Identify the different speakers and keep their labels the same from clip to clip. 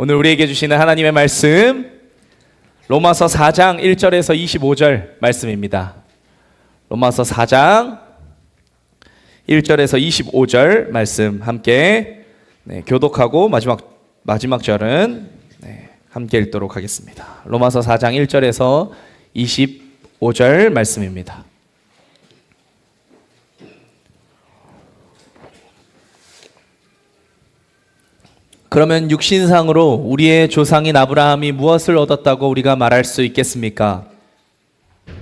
Speaker 1: 오늘 우리에게 주시는 하나님의 말씀 로마서 4장 1절에서 25절 말씀입니다. 로마서 4장 1절에서 25절 말씀 함께 교독하고 마지막 절은 함께 읽도록 하겠습니다. 로마서 4장 1절에서 25절 말씀입니다. 그러면 육신상으로 우리의 조상인 아브라함이 무엇을 얻었다고 우리가 말할 수 있겠습니까?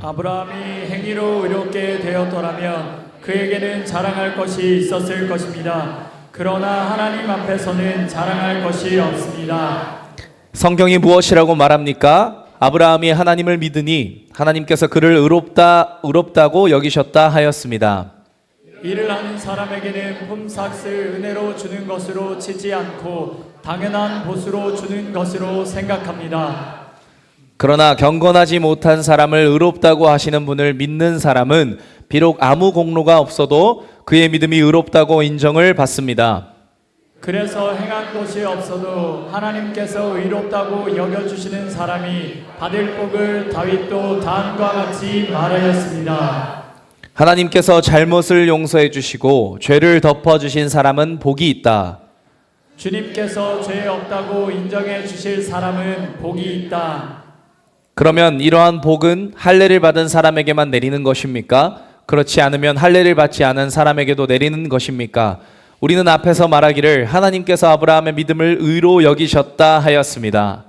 Speaker 2: 아브라함이 행위로 의롭게 되었더라면 그에게는 자랑할 것이 있었을 것입니다. 그러나 하나님 앞에서는 자랑할 것이 없습니다.
Speaker 1: 성경이 무엇이라고 말합니까? 아브라함이 하나님을 믿으니 하나님께서 그를 의롭다고 여기셨다 하였습니다.
Speaker 2: 일을 하는 사람에게는 품삯을 은혜로 주는 것으로 치지 않고 당연한 보수로 주는 것으로 생각합니다.
Speaker 1: 그러나 경건하지 못한 사람을 의롭다고 하시는 분을 믿는 사람은 비록 아무 공로가 없어도 그의 믿음이 의롭다고 인정을 받습니다.
Speaker 2: 그래서 행한 것이 없어도 하나님께서 의롭다고 여겨주시는 사람이 받을 복을 다윗도 다음과 같이 말하였습니다.
Speaker 1: 하나님께서 잘못을 용서해 주시고 죄를 덮어 주신 사람은 복이 있다.
Speaker 2: 주님께서 죄 없다고 인정해 주실 사람은 복이 있다.
Speaker 1: 그러면 이러한 복은 할례를 받은 사람에게만 내리는 것입니까? 그렇지 않으면 할례를 받지 않은 사람에게도 내리는 것입니까? 우리는 앞에서 말하기를 하나님께서 아브라함의 믿음을 의로 여기셨다 하였습니다.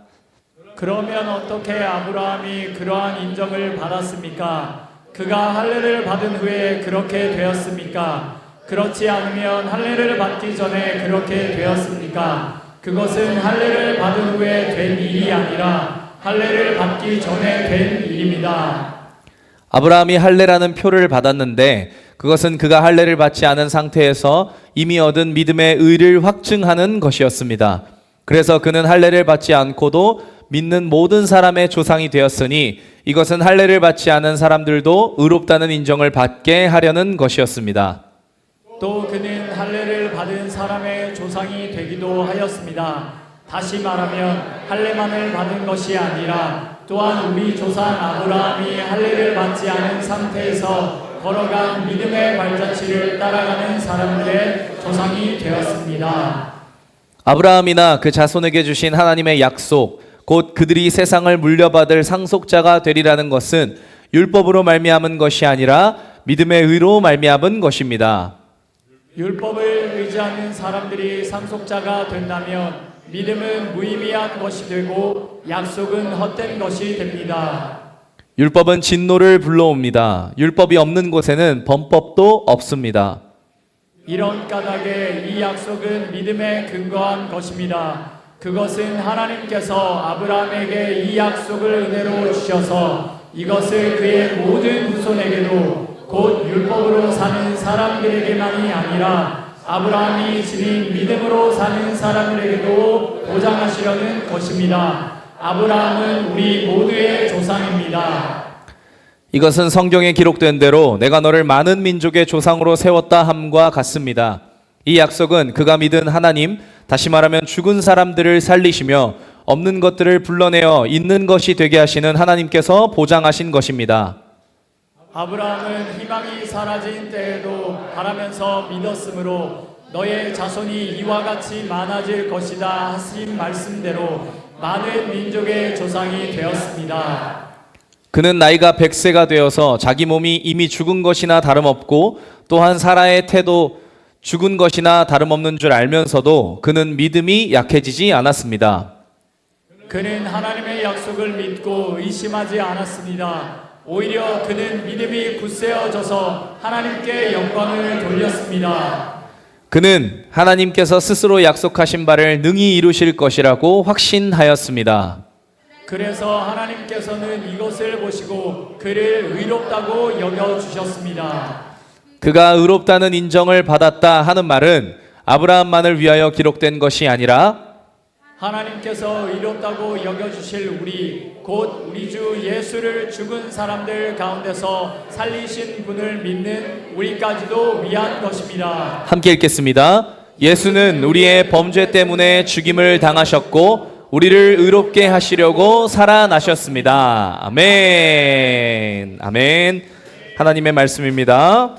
Speaker 2: 그러면 어떻게 아브라함이 그러한 인정을 받았습니까? 그가 할례를 받은 후에 그렇게 되었습니까? 그렇지 않으면 할례를 받기 전에 그렇게 되었습니까? 그것은 할례를 받은 후에 된 일이 아니라 할례를 받기 전에 된 일입니다.
Speaker 1: 아브라함이 할례라는 표를 받았는데 그것은 그가 할례를 받지 않은 상태에서 이미 얻은 믿음의 의를 확증하는 것이었습니다. 그래서 그는 할례를 받지 않고도 믿는 모든 사람의 조상이 되었으니 이것은 할례를 받지 않은 사람들도 의롭다는 인정을 받게 하려는 것이었습니다.
Speaker 2: 또 그는 할례를 받은 사람의 조상이 되기도 하였습니다. 다시 말하면 할례만을 받은 것이 아니라 또한 우리 조상 아브라함이 할례를 받지 않은 상태에서 걸어간 믿음의 발자취를 따라가는 사람들의 조상이 되었습니다.
Speaker 1: 아브라함이나 그 자손에게 주신 하나님의 약속, 곧 그들이 세상을 물려받을 상속자가 되리라는 것은 율법으로 말미암은 것이 아니라 믿음의 의로 말미암은 것입니다.
Speaker 2: 율법을 의지하는 사람들이 상속자가 된다면 믿음은 무의미한 것이 되고 약속은 헛된 것이 됩니다.
Speaker 1: 율법은 진노를 불러옵니다. 율법이 없는 곳에는 범법도 없습니다.
Speaker 2: 이런 까닭에 이 약속은 믿음에 근거한 것입니다. 그것은 하나님께서 아브라함에게 이 약속을 은혜로 주셔서 이것을 그의 모든 후손에게도 곧 율법으로 사는 사람들에게만이 아니라 아브라함이 지닌 믿음으로 사는 사람들에게도 보장하시려는 것입니다. 아브라함은 우리 모두의 조상입니다.
Speaker 1: 이것은 성경에 기록된 대로 내가 너를 많은 민족의 조상으로 세웠다 함과 같습니다. 이 약속은 그가 믿은 하나님, 다시 말하면 죽은 사람들을 살리시며 없는 것들을 불러내어 있는 것이 되게 하시는 하나님께서 보장하신 것입니다.
Speaker 2: 아브라함은 희망이 사라진 때에도 바라면서 믿었으므로 너의 자손이 이와 같이 많아질 것이다 하신 말씀대로 많은 민족의 조상이 되었습니다.
Speaker 1: 그는 나이가 100세가 되어서 자기 몸이 이미 죽은 것이나 다름없고 또한 사라의 태도 죽은 것이나 다름없는 줄 알면서도 그는 믿음이 약해지지 않았습니다.
Speaker 2: 그는 하나님의 약속을 믿고 의심하지 않았습니다. 오히려 그는 믿음이 굳세어져서 하나님께 영광을 돌렸습니다.
Speaker 1: 그는 하나님께서 스스로 약속하신 바를 능히 이루실 것이라고 확신하였습니다.
Speaker 2: 그래서 하나님께서는 이것을 보시고 그를 의롭다고 여겨주셨습니다.
Speaker 1: 그가 의롭다는 인정을 받았다 하는 말은 아브라함만을 위하여 기록된 것이 아니라
Speaker 2: 하나님께서 의롭다고 여겨주실 우리 곧 우리 주 예수를 죽은 사람들 가운데서 살리신 분을 믿는 우리까지도 위한 것입니다.
Speaker 1: 함께 읽겠습니다. 예수는 우리의 범죄 때문에 죽임을 당하셨고 우리를 의롭게 하시려고 살아나셨습니다. 아멘. 아멘. 하나님의 말씀입니다.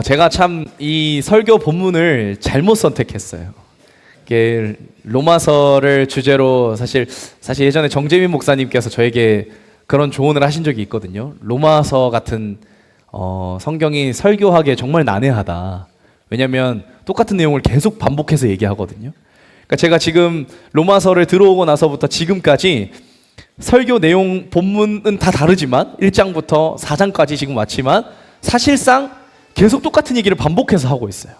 Speaker 1: 제가 참 이 설교 본문을 잘못 선택했어요. 이게 로마서를 주제로 사실 예전에 정재민 목사님께서 저에게 그런 조언을 하신 적이 있거든요. 로마서 같은 성경이 설교하기에 정말 난해하다. 왜냐하면 똑같은 내용을 계속 반복해서 얘기하거든요. 그러니까 제가 지금 로마서를 들어오고 나서부터 지금까지 설교 내용 본문은 다 다르지만 1장부터 4장까지 지금 왔지만 사실상 계속 똑같은 얘기를 반복해서 하고 있어요.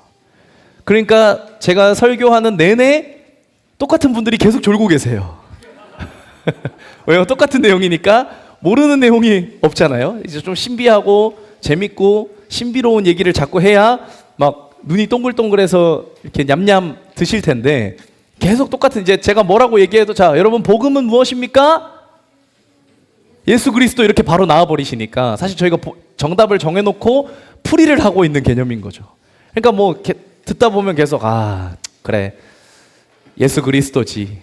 Speaker 1: 그러니까 제가 설교하는 내내 똑같은 분들이 계속 졸고 계세요. 왜요? 똑같은 내용이니까 모르는 내용이 없잖아요. 이제 좀 신비하고 재밌고 신비로운 얘기를 자꾸 해야 막 눈이 동글동글해서 이렇게 냠냠 드실 텐데 계속 똑같은, 이제 제가 뭐라고 얘기해도 자, 여러분 복음은 무엇입니까? 예수 그리스도 이렇게 바로 나와버리시니까 사실 저희가 정답을 정해놓고 풀이를 하고 있는 개념인 거죠. 그러니까 뭐 이렇게 듣다 보면 계속 그래 예수 그리스도지,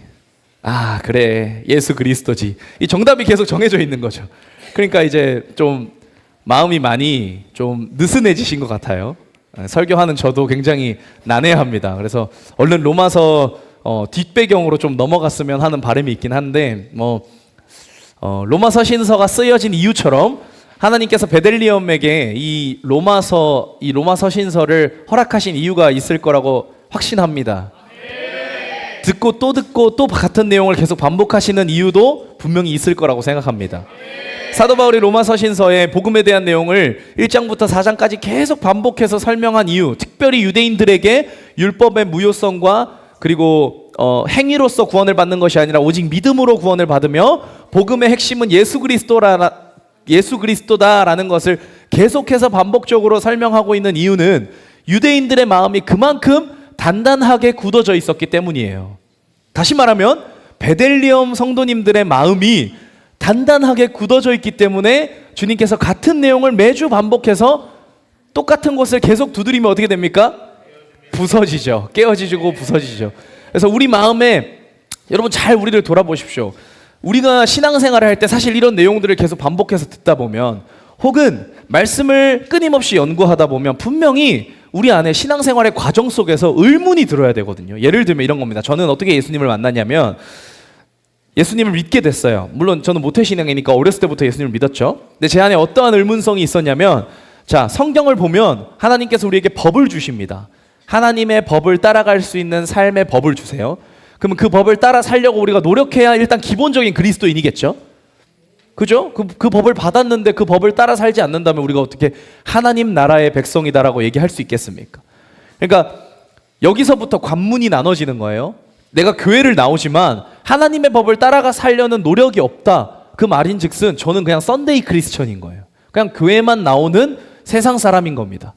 Speaker 1: 그래 예수 그리스도지, 이 정답이 계속 정해져 있는 거죠. 그러니까 이제 좀 마음이 많이 좀 느슨해지신 것 같아요. 설교하는 저도 굉장히 난해합니다. 그래서 얼른 로마서 뒷배경으로 좀 넘어갔으면 하는 바람이 있긴 한데 로마서 신서가 쓰여진 이유처럼 하나님께서 베들리엄에게 이 로마서 신서를 허락하신 이유가 있을 거라고 확신합니다. 듣고 또 같은 내용을 계속 반복하시는 이유도 분명히 있을 거라고 생각합니다. 사도 바울이 로마서 신서의 복음에 대한 내용을 1장부터 4장까지 계속 반복해서 설명한 이유, 특별히 유대인들에게 율법의 무효성과 그리고 행위로서 구원을 받는 것이 아니라 오직 믿음으로 구원을 받으며 복음의 핵심은 예수 그리스도다라는 것을 계속해서 반복적으로 설명하고 있는 이유는 유대인들의 마음이 그만큼 단단하게 굳어져 있었기 때문이에요. 다시 말하면 베들리엄 성도님들의 마음이 단단하게 굳어져 있기 때문에 주님께서 같은 내용을 매주 반복해서 똑같은 것을 계속 두드리면 어떻게 됩니까? 부서지죠. 깨어지고 부서지죠. 그래서 우리 마음에, 여러분 잘 우리를 돌아보십시오. 우리가 신앙생활을 할 때 사실 이런 내용들을 계속 반복해서 듣다 보면, 혹은 말씀을 끊임없이 연구하다 보면 분명히 우리 안에 신앙생활의 과정 속에서 의문이 들어야 되거든요. 예를 들면 이런 겁니다. 저는 어떻게 예수님을 만났냐면, 예수님을 믿게 됐어요. 물론 저는 모태신앙이니까 어렸을 때부터 예수님을 믿었죠. 근데 제 안에 어떠한 의문성이 있었냐면, 자, 성경을 보면 하나님께서 우리에게 법을 주십니다. 하나님의 법을 따라갈 수 있는 삶의 법을 주세요. 그러면 그 법을 따라 살려고 우리가 노력해야 일단 기본적인 그리스도인이겠죠? 그죠? 그 법을 받았는데 그 법을 따라 살지 않는다면 우리가 어떻게 하나님 나라의 백성이다라고 얘기할 수 있겠습니까? 그러니까 여기서부터 관문이 나눠지는 거예요. 내가 교회를 나오지만 하나님의 법을 따라가 살려는 노력이 없다. 그 말인즉슨 저는 그냥 썬데이 크리스천인 거예요. 그냥 교회만 나오는 세상 사람인 겁니다.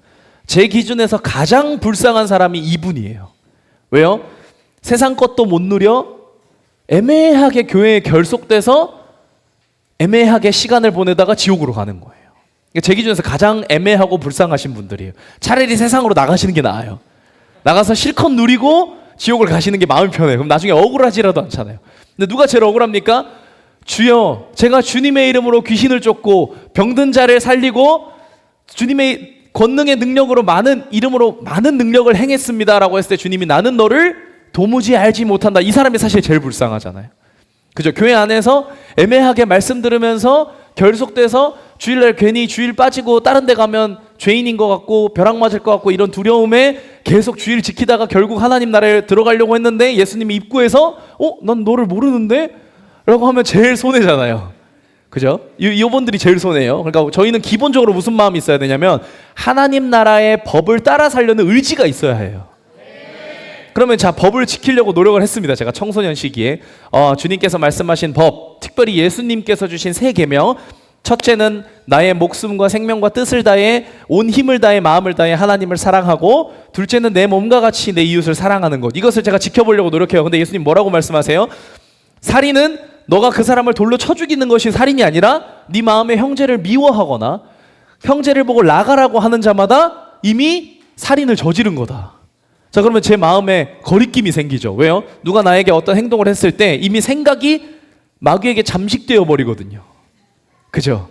Speaker 1: 제 기준에서 가장 불쌍한 사람이 이분이에요. 왜요? 세상 것도 못 누려 애매하게 교회에 결속돼서 애매하게 시간을 보내다가 지옥으로 가는 거예요. 제 기준에서 가장 애매하고 불쌍하신 분들이에요. 차라리 세상으로 나가시는 게 나아요. 나가서 실컷 누리고 지옥을 가시는 게 마음이 편해요. 그럼 나중에 억울하지라도 않잖아요. 근데 누가 제일 억울합니까? 주여, 제가 주님의 이름으로 귀신을 쫓고 병든 자를 살리고 주님의 권능의 능력으로 많은 능력을 행했습니다라고 했을 때 주님이 나는 너를 도무지 알지 못한다. 이 사람이 사실 제일 불쌍하잖아요. 그죠? 교회 안에서 애매하게 말씀 들으면서 결속돼서 주일날 괜히 주일 빠지고 다른 데 가면 죄인인 것 같고 벼락 맞을 것 같고 이런 두려움에 계속 주일 지키다가 결국 하나님 나라에 들어가려고 했는데 예수님이 입구에서 난 너를 모르는데? 라고 하면 제일 손해잖아요. 그죠? 이분들이 제일 손해예요. 그러니까 저희는 기본적으로 무슨 마음이 있어야 되냐면 하나님 나라의 법을 따라 살려는 의지가 있어야 해요. 그러면 자, 법을 지키려고 노력을 했습니다. 제가 청소년 시기에 주님께서 말씀하신 법, 특별히 예수님께서 주신 세 계명, 첫째는 나의 목숨과 생명과 뜻을 다해 온 힘을 다해 마음을 다해 하나님을 사랑하고, 둘째는 내 몸과 같이 내 이웃을 사랑하는 것. 이것을 제가 지켜보려고 노력해요. 근데 예수님 뭐라고 말씀하세요? 살인은 너가 그 사람을 돌로 쳐 죽이는 것이 살인이 아니라 네 마음에 형제를 미워하거나 형제를 보고 나가라고 하는 자마다 이미 살인을 저지른 거다. 자, 그러면 제 마음에 거리낌이 생기죠. 왜요? 누가 나에게 어떤 행동을 했을 때 이미 생각이 마귀에게 잠식되어 버리거든요. 그죠?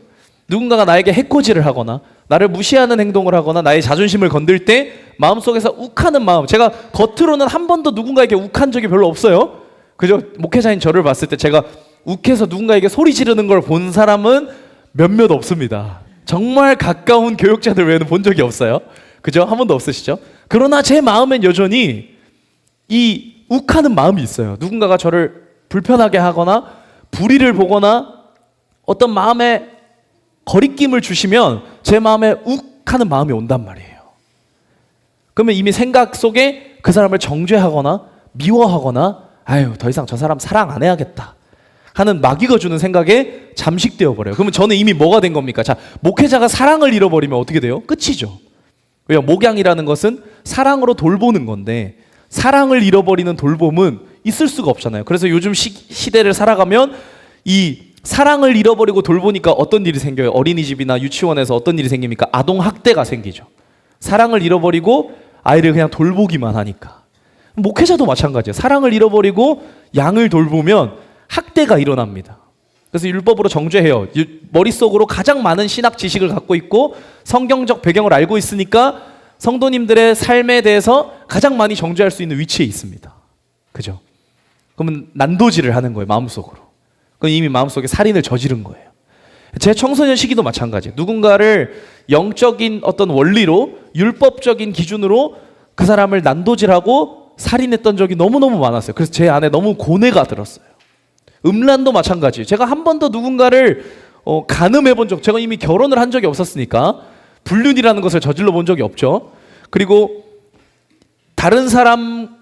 Speaker 1: 누군가가 나에게 해코지를 하거나 나를 무시하는 행동을 하거나 나의 자존심을 건들 때 마음속에서 욱하는 마음, 제가 겉으로는 한 번도 누군가에게 욱한 적이 별로 없어요. 그죠? 목회자인 저를 봤을 때 제가 욱해서 누군가에게 소리 지르는 걸 본 사람은 몇몇 없습니다. 정말 가까운 교육자들 외에는 본 적이 없어요. 그죠? 한 번도 없으시죠? 그러나 제 마음엔 여전히 이 욱하는 마음이 있어요. 누군가가 저를 불편하게 하거나 불의를 보거나 어떤 마음에 거리낌을 주시면 제 마음에 욱하는 마음이 온단 말이에요. 그러면 이미 생각 속에 그 사람을 정죄하거나 미워하거나 아유, 더 이상 저 사람 사랑 안 해야겠다 하는 마귀가 주는 생각에 잠식되어 버려요. 그러면 저는 이미 뭐가 된 겁니까? 자, 목회자가 사랑을 잃어버리면 어떻게 돼요? 끝이죠. 왜요? 목양이라는 것은 사랑으로 돌보는 건데 사랑을 잃어버리는 돌봄은 있을 수가 없잖아요. 그래서 요즘 시대를 살아가면 이 사랑을 잃어버리고 돌보니까 어떤 일이 생겨요? 어린이집이나 유치원에서 어떤 일이 생깁니까? 아동학대가 생기죠. 사랑을 잃어버리고 아이를 그냥 돌보기만 하니까. 목회자도 마찬가지예요. 사랑을 잃어버리고 양을 돌보면 학대가 일어납니다. 그래서 율법으로 정죄해요. 머릿속으로 가장 많은 신학 지식을 갖고 있고 성경적 배경을 알고 있으니까 성도님들의 삶에 대해서 가장 많이 정죄할 수 있는 위치에 있습니다. 그죠? 그러면 난도질을 하는 거예요, 마음속으로. 그건 이미 마음속에 살인을 저지른 거예요. 제 청소년 시기도 마찬가지예요. 누군가를 영적인 어떤 원리로 율법적인 기준으로 그 사람을 난도질하고 살인했던 적이 너무너무 많았어요. 그래서 제 안에 너무 고뇌가 들었어요. 음란도 마찬가지예요. 제가 한 번도 누군가를 간음해 본 적, 제가 이미 결혼을 한 적이 없었으니까 불륜이라는 것을 저질러 본 적이 없죠. 그리고 다른 사람,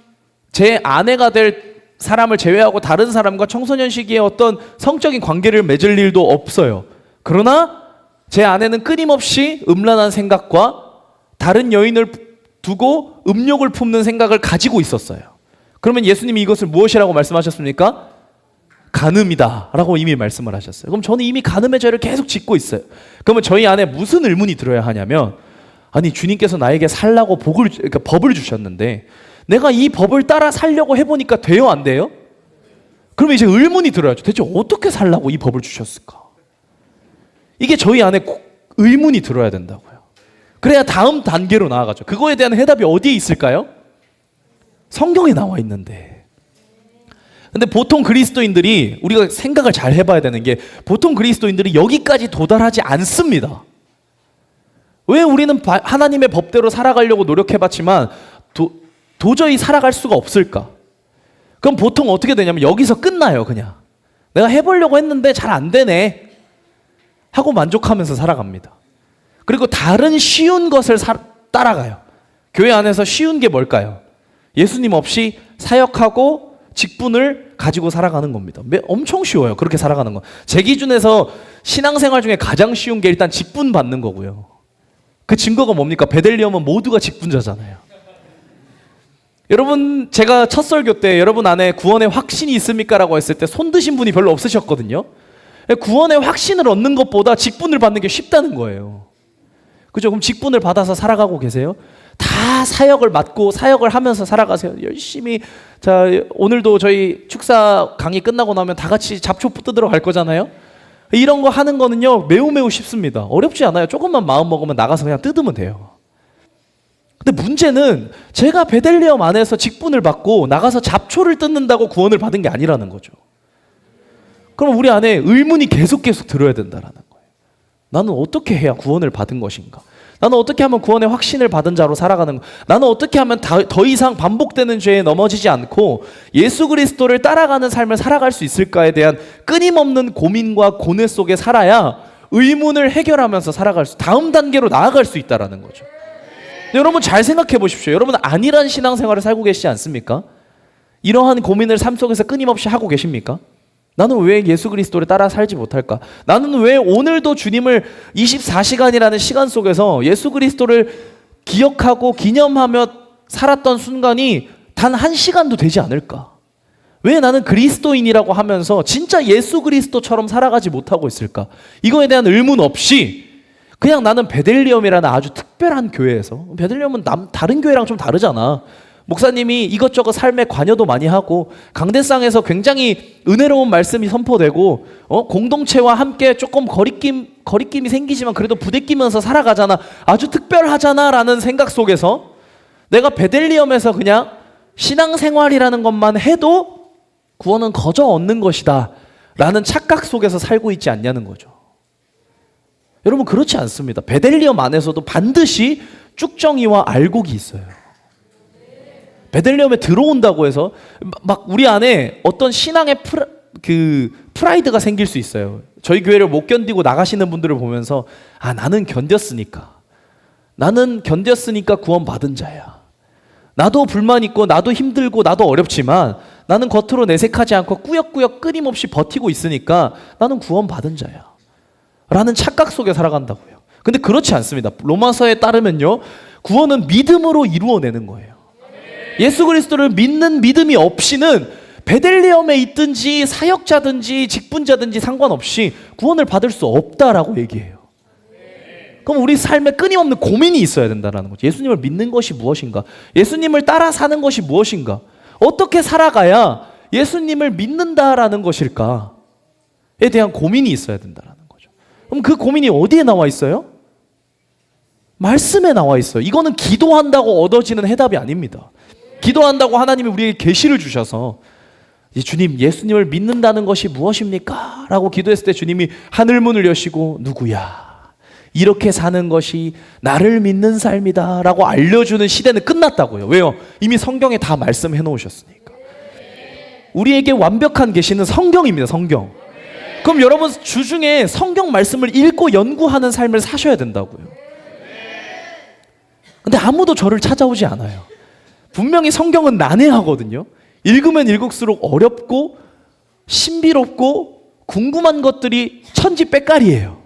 Speaker 1: 제 아내가 될 사람을 제외하고 다른 사람과 청소년 시기에 어떤 성적인 관계를 맺을 일도 없어요. 그러나 제 아내는 끊임없이 음란한 생각과 다른 여인을 두고 음욕을 품는 생각을 가지고 있었어요. 그러면 예수님이 이것을 무엇이라고 말씀하셨습니까? 간음이다 라고 이미 말씀을 하셨어요. 그럼 저는 이미 간음의 죄를 계속 짓고 있어요. 그러면 저희 안에 무슨 의문이 들어야 하냐면, 아니 주님께서 나에게 살라고 그러니까 법을 주셨는데 내가 이 법을 따라 살려고 해보니까 돼요, 안 돼요? 그러면 이제 의문이 들어야죠. 대체 어떻게 살라고 이 법을 주셨을까? 이게 저희 안에 의문이 들어야 된다고요. 그래야 다음 단계로 나아가죠. 그거에 대한 해답이 어디에 있을까요? 성경에 나와 있는데. 근데 보통 그리스도인들이, 우리가 생각을 잘 해봐야 되는 게, 보통 그리스도인들이 여기까지 도달하지 않습니다. 왜 우리는 하나님의 법대로 살아가려고 노력해봤지만 도저히 살아갈 수가 없을까? 그럼 보통 어떻게 되냐면 여기서 끝나요. 그냥 내가 해보려고 했는데 잘 안 되네 하고 만족하면서 살아갑니다. 그리고 다른 쉬운 것을 따라가요. 교회 안에서 쉬운 게 뭘까요? 예수님 없이 사역하고 직분을 가지고 살아가는 겁니다. 엄청 쉬워요. 그렇게 살아가는 거. 제 기준에서 신앙생활 중에 가장 쉬운 게 일단 직분 받는 거고요. 그 증거가 뭡니까? 베들리엄은 모두가 직분자잖아요. 여러분, 제가 첫 설교 때 여러분 안에 구원의 확신이 있습니까? 라고 했을 때 손 드신 분이 별로 없으셨거든요. 구원의 확신을 얻는 것보다 직분을 받는 게 쉽다는 거예요. 그죠? 그럼 직분을 받아서 살아가고 계세요? 다 사역을 맡고 사역을 하면서 살아가세요. 열심히. 자, 오늘도 저희 축사 강의 끝나고 나면 다 같이 잡초 뜯으러 갈 거잖아요. 이런 거 하는 거는요 매우 쉽습니다. 어렵지 않아요. 조금만 마음 먹으면 나가서 그냥 뜯으면 돼요. 근데 문제는 제가 베들레헴 안에서 직분을 받고 나가서 잡초를 뜯는다고 구원을 받은 게 아니라는 거죠. 그럼 우리 안에 의문이 계속 들어야 된다라는 거예요. 나는 어떻게 해야 구원을 받은 것인가? 나는 어떻게 하면 구원의 확신을 받은 자로 살아가는 거? 나는 어떻게 하면 더 이상 반복되는 죄에 넘어지지 않고 예수 그리스도를 따라가는 삶을 살아갈 수 있을까에 대한 끊임없는 고민과 고뇌 속에 살아야 의문을 해결하면서 다음 단계로 나아갈 수 있다라는 거죠. 여러분 잘 생각해 보십시오. 여러분 안일한 신앙생활을 살고 계시지 않습니까? 이러한 고민을 삶 속에서 끊임없이 하고 계십니까? 나는 왜 예수 그리스도를 따라 살지 못할까? 나는 왜 오늘도 주님을 24시간이라는 시간 속에서 예수 그리스도를 기억하고 기념하며 살았던 순간이 단 1시간도 되지 않을까? 왜 나는 그리스도인이라고 하면서 진짜 예수 그리스도처럼 살아가지 못하고 있을까? 이거에 대한 의문 없이 그냥 나는 베들레헴이라는 아주 특별한 교회에서, 베들레헴은 다른 교회랑 좀 다르잖아. 목사님이 이것저것 삶에 관여도 많이 하고 강대상에서 굉장히 은혜로운 말씀이 선포되고 공동체와 함께 조금 거리낌이 생기지만 그래도 부대끼면서 살아가잖아. 아주 특별하잖아 라는 생각 속에서 내가 베들리엄에서 그냥 신앙생활이라는 것만 해도 구원은 거저 얻는 것이다 라는 착각 속에서 살고 있지 않냐는 거죠. 여러분 그렇지 않습니다. 베들리엄 안에서도 반드시 쭉정이와 알곡이 있어요. 베들레헴에 들어온다고 해서 막 우리 안에 어떤 신앙의 프라이드가 생길 수 있어요. 저희 교회를 못 견디고 나가시는 분들을 보면서 나는 견뎠으니까 구원받은 자야. 나도 불만 있고 나도 힘들고 나도 어렵지만 나는 겉으로 내색하지 않고 꾸역꾸역 끊임없이 버티고 있으니까 나는 구원받은 자야 라는 착각 속에 살아간다고요. 근데 그렇지 않습니다. 로마서에 따르면요, 구원은 믿음으로 이루어내는 거예요. 예수 그리스도를 믿는 믿음이 없이는 베들레헴에 있든지 사역자든지 직분자든지 상관없이 구원을 받을 수 없다라고 얘기해요. 그럼 우리 삶에 끊임없는 고민이 있어야 된다는 거죠. 예수님을 믿는 것이 무엇인가? 예수님을 따라 사는 것이 무엇인가? 어떻게 살아가야 예수님을 믿는다라는 것일까에 대한 고민이 있어야 된다는 거죠. 그럼 그 고민이 어디에 나와 있어요? 말씀에 나와 있어요. 이거는 기도한다고 얻어지는 해답이 아닙니다. 기도한다고 하나님이 우리에게 계시를 주셔서 주님, 예수님을 믿는다는 것이 무엇입니까? 라고 기도했을 때 주님이 하늘문을 여시고 누구야? 이렇게 사는 것이 나를 믿는 삶이다 라고 알려주는 시대는 끝났다고요. 왜요? 이미 성경에 다 말씀해 놓으셨으니까. 우리에게 완벽한 계시는 성경입니다. 성경. 그럼 여러분 주중에 성경 말씀을 읽고 연구하는 삶을 사셔야 된다고요. 근데 아무도 저를 찾아오지 않아요. 분명히 성경은 난해하거든요. 읽으면 읽을수록 어렵고 신비롭고 궁금한 것들이 천지백갈이에요.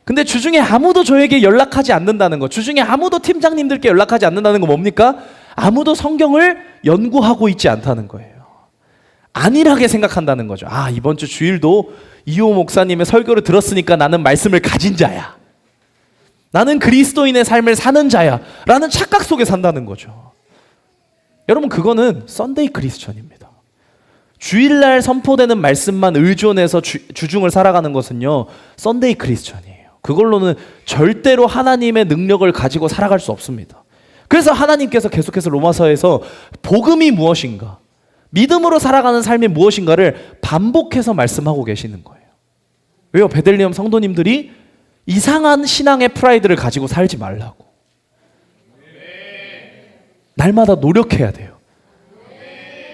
Speaker 1: 근데 주중에 아무도 저에게 연락하지 않는다는 거, 주중에 아무도 팀장님들께 연락하지 않는다는 거 뭡니까? 아무도 성경을 연구하고 있지 않다는 거예요. 안일하게 생각한다는 거죠. 이번 주 주일도 이호 목사님의 설교를 들었으니까 나는 말씀을 가진 자야. 나는 그리스도인의 삶을 사는 자야 라는 착각 속에 산다는 거죠. 여러분 그거는 썬데이 크리스천입니다. 주일날 선포되는 말씀만 의존해서 주중을 살아가는 것은요, 썬데이 크리스천이에요. 그걸로는 절대로 하나님의 능력을 가지고 살아갈 수 없습니다. 그래서 하나님께서 계속해서 로마서에서 복음이 무엇인가, 믿음으로 살아가는 삶이 무엇인가를 반복해서 말씀하고 계시는 거예요. 왜요? 베들레헴 성도님들이 이상한 신앙의 프라이드를 가지고 살지 말라고. 날마다 노력해야 돼요.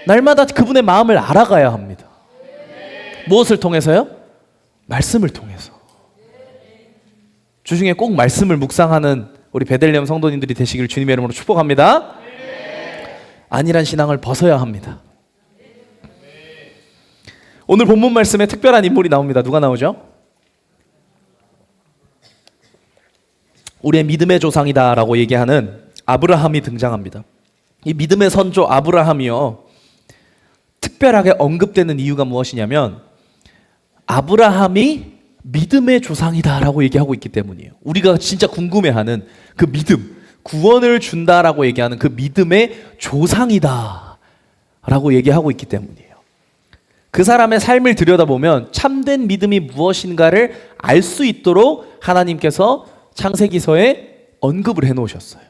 Speaker 1: 날마다 그분의 마음을 알아가야 합니다. 무엇을 통해서요? 말씀을 통해서. 주중에 꼭 말씀을 묵상하는 우리 베들레헴 성도님들이 되시기를 주님의 이름으로 축복합니다. 안일한 신앙을 벗어야 합니다. 오늘 본문 말씀에 특별한 인물이 나옵니다. 누가 나오죠? 우리의 믿음의 조상이다라고 얘기하는 아브라함이 등장합니다. 이 믿음의 선조 아브라함이요, 특별하게 언급되는 이유가 무엇이냐면 아브라함이 믿음의 조상이다라고 얘기하고 있기 때문이에요. 우리가 진짜 궁금해하는 그 믿음, 구원을 준다라고 얘기하는 그 믿음의 조상이다라고 얘기하고 있기 때문이에요. 그 사람의 삶을 들여다보면 참된 믿음이 무엇인가를 알 수 있도록 하나님께서 창세기서에 언급을 해놓으셨어요.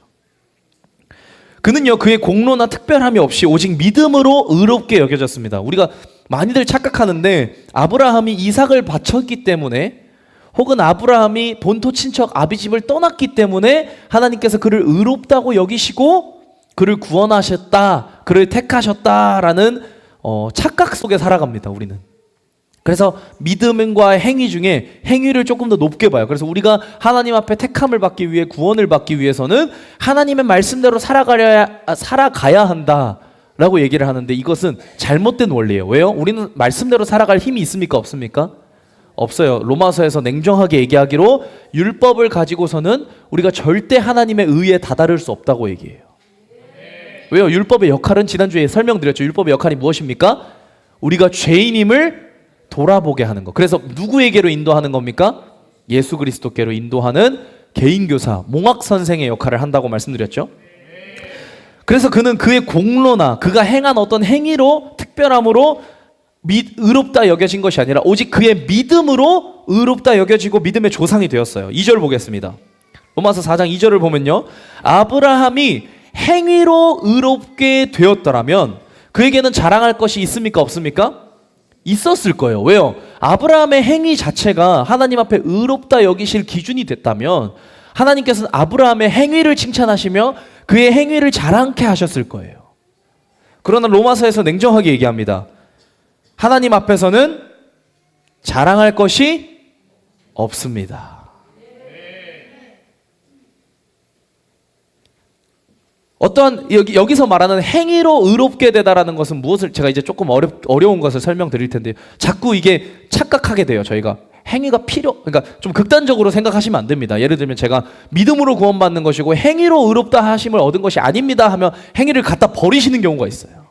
Speaker 1: 그는요, 그의 공로나 특별함이 없이 오직 믿음으로 의롭게 여겨졌습니다. 우리가 많이들 착각하는데 아브라함이 이삭을 바쳤기 때문에, 혹은 아브라함이 본토 친척 아비집을 떠났기 때문에 하나님께서 그를 의롭다고 여기시고 그를 구원하셨다, 그를 택하셨다라는 착각 속에 살아갑니다. 우리는. 그래서 믿음과 행위 중에 행위를 조금 더 높게 봐요. 그래서 우리가 하나님 앞에 택함을 받기 위해, 구원을 받기 위해서는 하나님의 말씀대로 살아가야 한다라고 얘기를 하는데, 이것은 잘못된 원리예요. 왜요? 우리는 말씀대로 살아갈 힘이 있습니까? 없습니까? 없어요. 로마서에서 냉정하게 얘기하기로 율법을 가지고서는 우리가 절대 하나님의 의에 다다를 수 없다고 얘기해요. 왜요? 율법의 역할은 지난주에 설명드렸죠. 율법의 역할이 무엇입니까? 우리가 죄인임을 돌아보게 하는 것. 그래서 누구에게로 인도하는 겁니까? 예수 그리스도께로 인도하는 개인교사, 몽학 선생의 역할을 한다고 말씀드렸죠. 그래서 그는 그의 공로나 그가 행한 어떤 행위로 특별함으로 의롭다 여겨진 것이 아니라 오직 그의 믿음으로 의롭다 여겨지고 믿음의 조상이 되었어요. 2절 보겠습니다. 로마서 4장 2절을 보면요. 아브라함이 행위로 의롭게 되었더라면 그에게는 자랑할 것이 있습니까? 없습니까? 있었을 거예요. 왜요? 아브라함의 행위 자체가 하나님 앞에 의롭다 여기실 기준이 됐다면 하나님께서는 아브라함의 행위를 칭찬하시며 그의 행위를 자랑케 하셨을 거예요. 그러나 로마서에서 냉정하게 얘기합니다. 하나님 앞에서는 자랑할 것이 없습니다. 어떠한 여기서 말하는 행위로 의롭게 되다라는 것은 무엇을 제가 이제 조금 어려운 것을 설명드릴 텐데요. 자꾸 이게 착각하게 돼요. 저희가 행위가 그러니까 좀 극단적으로 생각하시면 안 됩니다. 예를 들면 제가 믿음으로 구원받는 것이고 행위로 의롭다 하심을 얻은 것이 아닙니다 하면 행위를 갖다 버리시는 경우가 있어요.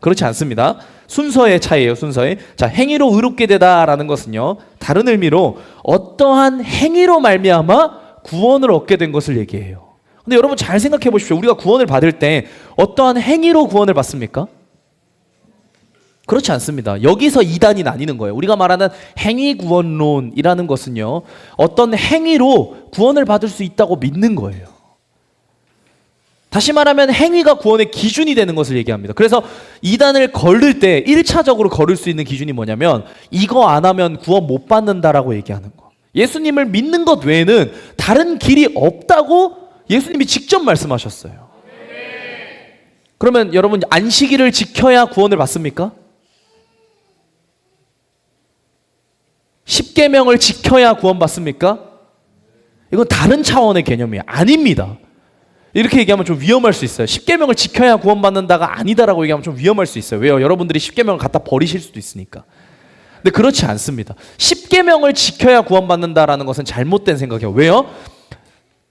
Speaker 1: 그렇지 않습니다. 순서의 차이예요. 순서의. 자, 행위로 의롭게 되다라는 것은요. 다른 의미로 어떠한 행위로 말미암아 구원을 얻게 된 것을 얘기해요. 근데 여러분 잘 생각해 보십시오. 우리가 구원을 받을 때 어떠한 행위로 구원을 받습니까? 그렇지 않습니다. 여기서 이단이 나뉘는 거예요. 우리가 말하는 행위 구원론이라는 것은요. 어떤 행위로 구원을 받을 수 있다고 믿는 거예요. 다시 말하면 행위가 구원의 기준이 되는 것을 얘기합니다. 그래서 이단을 걸을 때 1차적으로 걸을 수 있는 기준이 뭐냐면 이거 안 하면 구원 못 받는다라고 얘기하는 거. 예수님을 믿는 것 외에는 다른 길이 없다고 예수님이 직접 말씀하셨어요. 그러면 여러분 안식일을 지켜야 구원을 받습니까? 십계명을 지켜야 구원받습니까? 이건 다른 차원의 개념이에요. 아닙니다. 이렇게 얘기하면 좀 위험할 수 있어요. 십계명을 지켜야 구원받는다가 아니다라고 얘기하면 좀 위험할 수 있어요. 왜요? 여러분들이 십계명을 갖다 버리실 수도 있으니까. 근데 그렇지 않습니다. 십계명을 지켜야 구원받는다라는 것은 잘못된 생각이에요. 왜요?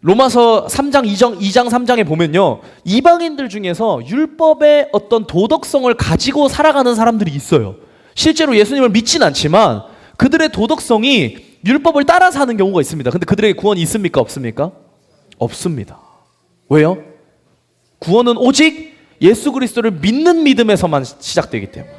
Speaker 1: 로마서 3장 2장 3장에 보면요. 이방인들 중에서 율법의 어떤 도덕성을 가지고 살아가는 사람들이 있어요. 실제로 예수님을 믿진 않지만 그들의 도덕성이 율법을 따라 사는 경우가 있습니다. 근데 그들에게 구원이 있습니까? 없습니까? 없습니다. 왜요? 구원은 오직 예수 그리스도를 믿는 믿음에서만 시작되기 때문에.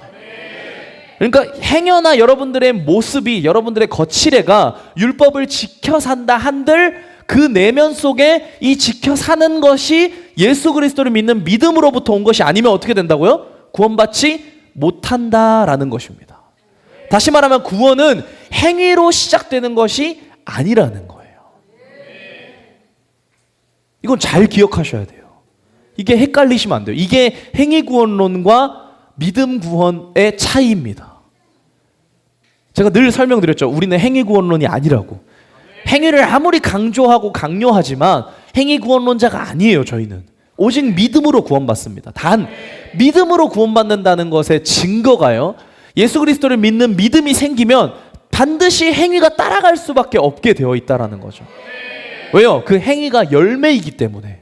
Speaker 1: 그러니까 행여나 여러분들의 모습이 여러분들의 거칠애가 율법을 지켜 산다 한들 그 내면 속에 이 지켜 사는 것이 예수 그리스도를 믿는 믿음으로부터 온 것이 아니면 어떻게 된다고요? 구원받지 못한다라는 것입니다. 다시 말하면 구원은 행위로 시작되는 것이 아니라는 거예요. 이건 잘 기억하셔야 돼요. 이게 헷갈리시면 안 돼요. 이게 행위 구원론과 믿음 구원의 차이입니다. 제가 늘 설명드렸죠. 우리는 행위 구원론이 아니라고. 행위를 아무리 강조하고 강요하지만 행위 구원론자가 아니에요. 저희는 오직 믿음으로 구원받습니다. 단 믿음으로 구원받는다는 것의 증거가요. 예수 그리스도를 믿는 믿음이 생기면 반드시 행위가 따라갈 수밖에 없게 되어 있다라는 거죠. 왜요? 그 행위가 열매이기 때문에.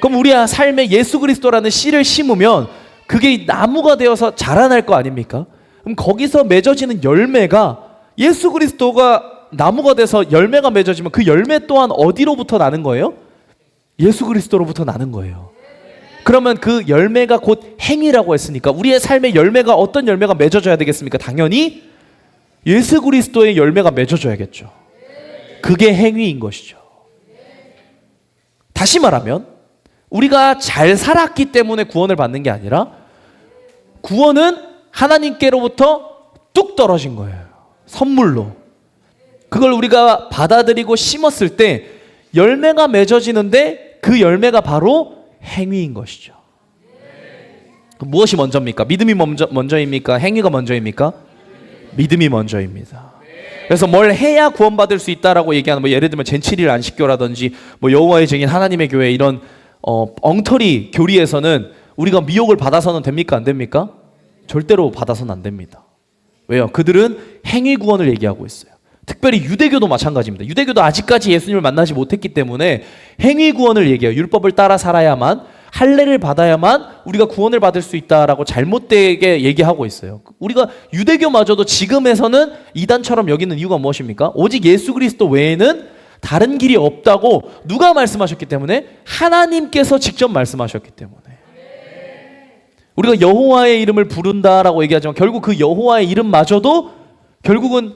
Speaker 1: 그럼 우리의 삶에 예수 그리스도라는 씨를 심으면 그게 나무가 되어서 자라날 거 아닙니까? 그럼 거기서 맺어지는 열매가 예수 그리스도가 나무가 돼서 열매가 맺어지면 그 열매 또한 어디로부터 나는 거예요? 예수 그리스도로부터 나는 거예요. 그러면 그 열매가 곧 행위라고 했으니까 우리의 삶의 열매가 어떤 열매가 맺어져야 되겠습니까? 당연히 예수 그리스도의 열매가 맺어져야겠죠. 그게 행위인 것이죠. 다시 말하면 우리가 잘 살았기 때문에 구원을 받는 게 아니라 구원은 하나님께로부터 뚝 떨어진 거예요. 선물로. 그걸 우리가 받아들이고 심었을 때 열매가 맺어지는데 그 열매가 바로 행위인 것이죠. 무엇이 먼저입니까? 믿음이 먼저입니까? 행위가 먼저입니까? 믿음이 먼저입니다. 그래서 뭘 해야 구원받을 수 있다라고 얘기하는 뭐 예를 들면 제7일 안식교라든지 뭐 여호와의 증인 하나님의 교회 이런 엉터리 교리에서는 우리가 미혹을 받아서는 됩니까? 안 됩니까? 절대로 받아서는 안 됩니다. 왜요? 그들은 행위 구원을 얘기하고 있어요. 특별히 유대교도 마찬가지입니다. 유대교도 아직까지 예수님을 만나지 못했기 때문에 행위 구원을 얘기해요. 율법을 따라 살아야만 할례를 받아야만 우리가 구원을 받을 수 있다라고 잘못되게 얘기하고 있어요. 우리가 유대교마저도 지금에서는 이단처럼 여기는 이유가 무엇입니까? 오직 예수 그리스도 외에는 다른 길이 없다고 누가 말씀하셨기 때문에? 하나님께서 직접 말씀하셨기 때문에. 우리가 여호와의 이름을 부른다라고 얘기하지만 결국 그 여호와의 이름마저도 결국은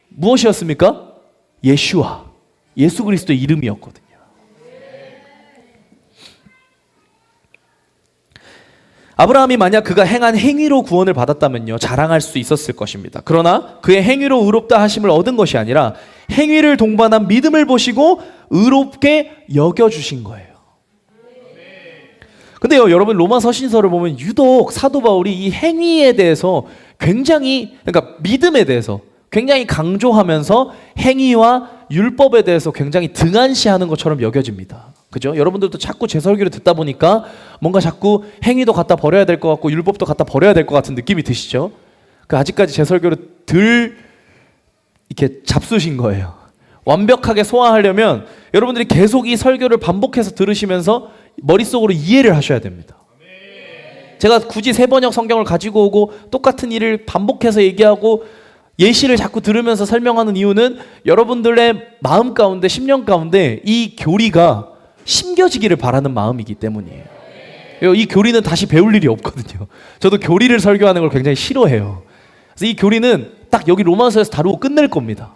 Speaker 1: 무엇이었습니까? 예슈아, 예수 그리스도의 이름이었거든요. 아브라함이 만약 그가 행한 행위로 구원을 받았다면요, 자랑할 수 있었을 것입니다. 그러나 그의 행위로 의롭다 하심을 얻은 것이 아니라 행위를 동반한 믿음을 보시고 의롭게 여겨주신 거예요. 근데요, 여러분, 로마 서신서를 보면 유독 사도 바울이 이 행위에 대해서 굉장히, 그러니까 믿음에 대해서 굉장히 강조하면서 행위와 율법에 대해서 굉장히 등한시하는 것처럼 여겨집니다. 그죠? 여러분들도 자꾸 제 설교를 듣다 보니까 뭔가 자꾸 행위도 갖다 버려야 될 것 같고 율법도 갖다 버려야 될 것 같은 느낌이 드시죠? 아직까지 제 설교를 덜 이렇게 잡수신 거예요. 완벽하게 소화하려면 여러분들이 계속 이 설교를 반복해서 들으시면서 머릿속으로 이해를 하셔야 됩니다. 제가 굳이 세번역 성경을 가지고 오고 똑같은 일을 반복해서 얘기하고 예시를 자꾸 들으면서 설명하는 이유는 여러분들의 마음 가운데, 심령 가운데 이 교리가 심겨지기를 바라는 마음이기 때문이에요. 이 교리는 다시 배울 일이 없거든요. 저도 교리를 설교하는 걸 굉장히 싫어해요. 그래서 이 교리는 딱 여기 로마서에서 다루고 끝낼 겁니다.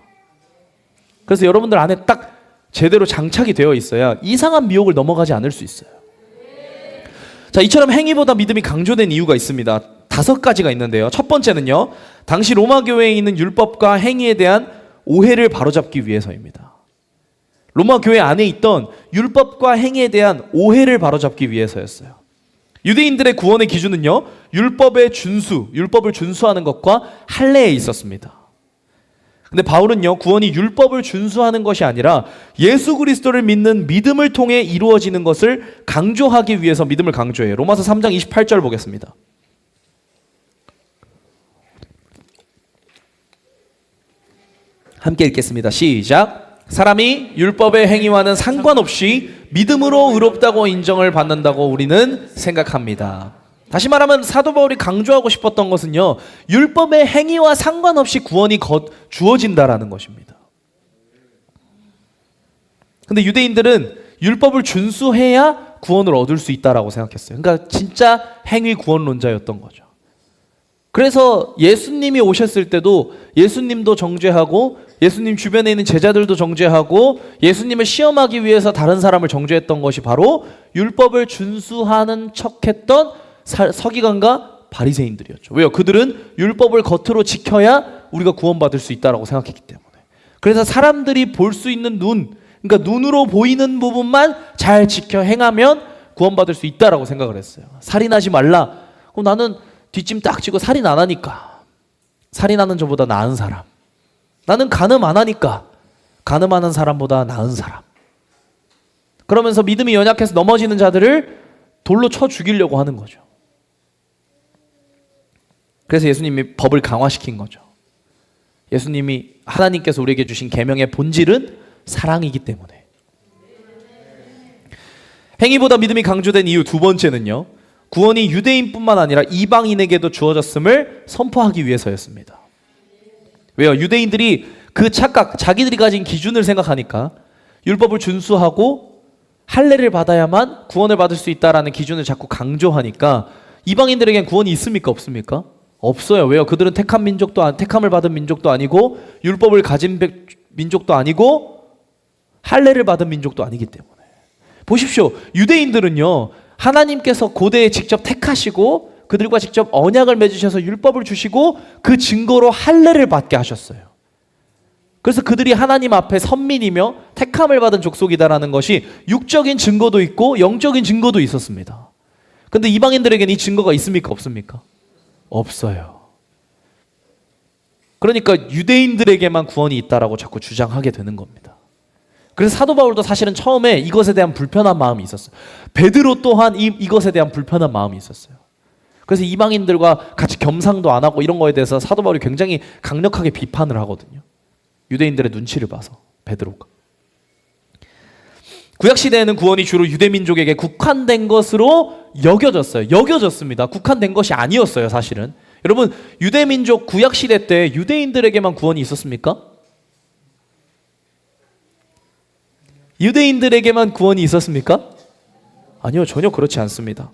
Speaker 1: 그래서 여러분들 안에 딱 제대로 장착이 되어 있어야 이상한 미혹을 넘어가지 않을 수 있어요. 자, 이처럼 행위보다 믿음이 강조된 이유가 있습니다. 5가지가 있는데요. 첫 번째는요, 당시 로마 교회에 있는 율법과 행위에 대한 오해를 바로잡기 위해서입니다. 로마 교회 안에 있던 율법과 행위에 대한 오해를 바로잡기 위해서였어요. 유대인들의 구원의 기준은요, 율법을 준수하는 것과 할례에 있었습니다. 근데 바울은요, 구원이 율법을 준수하는 것이 아니라 예수 그리스도를 믿는 믿음을 통해 이루어지는 것을 강조하기 위해서 믿음을 강조해요. 로마서 3장 28절 보겠습니다. 함께 읽겠습니다. 시작. 사람이 율법의 행위와는 상관없이 믿음으로 의롭다고 인정을 받는다고 우리는 생각합니다. 다시 말하면 사도 바울이 강조하고 싶었던 것은요, 율법의 행위와 상관없이 구원이 주어진다라는 것입니다. 근데 유대인들은 율법을 준수해야 구원을 얻을 수 있다라고 생각했어요. 그러니까 진짜 행위 구원론자였던 거죠. 그래서 예수님이 오셨을 때도 예수님도 정죄하고 예수님 주변에 있는 제자들도 정죄하고 예수님을 시험하기 위해서 다른 사람을 정죄했던 것이 바로 율법을 준수하는 척했던 서기관과 바리새인들이었죠. 왜요? 그들은 율법을 겉으로 지켜야 우리가 구원받을 수 있다라고 생각했기 때문에. 그래서 사람들이 볼 수 있는 그러니까 눈으로 보이는 부분만 잘 지켜 행하면 구원받을 수 있다라고 생각을 했어요. 살인하지 말라. 나는 뒷짐 딱 지고 살인 안 하니까 살인하는 저보다 나은 사람. 나는 간음 안 하니까 간음하는 사람보다 나은 사람. 그러면서 믿음이 연약해서 넘어지는 자들을 돌로 쳐 죽이려고 하는 거죠. 그래서 예수님이 법을 강화시킨 거죠. 예수님이 하나님께서 우리에게 주신 계명의 본질은 사랑이기 때문에. 행위보다 믿음이 강조된 이유 두 번째는요, 구원이 유대인뿐만 아니라 이방인에게도 주어졌음을 선포하기 위해서였습니다. 왜요? 유대인들이 그 착각, 자기들이 가진 기준을 생각하니까 율법을 준수하고 할례를 받아야만 구원을 받을 수 있다라는 기준을 자꾸 강조하니까 이방인들에겐 구원이 있습니까? 없습니까? 없어요. 왜요? 그들은 택함을 받은 민족도 아니고 율법을 가진 민족도 아니고 할례를 받은 민족도 아니기 때문에. 보십시오. 유대인들은요, 하나님께서 고대에 직접 택하시고 그들과 직접 언약을 맺으셔서 율법을 주시고 그 증거로 할례를 받게 하셨어요. 그래서 그들이 하나님 앞에 선민이며 택함을 받은 족속이다라는 것이 육적인 증거도 있고 영적인 증거도 있었습니다. 근데 이방인들에게는 이 증거가 있습니까? 없습니까? 없어요. 그러니까 유대인들에게만 구원이 있다라고 자꾸 주장하게 되는 겁니다. 그래서 사도 바울도 사실은 처음에 이것에 대한 불편한 마음이 있었어요. 베드로 또한 이것에 대한 불편한 마음이 있었어요. 그래서 이방인들과 같이 겸상도 안 하고 이런 거에 대해서 사도 바울이 굉장히 강력하게 비판을 하거든요. 유대인들의 눈치를 봐서 베드로가. 구약시대에는 구원이 주로 유대민족에게 국한된 것으로 여겨졌습니다. 국한된 것이 아니었어요, 사실은. 여러분, 유대민족 구약시대 때 유대인들에게만 구원이 있었습니까? 유대인들에게만 구원이 있었습니까? 아니요, 전혀 그렇지 않습니다.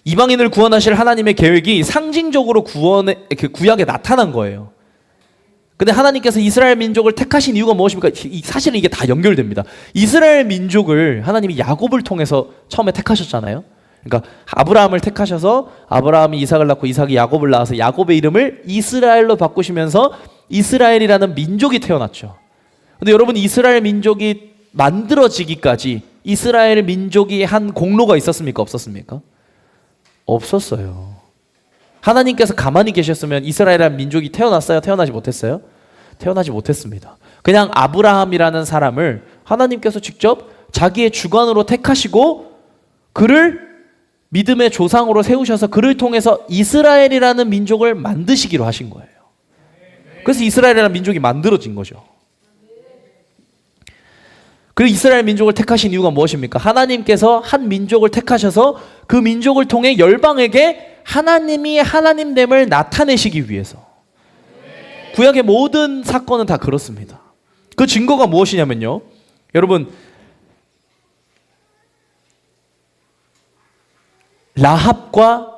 Speaker 1: 이방인을 구원하실 하나님의 계획이 상징적으로 구약에 나타난 거예요. 근데 하나님께서 이스라엘 민족을 택하신 이유가 무엇입니까? 사실은 이게 다 연결됩니다. 이스라엘 민족을 하나님이 야곱을 통해서 처음에 택하셨잖아요. 그러니까 아브라함을 택하셔서 아브라함이 이삭을 낳고 이삭이 야곱을 낳아서 야곱의 이름을 이스라엘로 바꾸시면서 이스라엘이라는 민족이 태어났죠. 근데 여러분, 이스라엘 민족이 만들어지기까지 이스라엘 민족이 한 공로가 있었습니까? 없었습니까? 없었어요. 하나님께서 가만히 계셨으면 이스라엘이라는 민족이 태어났어요? 태어나지 못했어요? 태어나지 못했습니다. 그냥 아브라함이라는 사람을 하나님께서 직접 자기의 주관으로 택하시고 그를 믿음의 조상으로 세우셔서 그를 통해서 이스라엘이라는 민족을 만드시기로 하신 거예요. 그래서 이스라엘이라는 민족이 만들어진 거죠. 그리고 이스라엘 민족을 택하신 이유가 무엇입니까? 하나님께서 한 민족을 택하셔서 그 민족을 통해 열방에게 하나님이 하나님됨을 나타내시기 위해서. 구약의 모든 사건은 다 그렇습니다. 그 증거가 무엇이냐면요, 여러분, 라합과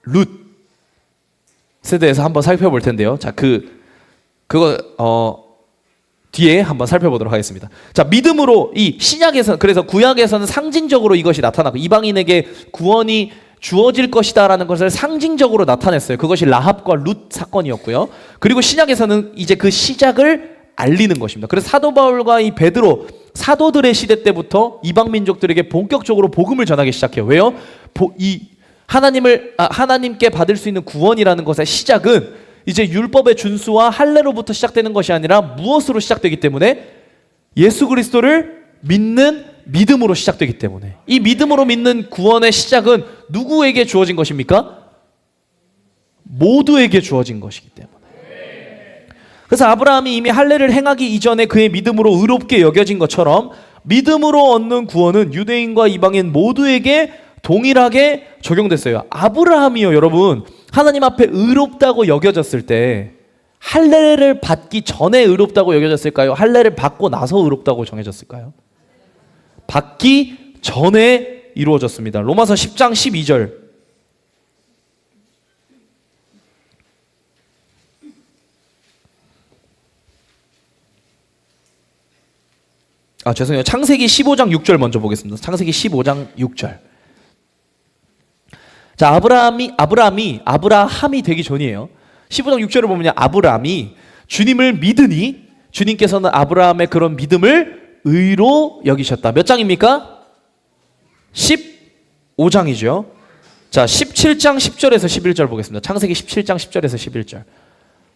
Speaker 1: 룻에 대해서 한번 살펴볼 텐데요. 자, 그거 뒤에 한번 살펴보도록 하겠습니다. 자, 믿음으로 이 신약에서, 그래서 구약에서는 상징적으로 이것이 나타나고 이방인에게 구원이 주어질 것이다라는 것을 상징적으로 나타냈어요. 그것이 라합과 룻 사건이었고요. 그리고 신약에서는 이제 그 시작을 알리는 것입니다. 그래서 사도 바울과 이 베드로, 사도들의 시대 때부터 이방 민족들에게 본격적으로 복음을 전하기 시작해요. 왜요? 하나님께 받을 수 있는 구원이라는 것의 시작은 이제 율법의 준수와 할례로부터 시작되는 것이 아니라 무엇으로 시작되기 때문에? 예수 그리스도를 믿는 믿음으로 시작되기 때문에. 이 믿음으로 믿는 구원의 시작은 누구에게 주어진 것입니까? 모두에게 주어진 것이기 때문에. 그래서 아브라함이 이미 할례를 행하기 이전에 그의 믿음으로 의롭게 여겨진 것처럼 믿음으로 얻는 구원은 유대인과 이방인 모두에게 동일하게 적용됐어요. 아브라함이요, 여러분, 하나님 앞에 의롭다고 여겨졌을 때 할례를 받기 전에 의롭다고 여겨졌을까요? 할례를 받고 나서 의롭다고 정해졌을까요? 받기 전에 이루어졌습니다. 로마서 10장 12절. 죄송해요. 창세기 15장 6절 먼저 보겠습니다. 창세기 15장 6절. 자, 아브라함이 되기 전이에요. 15장 6절을 보면 아브라함이 주님을 믿으니 주님께서는 아브라함의 그런 믿음을 의로 여기셨다. 몇 장입니까? 15장이죠. 자, 17장 10절에서 11절 보겠습니다. 창세기 17장 10절에서 11절.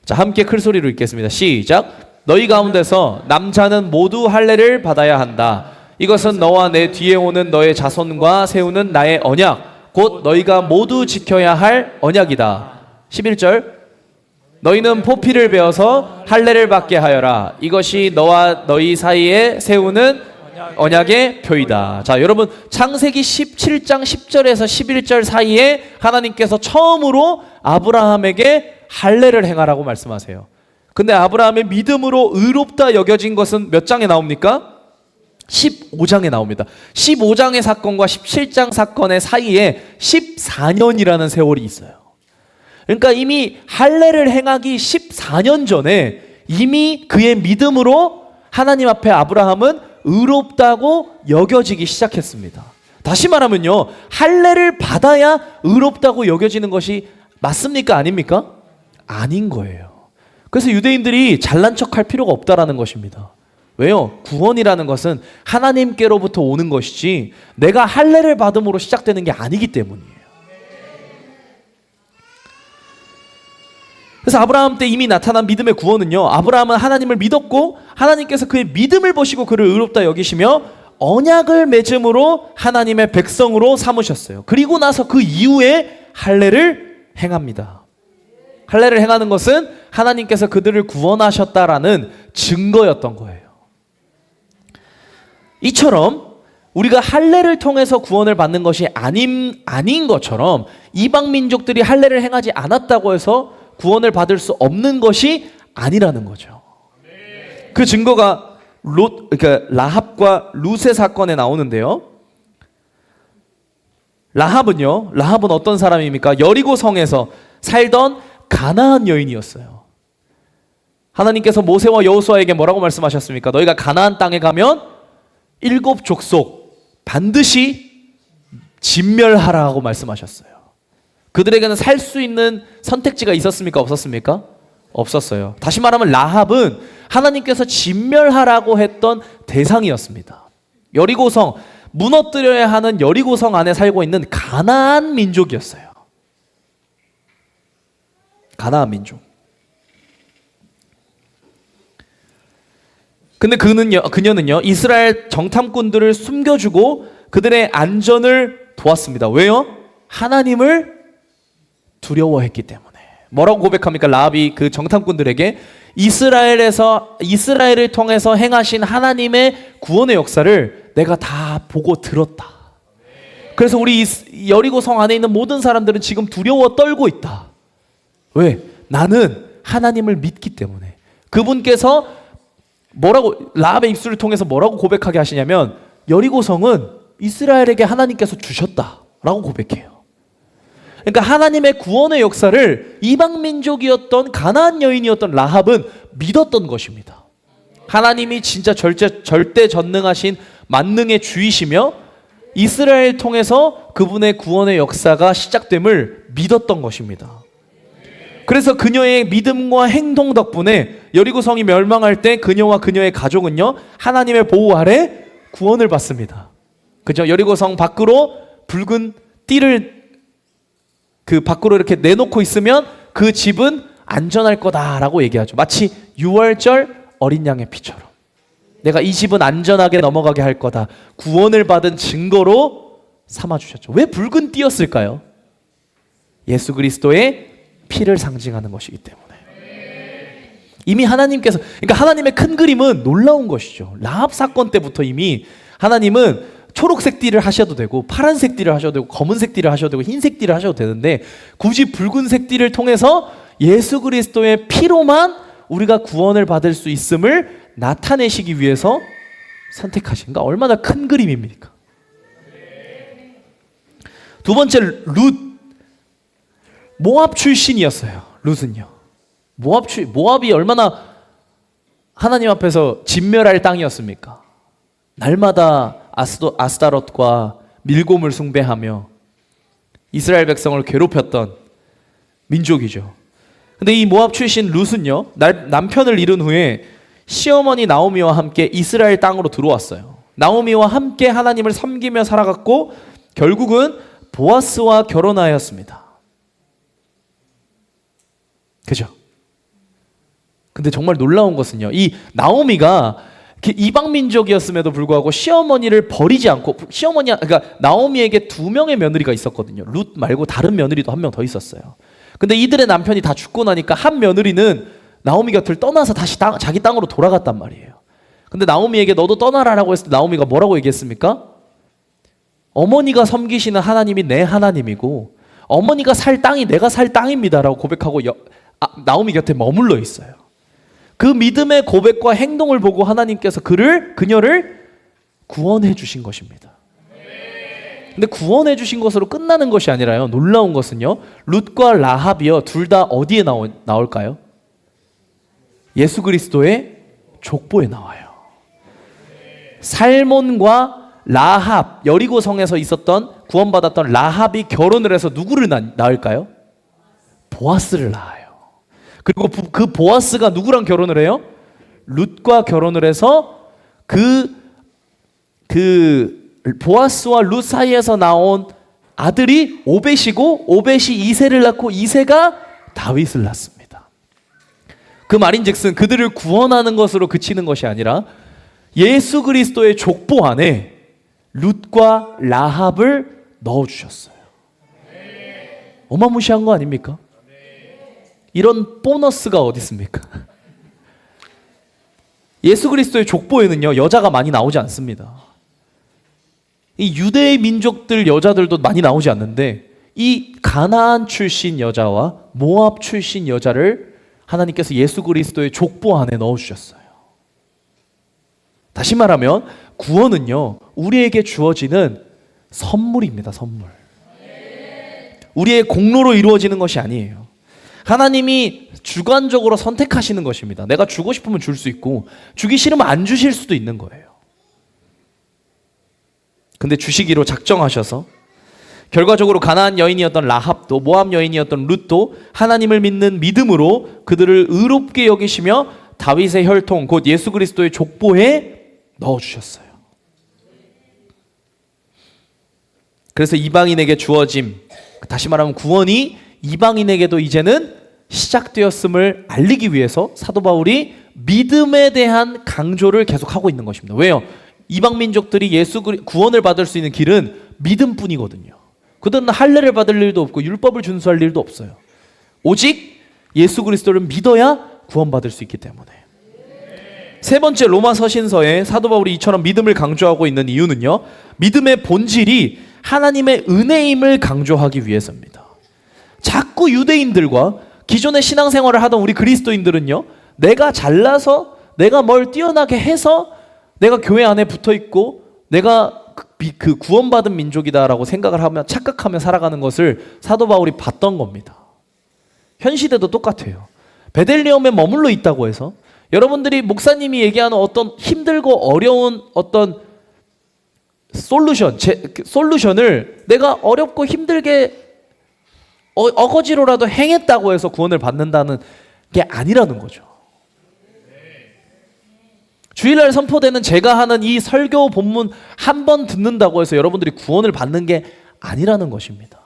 Speaker 1: 자, 함께 큰 소리로 읽겠습니다. 시작. 너희 가운데서 남자는 모두 할례를 받아야 한다. 이것은 너와 내 뒤에 오는 너의 자손과 세우는 나의 언약, 곧 너희가 모두 지켜야 할 언약이다. 11절. 너희는 포피를 베어서 할례를 받게 하여라. 이것이 너와 너희 사이에 세우는 언약의 표이다. 자, 여러분, 창세기 17장 10절에서 11절 사이에 하나님께서 처음으로 아브라함에게 할례를 행하라고 말씀하세요. 근데 아브라함의 믿음으로 의롭다 여겨진 것은 몇 장에 나옵니까? 15장에 나옵니다. 15장의 사건과 17장 사건의 사이에 14년이라는 세월이 있어요. 그러니까 이미 할례를 행하기 14년 전에 이미 그의 믿음으로 하나님 앞에 아브라함은 의롭다고 여겨지기 시작했습니다. 다시 말하면요, 할례를 받아야 의롭다고 여겨지는 것이 맞습니까? 아닙니까? 아닌 거예요. 그래서 유대인들이 잘난 척할 필요가 없다라는 것입니다. 왜요? 구원이라는 것은 하나님께로부터 오는 것이지 내가 할례를 받음으로 시작되는 게 아니기 때문이에요. 그래서 아브라함 때 이미 나타난 믿음의 구원은요, 아브라함은 하나님을 믿었고 하나님께서 그의 믿음을 보시고 그를 의롭다 여기시며 언약을 맺음으로 하나님의 백성으로 삼으셨어요. 그리고 나서 그 이후에 할례를 행합니다. 할례를 행하는 것은 하나님께서 그들을 구원하셨다라는 증거였던 거예요. 이처럼 우리가 할례를 통해서 구원을 받는 것이 아닌 것처럼 이방 민족들이 할례를 행하지 않았다고 해서 구원을 받을 수 없는 것이 아니라는 거죠. 그 증거가 그러니까 라합과 룻의 사건에 나오는데요. 라합은 어떤 사람입니까? 여리고 성에서 살던 가나안 여인이었어요. 하나님께서 모세와 여호수아에게 뭐라고 말씀하셨습니까? 너희가 가나안 땅에 가면 7 족속 반드시 진멸하라고 말씀하셨어요. 그들에게는 살 수 있는 선택지가 있었습니까? 없었습니까? 없었어요. 다시 말하면 라합은 하나님께서 진멸하라고 했던 대상이었습니다. 여리고성, 무너뜨려야 하는 여리고성 안에 살고 있는 가나안 민족이었어요. 가나안 민족. 근데 그녀는요 이스라엘 정탐꾼들을 숨겨주고 그들의 안전을 도왔습니다. 왜요? 하나님을 두려워했기 때문에. 뭐라고 고백합니까? 라합이 그 정탐꾼들에게 이스라엘을 통해서 행하신 하나님의 구원의 역사를 내가 다 보고 들었다. 그래서 우리 여리고 성 안에 있는 모든 사람들은 지금 두려워 떨고 있다. 왜? 나는 하나님을 믿기 때문에. 그분께서 라합의 입술을 통해서 뭐라고 고백하게 하시냐면 여리고 성은 이스라엘에게 하나님께서 주셨다라고 고백해요. 그러니까 하나님의 구원의 역사를 이방 민족이었던 가나안 여인이었던 라합은 믿었던 것입니다. 하나님이 진짜 절대 전능하신 만능의 주이시며 이스라엘 통해서 그분의 구원의 역사가 시작됨을 믿었던 것입니다. 그래서 그녀의 믿음과 행동 덕분에 여리고 성이 멸망할 때 그녀와 그녀의 가족은요 하나님의 보호 아래 구원을 받습니다. 그죠? 여리고 성 밖으로 붉은 띠를 그 밖으로 이렇게 내놓고 있으면 그 집은 안전할 거다라고 얘기하죠. 마치 6월절 어린 양의 피처럼 내가 이 집은 안전하게 넘어가게 할 거다. 구원을 받은 증거로 삼아주셨죠. 왜 붉은 띠였을까요? 예수 그리스도의 피를 상징하는 것이기 때문에. 이미 하나님께서, 그러니까 하나님의 큰 그림은 놀라운 것이죠. 라합 사건 때부터 이미 하나님은 초록색 띠를 하셔도 되고 파란색 띠를 하셔도 되고 검은색 띠를 하셔도 되고 흰색 띠를 하셔도 되는데 굳이 붉은색 띠를 통해서 예수 그리스도의 피로만 우리가 구원을 받을 수 있음을 나타내시기 위해서 선택하신가? 얼마나 큰 그림입니까? 두 번째, 룻. 모압 출신이었어요. 룻은요. 모압이 얼마나 하나님 앞에서 진멸할 땅이었습니까? 날마다 아스타롯과 밀곰을 숭배하며 이스라엘 백성을 괴롭혔던 민족이죠. 근데 이 모압 출신 룻은요, 남편을 잃은 후에 시어머니 나오미와 함께 이스라엘 땅으로 들어왔어요. 나오미와 함께 하나님을 섬기며 살아갔고 결국은 보아스와 결혼하였습니다. 그죠? 근데 정말 놀라운 것은요, 이 나오미가 이방 민족이었음에도 불구하고 시어머니를 버리지 않고, 그러니까 나오미에게 2명의 며느리가 있었거든요. 룻 말고 다른 며느리도 1명 더 있었어요. 근데 이들의 남편이 다 죽고 나니까 한 며느리는 나오미 곁을 떠나서 다시 자기 땅으로 돌아갔단 말이에요. 근데 나오미에게 너도 떠나라라고 했을 때 나오미가 뭐라고 얘기했습니까? 어머니가 섬기시는 하나님이 내 하나님이고 어머니가 살 땅이 내가 살 땅입니다라고 고백하고 나오미 곁에 머물러 있어요. 그 믿음의 고백과 행동을 보고 하나님께서 그녀를 구원해 주신 것입니다. 근데 구원해 주신 것으로 끝나는 것이 아니라요, 놀라운 것은요, 룻과 라합이요 둘 다 어디에 나올까요? 예수 그리스도의 족보에 나와요. 살몬과 라합, 여리고 성에서 있었던 구원받았던 라합이 결혼을 해서 누구를 낳을까요? 보아스를 낳아요. 그리고 그 보아스가 누구랑 결혼을 해요? 룻과 결혼을 해서 그 보아스와 룻 사이에서 나온 아들이 오벳이고 오벳이 이새를 낳고 이새가 다윗을 낳습니다. 그 말인즉슨 그들을 구원하는 것으로 그치는 것이 아니라 예수 그리스도의 족보 안에 룻과 라합을 넣어주셨어요. 어마무시한 거 아닙니까? 이런 보너스가 어디 있습니까? 예수 그리스도의 족보에는요 여자가 많이 나오지 않습니다. 이 유대의 민족들 여자들도 많이 나오지 않는데 이 가나안 출신 여자와 모압 출신 여자를 하나님께서 예수 그리스도의 족보 안에 넣어주셨어요. 다시 말하면 구원은요, 우리에게 주어지는 선물입니다. 선물. 우리의 공로로 이루어지는 것이 아니에요. 하나님이 주관적으로 선택하시는 것입니다. 내가 주고 싶으면 줄 수 있고 주기 싫으면 안 주실 수도 있는 거예요. 근데 주시기로 작정하셔서 결과적으로 가나안 여인이었던 라합도 모압 여인이었던 룻도 하나님을 믿는 믿음으로 그들을 의롭게 여기시며 다윗의 혈통 곧 예수 그리스도의 족보에 넣어주셨어요. 그래서 이방인에게 주어짐, 다시 말하면 구원이 이방인에게도 이제는 시작되었음을 알리기 위해서 사도 바울이 믿음에 대한 강조를 계속하고 있는 것입니다. 왜요? 이방 민족들이 구원을 받을 수 있는 길은 믿음뿐이거든요. 그들은 할례를 받을 일도 없고 율법을 준수할 일도 없어요. 오직 예수 그리스도를 믿어야 구원받을 수 있기 때문에. 세 번째, 로마 서신서에 사도 바울이 이처럼 믿음을 강조하고 있는 이유는요, 믿음의 본질이 하나님의 은혜임을 강조하기 위해서입니다. 자꾸 유대인들과 기존의 신앙생활을 하던 우리 그리스도인들은요, 내가 잘나서 내가 뭘 뛰어나게 해서 내가 교회 안에 붙어있고 내가 그 구원받은 민족이다라고 생각을 하며 착각하며 살아가는 것을 사도 바울이 봤던 겁니다. 현 시대도 똑같아요. 베들레헴에 머물러 있다고 해서 여러분들이 목사님이 얘기하는 어떤 힘들고 어려운 어떤 솔루션을 내가 어렵고 힘들게 어거지로라도 행했다고 해서 구원을 받는다는 게 아니라는 거죠. 주일날 선포되는 제가 하는 이 설교 본문 한 번 듣는다고 해서 여러분들이 구원을 받는 게 아니라는 것입니다.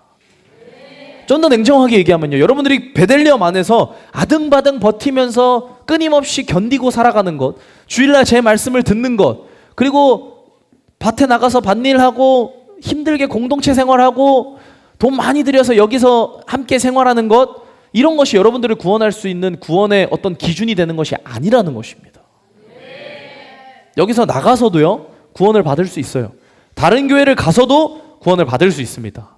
Speaker 1: 좀 더 냉정하게 얘기하면요, 여러분들이 베들레헴 안에서 아등바등 버티면서 끊임없이 견디고 살아가는 것, 주일날 제 말씀을 듣는 것, 그리고 밭에 나가서 밭일하고 힘들게 공동체 생활하고 돈 많이 들여서 여기서 함께 생활하는 것, 이런 것이 여러분들을 구원할 수 있는 구원의 어떤 기준이 되는 것이 아니라는 것입니다. 여기서 나가서도요, 구원을 받을 수 있어요. 다른 교회를 가서도 구원을 받을 수 있습니다.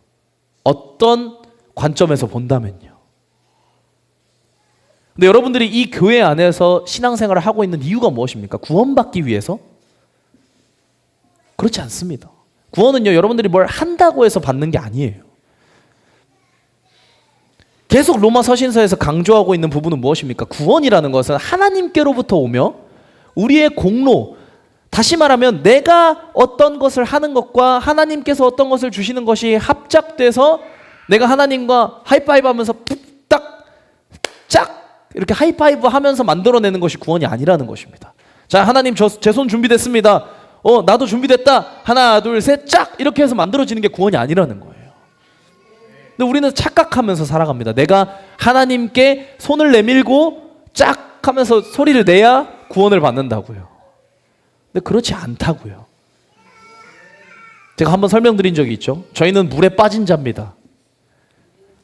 Speaker 1: 어떤 관점에서 본다면요. 근데 여러분들이 이 교회 안에서 신앙생활을 하고 있는 이유가 무엇입니까? 구원받기 위해서? 그렇지 않습니다. 구원은요, 여러분들이 뭘 한다고 해서 받는 게 아니에요. 계속 로마 서신서에서 강조하고 있는 부분은 무엇입니까? 구원이라는 것은 하나님께로부터 오며 우리의 공로, 다시 말하면 내가 어떤 것을 하는 것과 하나님께서 어떤 것을 주시는 것이 합작돼서 내가 하나님과 하이파이브 하면서 푹딱 짝 이렇게 하이파이브 하면서 만들어내는 것이 구원이 아니라는 것입니다. 자, 하나님 제 손 준비됐습니다. 나도 준비됐다. 하나 둘 셋 짝 이렇게 해서 만들어지는 게 구원이 아니라는 거예요. 근데 우리는 착각하면서 살아갑니다. 내가 하나님께 손을 내밀고 짝 하면서 소리를 내야 구원을 받는다고요. 근데 그렇지 않다고요. 제가 한번 설명드린 적이 있죠. 저희는 물에 빠진 자입니다.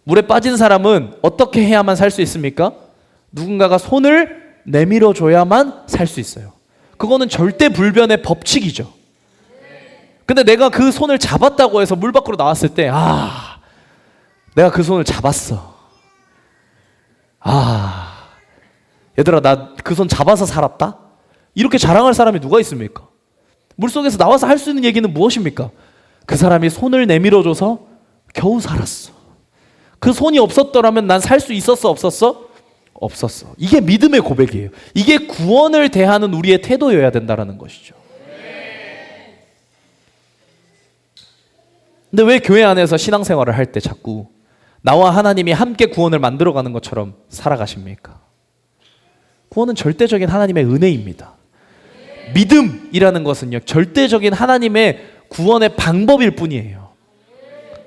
Speaker 1: 물에 빠진 사람은 어떻게 해야만 살 수 있습니까? 누군가가 손을 내밀어 줘야만 살 수 있어요. 그거는 절대 불변의 법칙이죠. 근데 내가 그 손을 잡았다고 해서 물 밖으로 나왔을 때 내가 그 손을 잡았어. 얘들아, 나 그 손 잡아서 살았다? 이렇게 자랑할 사람이 누가 있습니까? 물속에서 나와서 할 수 있는 얘기는 무엇입니까? 그 사람이 손을 내밀어줘서 겨우 살았어. 그 손이 없었더라면 난 살 수 있었어, 없었어? 없었어. 이게 믿음의 고백이에요. 이게 구원을 대하는 우리의 태도여야 된다는 것이죠. 근데 왜 교회 안에서 신앙생활을 할 때 자꾸 나와 하나님이 함께 구원을 만들어가는 것처럼 살아가십니까? 구원은 절대적인 하나님의 은혜입니다. 믿음이라는 것은요, 절대적인 하나님의 구원의 방법일 뿐이에요.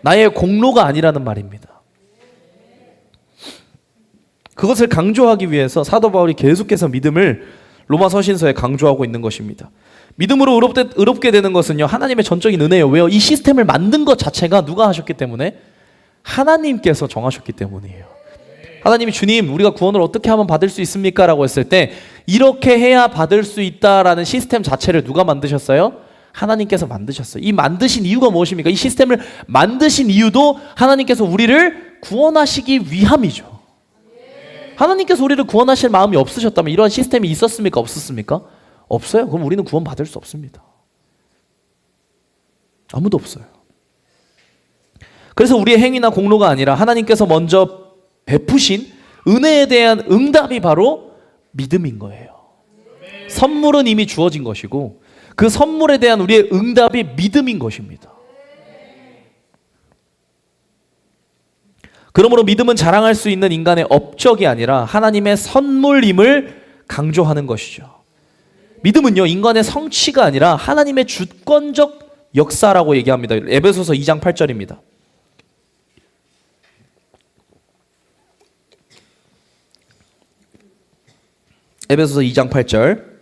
Speaker 1: 나의 공로가 아니라는 말입니다. 그것을 강조하기 위해서 사도 바울이 계속해서 믿음을 로마 서신서에 강조하고 있는 것입니다. 믿음으로 의롭게 되는 것은요, 하나님의 전적인 은혜예요. 왜요? 이 시스템을 만든 것 자체가 누가 하셨기 때문에? 하나님께서 정하셨기 때문이에요. 하나님이 주님, 우리가 구원을 어떻게 하면 받을 수 있습니까? 라고 했을 때 이렇게 해야 받을 수 있다라는 시스템 자체를 누가 만드셨어요? 하나님께서 만드셨어요. 이 만드신 이유가 무엇입니까? 이 시스템을 만드신 이유도 하나님께서 우리를 구원하시기 위함이죠. 하나님께서 우리를 구원하실 마음이 없으셨다면 이러한 시스템이 있었습니까? 없었습니까? 없어요. 그럼 우리는 구원받을 수 없습니다. 아무도 없어요. 그래서 우리의 행위나 공로가 아니라 하나님께서 먼저 베푸신 은혜에 대한 응답이 바로 믿음인 거예요. 선물은 이미 주어진 것이고 그 선물에 대한 우리의 응답이 믿음인 것입니다. 그러므로 믿음은 자랑할 수 있는 인간의 업적이 아니라 하나님의 선물임을 강조하는 것이죠. 믿음은요, 인간의 성취가 아니라 하나님의 주권적 역사라고 얘기합니다. 에베소서 2장 8절입니다. 에베소서 2장 8절.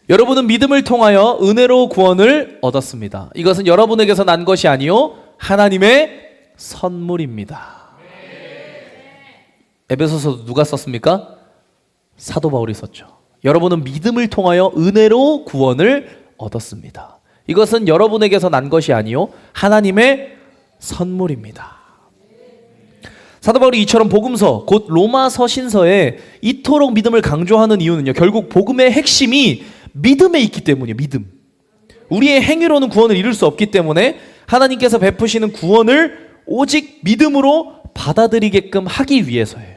Speaker 1: 여러분은 믿음을 통하여 은혜로 구원을 얻었습니다. 이것은 여러분에게서 난 것이 아니요 하나님의 선물입니다. 에베소서 누가 썼습니까? 사도 바울이 썼죠. 여러분은 믿음을 통하여 은혜로 구원을 얻었습니다. 이것은 여러분에게서 난 것이 아니요 하나님의 선물입니다. 사도 바울이 이처럼 복음서, 곧 로마서 신서에 이토록 믿음을 강조하는 이유는요, 결국 복음의 핵심이 믿음에 있기 때문이에요. 믿음. 우리의 행위로는 구원을 이룰 수 없기 때문에 하나님께서 베푸시는 구원을 오직 믿음으로 받아들이게끔 하기 위해서예요.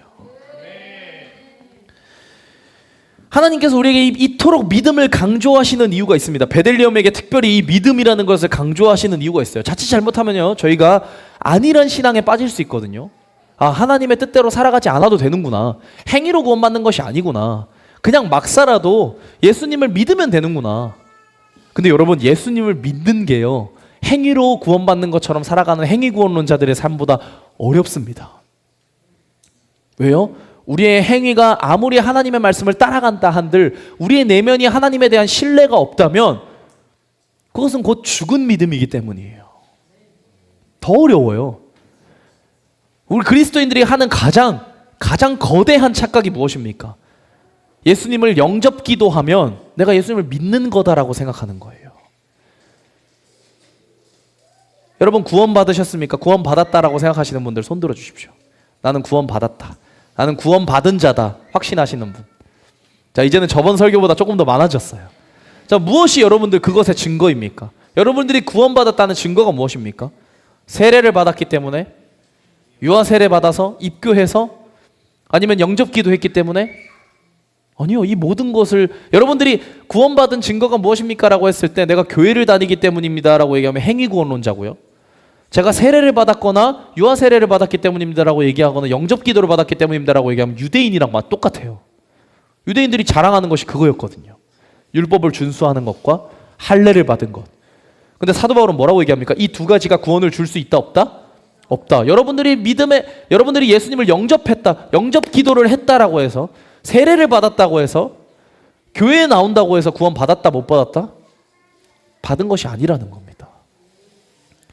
Speaker 1: 하나님께서 우리에게 이토록 믿음을 강조하시는 이유가 있습니다. 베들레헴에게 특별히 이 믿음이라는 것을 강조하시는 이유가 있어요. 자칫 잘못하면요, 저희가 안일한 신앙에 빠질 수 있거든요. 아, 하나님의 뜻대로 살아가지 않아도 되는구나. 행위로 구원받는 것이 아니구나. 그냥 막 살아도 예수님을 믿으면 되는구나. 근데 여러분, 예수님을 믿는 게요, 행위로 구원받는 것처럼 살아가는 행위구원론자들의 삶보다 어렵습니다. 왜요? 우리의 행위가 아무리 하나님의 말씀을 따라간다 한들 우리의 내면이 하나님에 대한 신뢰가 없다면 그것은 곧 죽은 믿음이기 때문이에요. 더 어려워요. 우리 그리스도인들이 하는 가장 거대한 착각이 무엇입니까? 예수님을 영접 기도하면 내가 예수님을 믿는 거다라고 생각하는 거예요. 여러분, 구원 받으셨습니까? 구원 받았다라고 생각하시는 분들 손 들어 주십시오. 나는 구원 받았다. 나는 구원 받은 자다. 확신하시는 분. 자, 이제는 저번 설교보다 조금 더 많아졌어요. 자, 무엇이 여러분들 그것의 증거입니까? 여러분들이 구원 받았다는 증거가 무엇입니까? 세례를 받았기 때문에, 유아 세례 받아서, 입교해서, 아니면 영접 기도했기 때문에? 아니요. 이 모든 것을 여러분들이 구원받은 증거가 무엇입니까? 라고 했을 때 내가 교회를 다니기 때문입니다 라고 얘기하면 행위구원론자고요. 제가 세례를 받았거나 유아 세례를 받았기 때문입니다 라고 얘기하거나 영접 기도를 받았기 때문입니다 라고 얘기하면 유대인이랑 똑같아요. 유대인들이 자랑하는 것이 그거였거든요. 율법을 준수하는 것과 할례를 받은 것. 근데 사도 바울은 뭐라고 얘기합니까? 이 두 가지가 구원을 줄 수 있다 없다? 없다. 여러분들이 예수님을 영접했다, 영접 기도를 했다라고 해서, 세례를 받았다고 해서, 교회에 나온다고 해서 구원 받았다 못 받았다? 받은 것이 아니라는 겁니다.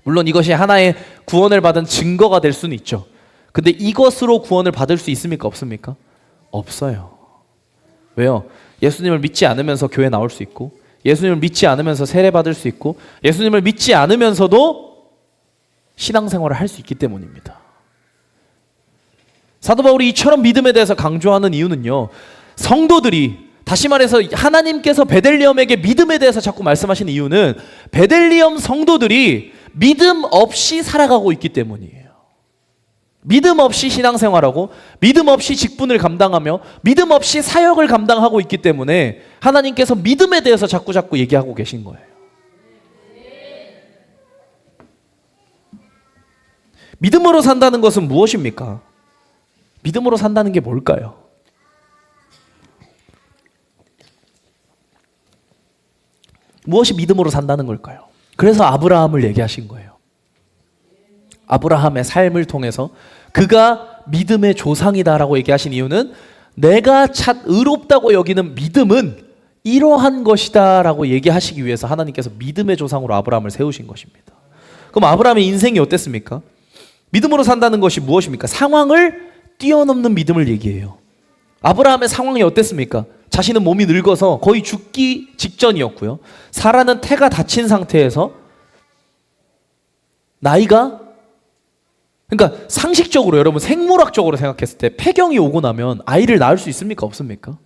Speaker 1: 물론 이것이 하나의 구원을 받은 증거가 될 수는 있죠. 근데 이것으로 구원을 받을 수 있습니까? 없습니까? 없어요. 왜요? 예수님을 믿지 않으면서 교회 나올 수 있고, 예수님을 믿지 않으면서 세례 받을 수 있고, 예수님을 믿지 않으면서도 신앙생활을 할 수 있기 때문입니다. 사도 바울이 이처럼 믿음에 대해서 강조하는 이유는요, 성도들이, 다시 말해서 하나님께서 베들레헴에게 믿음에 대해서 자꾸 말씀하시는 이유는 베들레헴 성도들이 믿음 없이 살아가고 있기 때문이에요. 믿음 없이 신앙생활하고 믿음 없이 직분을 감당하며 믿음 없이 사역을 감당하고 있기 때문에 하나님께서 믿음에 대해서 자꾸 얘기하고 계신 거예요. 믿음으로 산다는 것은 무엇입니까? 믿음으로 산다는 게 뭘까요? 무엇이 믿음으로 산다는 걸까요? 그래서 아브라함을 얘기하신 거예요. 아브라함의 삶을 통해서 그가 믿음의 조상이다라고 얘기하신 이유는 내가 의롭다고 여기는 믿음은 이러한 것이다라고 얘기하시기 위해서 하나님께서 믿음의 조상으로 아브라함을 세우신 것입니다. 그럼 아브라함의 인생이 어땠습니까? 믿음으로 산다는 것이 무엇입니까? 상황을 뛰어넘는 믿음을 얘기해요. 아브라함의 상황이 어땠습니까? 자신은 몸이 늙어서 거의 죽기 직전이었고요. 사라는 태가 닫힌 상태에서 나이가, 그러니까 상식적으로 여러분 생물학적으로 생각했을 때 폐경이 오고 나면 아이를 낳을 수 있습니까? 없습니까?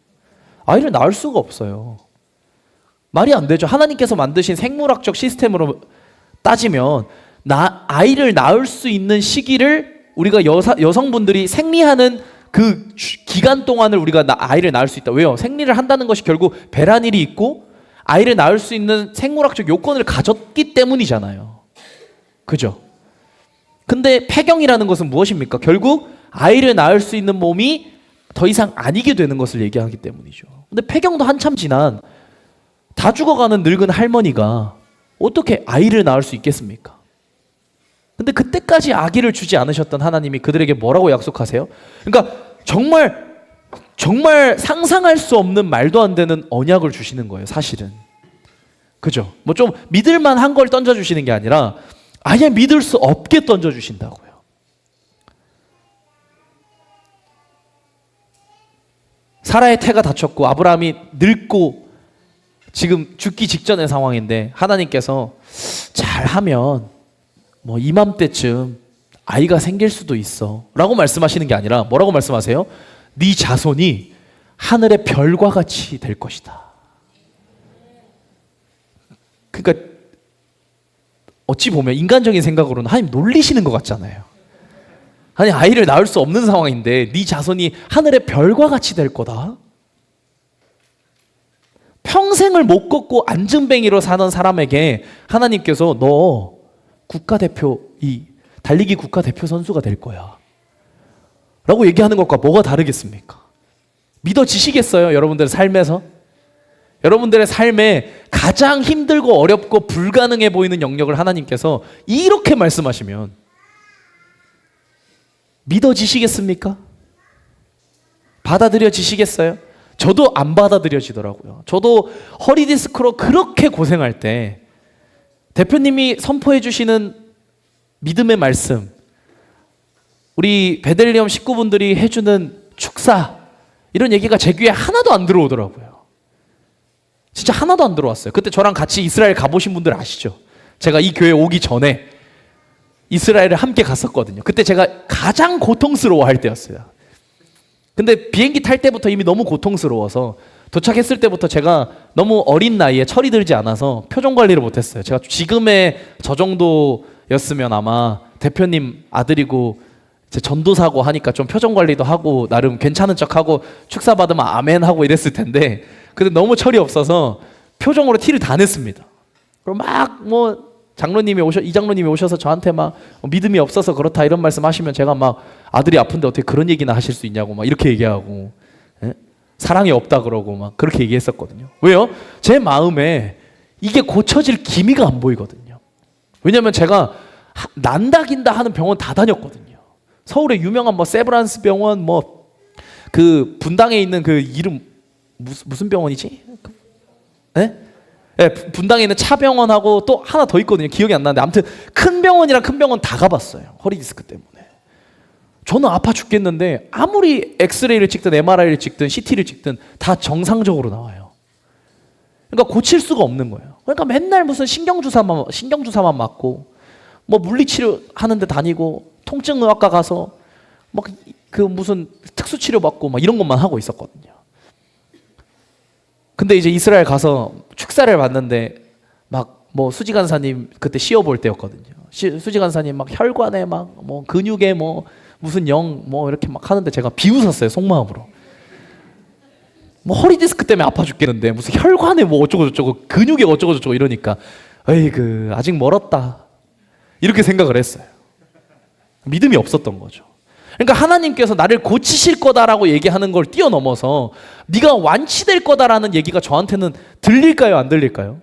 Speaker 1: 아이를 낳을 수가 없어요. 말이 안 되죠. 하나님께서 만드신 생물학적 시스템으로 따지면 아이를 낳을 수 있는 시기를 우리가 여성분들이 생리하는 그 기간 동안을 우리가 아이를 낳을 수 있다. 왜요? 생리를 한다는 것이 결국 배란일이 있고 아이를 낳을 수 있는 생물학적 요건을 가졌기 때문이잖아요. 그죠? 근데 폐경이라는 것은 무엇입니까? 결국 아이를 낳을 수 있는 몸이 더 이상 아니게 되는 것을 얘기하기 때문이죠. 근데 폐경도 한참 지난 다 죽어가는 늙은 할머니가 어떻게 아이를 낳을 수 있겠습니까? 근데 그때까지 아기를 주지 않으셨던 하나님이 그들에게 뭐라고 약속하세요? 그러니까 정말 상상할 수 없는 말도 안 되는 언약을 주시는 거예요, 사실은. 그죠? 뭐 좀 믿을만 한 걸 던져주시는 게 아니라 아예 믿을 수 없게 던져주신다고요. 사라의 태가 다쳤고 아브라함이 늙고 지금 죽기 직전의 상황인데 하나님께서 잘하면 뭐 이맘때쯤 아이가 생길 수도 있어 라고 말씀하시는 게 아니라 뭐라고 말씀하세요? 네 자손이 하늘의 별과 같이 될 것이다. 그러니까 어찌 보면 인간적인 생각으로는 하나님 놀리시는 것 같잖아요. 아니 아이를 낳을 수 없는 상황인데 네 자손이 하늘의 별과 같이 될 거다. 평생을 못 걷고 안증뱅이로 사는 사람에게 하나님께서 너 달리기 국가대표 선수가 될 거야 라고 얘기하는 것과 뭐가 다르겠습니까? 믿어지시겠어요? 여러분들의 삶에서? 여러분들의 삶에 가장 힘들고 어렵고 불가능해 보이는 영역을 하나님께서 이렇게 말씀하시면 믿어지시겠습니까? 받아들여지시겠어요? 저도 안 받아들여지더라고요. 저도 허리디스크로 그렇게 고생할 때 대표님이 선포해 주시는 믿음의 말씀, 우리 베들레헴 식구분들이 해주는 축사, 이런 얘기가 제 귀에 하나도 안 들어오더라고요. 진짜 하나도 안 들어왔어요. 그때 저랑 같이 이스라엘 가보신 분들 아시죠? 제가 이 교회 오기 전에 이스라엘을 함께 갔었거든요. 그때 제가 가장 고통스러워할 때였어요. 근데 비행기 탈 때부터 이미 너무 고통스러워서 도착했을 때부터 제가 너무 어린 나이에 철이 들지 않아서 표정 관리를 못했어요. 제가 지금의 저 정도였으면 아마 대표님 아들이고 이제 전도사고 하니까 좀 표정 관리도 하고 나름 괜찮은 척하고 축사 받으면 아멘 하고 이랬을 텐데 근데 너무 철이 없어서 표정으로 티를 다 냈습니다. 그럼 막 뭐 이장로님이 오셔서 저한테 막 믿음이 없어서 그렇다 이런 말씀 하시면 제가 막 아들이 아픈데 어떻게 그런 얘기나 하실 수 있냐고 막 이렇게 얘기하고 사랑이 없다 그러고 막 그렇게 얘기했었거든요. 왜요? 제 마음에 이게 고쳐질 기미가 안 보이거든요. 왜냐면 제가 난다긴다 하는 병원 다 다녔거든요. 서울에 유명한 뭐 세브란스 병원 뭐 그 분당에 있는 그 이름 무슨 병원이지? 네? 네, 분당에 있는 차병원하고 또 하나 더 있거든요. 기억이 안 나는데 아무튼 큰 병원이랑 큰 병원 다 가봤어요. 허리디스크 때문에. 저는 아파 죽겠는데 아무리 엑스레이를 찍든 MRI를 찍든 CT를 찍든 다 정상적으로 나와요. 그러니까 고칠 수가 없는 거예요. 그러니까 맨날 무슨 신경주사만 맞고 뭐 물리치료 하는데 다니고 통증의학과 가서 막 그 무슨 특수치료 받고 막 이런 것만 하고 있었거든요. 근데 이제 이스라엘 가서 축사를 받는데 막 뭐 수지 간사님 그때 시어 볼 때였거든요. 수지 간사님 막 혈관에 막 뭐 근육에 뭐 무슨 영 뭐 이렇게 막 하는데 제가 비웃었어요, 속마음으로. 뭐 허리디스크 때문에 아파 죽겠는데 무슨 혈관에 뭐 어쩌고 저쩌고 근육에 어쩌고 저쩌고 이러니까 에이그 아직 멀었다 이렇게 생각을 했어요. 믿음이 없었던 거죠. 그러니까 하나님께서 나를 고치실 거다라고 얘기하는 걸 뛰어넘어서 네가 완치될 거다라는 얘기가 저한테는 들릴까요, 안 들릴까요?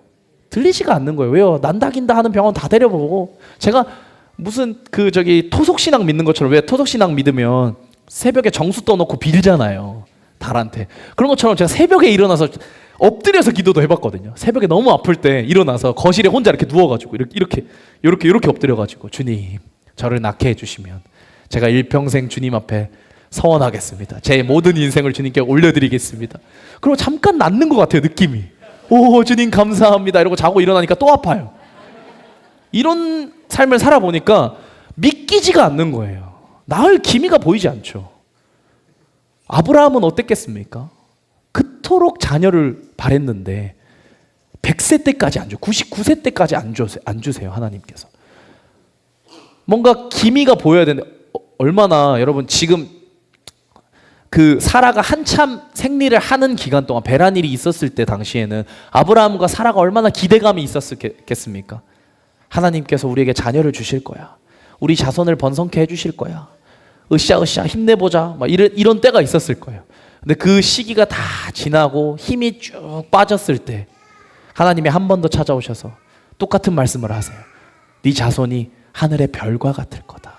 Speaker 1: 들리지가 않는 거예요. 왜요? 난다긴다 하는 병원 다 데려보고 제가 무슨 토속신앙 믿는 것처럼, 왜 토속신앙 믿으면 새벽에 정수 떠놓고 빌잖아요, 달한테. 그런 것처럼 제가 새벽에 일어나서 엎드려서 기도도 해봤거든요. 새벽에 너무 아플 때 일어나서 거실에 혼자 이렇게 누워가지고 이렇게 엎드려가지고 주님 저를 낫게 해주시면 제가 일평생 주님 앞에 서원하겠습니다. 제 모든 인생을 주님께 올려드리겠습니다. 그리고 잠깐 낫는 것 같아요, 느낌이. 오 주님 감사합니다 이러고 자고 일어나니까 또 아파요. 이런 삶을 살아보니까 믿기지가 않는 거예요. 나을 기미가 보이지 않죠. 아브라함은 어땠겠습니까? 그토록 자녀를 바랬는데 100세 때까지 안 줘요. 99세 때까지 안 주세요, 하나님께서. 뭔가 기미가 보여야 되는데, 얼마나 여러분 지금 그 사라가 한참 생리를 하는 기간 동안 베란일이 있었을 때 당시에는 아브라함과 사라가 얼마나 기대감이 있었겠습니까? 하나님께서 우리에게 자녀를 주실 거야. 우리 자손을 번성케 해주실 거야. 으쌰으쌰 힘내보자. 막 이런 때가 있었을 거예요. 근데 그 시기가 다 지나고 힘이 쭉 빠졌을 때 하나님이 한 번 더 찾아오셔서 똑같은 말씀을 하세요. 네 자손이 하늘의 별과 같을 거다.